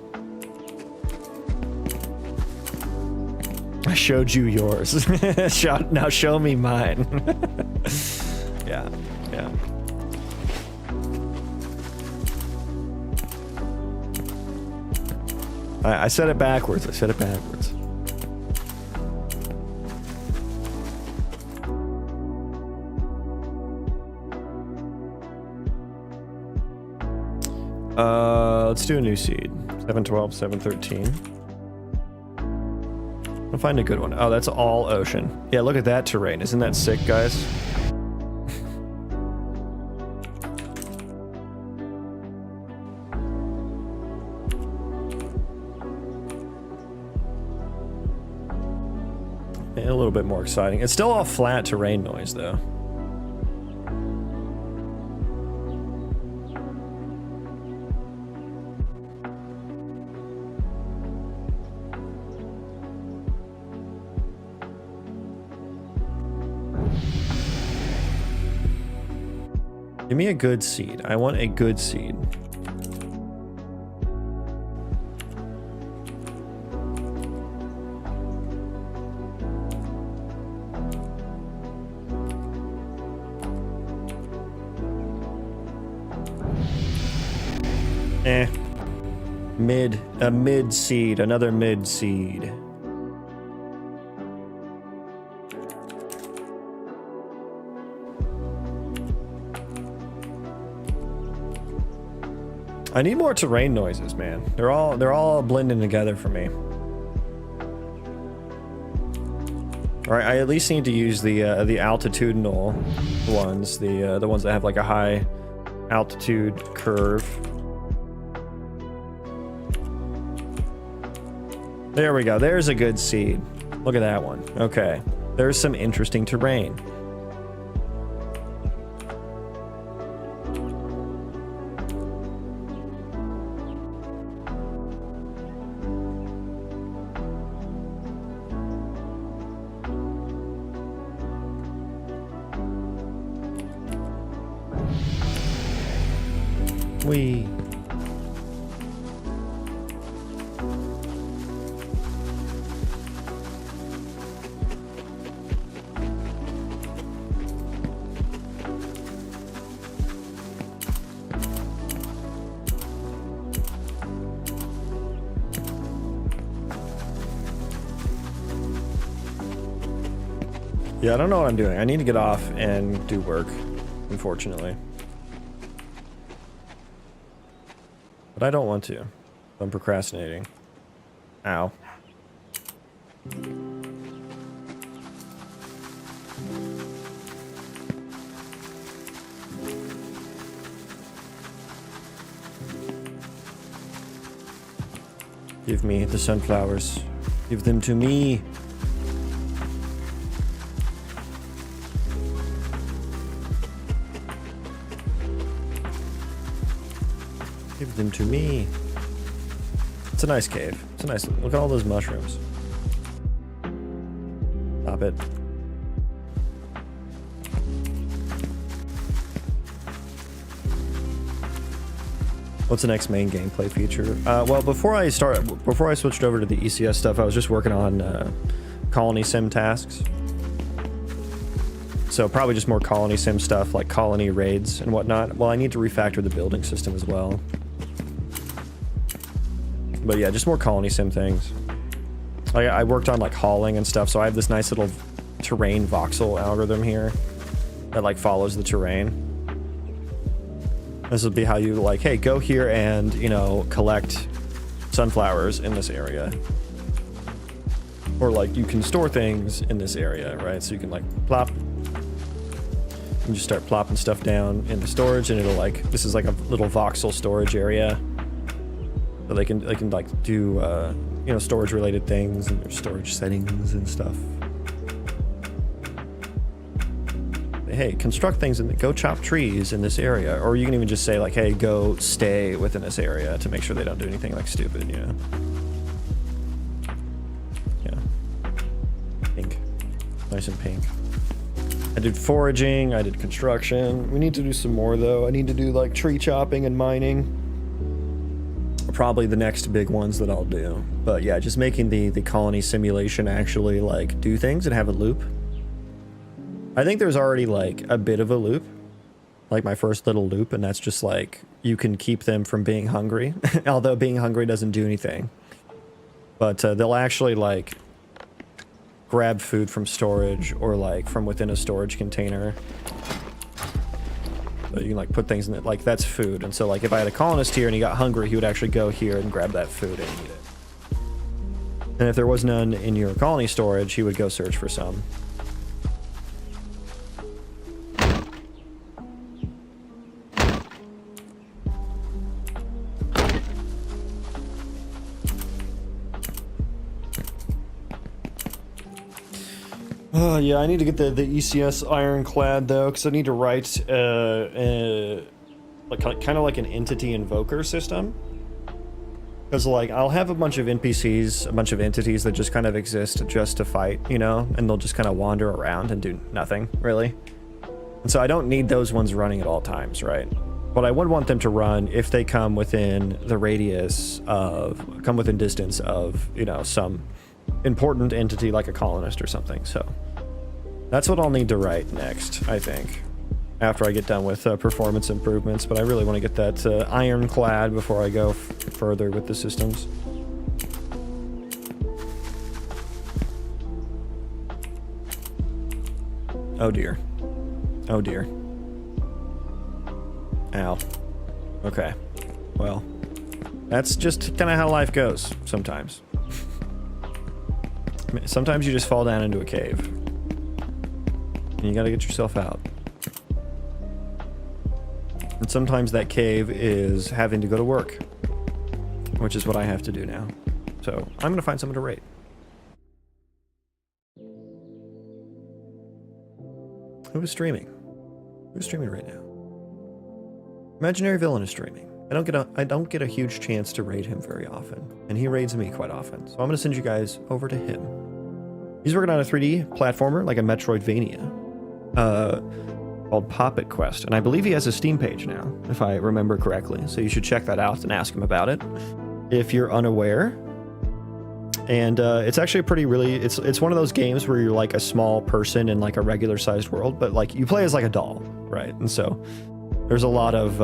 I showed you yours. Now show me mine. Yeah, yeah. I said it backwards. I said it backwards. Let's do a new seed. 712, 713. I'll find a good one. Oh, that's all ocean. Yeah, look at that terrain. Isn't that sick, guys? Yeah, a little bit more exciting. It's still all flat terrain noise, though. Give me a good seed. I want a good seed. A mid seed, another mid seed. I need more terrain noises, man. They're all blending together for me. All right, I at least need to use the altitudinal ones, the ones that have like a high altitude curve. There we go. There's a good seed. Look at that one. Okay, there's some interesting terrain. Wee. Yeah, I don't know what I'm doing. I need to get off and do work, unfortunately. But I don't want to. I'm procrastinating. Ow. Give me the sunflowers. Give them to me. Give them to me. It's a nice cave. It's a nice. Look at all those mushrooms. Stop it. What's the next main gameplay feature? Well, before I switched over to the ECS stuff, I was just working on Colony Sim tasks. So probably just more Colony Sim stuff, like colony raids and whatnot. Well, I need to refactor the building system as well. But yeah, just more Colony Sim things. I worked on like hauling and stuff, so I have this nice little terrain voxel algorithm here. that like follows the terrain. This would be how you like, hey, go here and, you know, collect sunflowers in this area. Or like you can store things in this area, right? So you can like plop. You can just start plopping stuff down into storage, and it'll like, this is like a little voxel storage area. So they can like do you know, storage related things and their storage settings and stuff. Hey, construct things and go chop trees in this area. Or you can even just say like, hey, go stay within this area to make sure they don't do anything like stupid, you know? Yeah. Pink. Nice and pink. I did foraging, I did construction. We need to do some more though. I need to do like tree chopping and mining. Probably the next big ones that I'll do. But yeah, just making the colony simulation actually like do things and have a loop. I think there's already like a bit of a loop, like my first little loop, and that's just like you can keep them from being hungry, although being hungry doesn't do anything. But they'll actually like grab food from storage or like from within a storage container. So you can like put things in it, like that's food. And so like if I had a colonist here and he got hungry, he would actually go here and grab that food and eat it. And if there was none in your colony storage, he would go search for some. Yeah, I need to get the ECS ironclad though, because I need to write like kind of like an entity invoker system. Because like I'll have a bunch of NPCs, a bunch of entities that just kind of exist just to fight, you know, and they'll just kind of wander around and do nothing really. And so I don't need those ones running at all times, right? But I would want them to run if they come within the radius of, come within distance of, you know, some important entity like a colonist or something. So that's what I'll need to write next, I think, after I get done with performance improvements. But I really want to get that ironclad before I go further with the systems. Oh dear. Oh dear. Ow. Okay. Well, that's just kind of how life goes sometimes. Sometimes you just fall down into a cave. And you gotta get yourself out. And sometimes that cave is having to go to work, which is what I have to do now. So I'm gonna find someone to raid. Who is streaming? Who's streaming right now? Imaginary Villain is streaming. I don't get a huge chance to raid him very often, and he raids me quite often. So I'm gonna send you guys over to him. He's working on a 3D platformer, like a Metroidvania, called Poppet Quest, and I believe he has a Steam page now, if I remember correctly. So you should check that out and ask him about it if you're unaware. And it's actually a pretty it's one of those games where you're like a small person in like a regular sized world, but like you play as like a doll, right? And so there's a lot of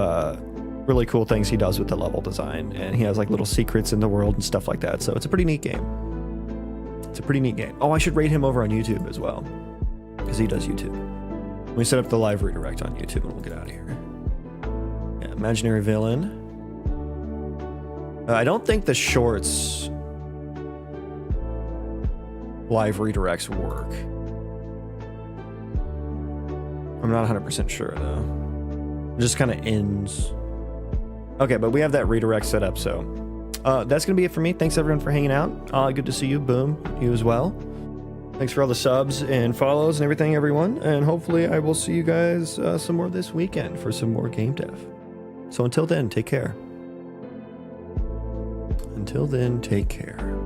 really cool things he does with the level design, and he has like little secrets in the world and stuff like that. So it's a pretty neat game. It's a pretty neat game. Oh, I should rate him over on YouTube as well, because he does YouTube. Let me set up the live redirect on YouTube and we'll get out of here. Yeah, Imaginary Villain. I don't think the shorts live redirects work. I'm not 100% sure though. It just kind of ends. Okay, but we have that redirect set up, so that's gonna be it for me. Thanks everyone for hanging out. Good to see you. Boom, you as well. Thanks for all the subs and follows and everything, everyone. And hopefully I will see you guys some more this weekend for some more game dev. So until then, take care. Until then, take care.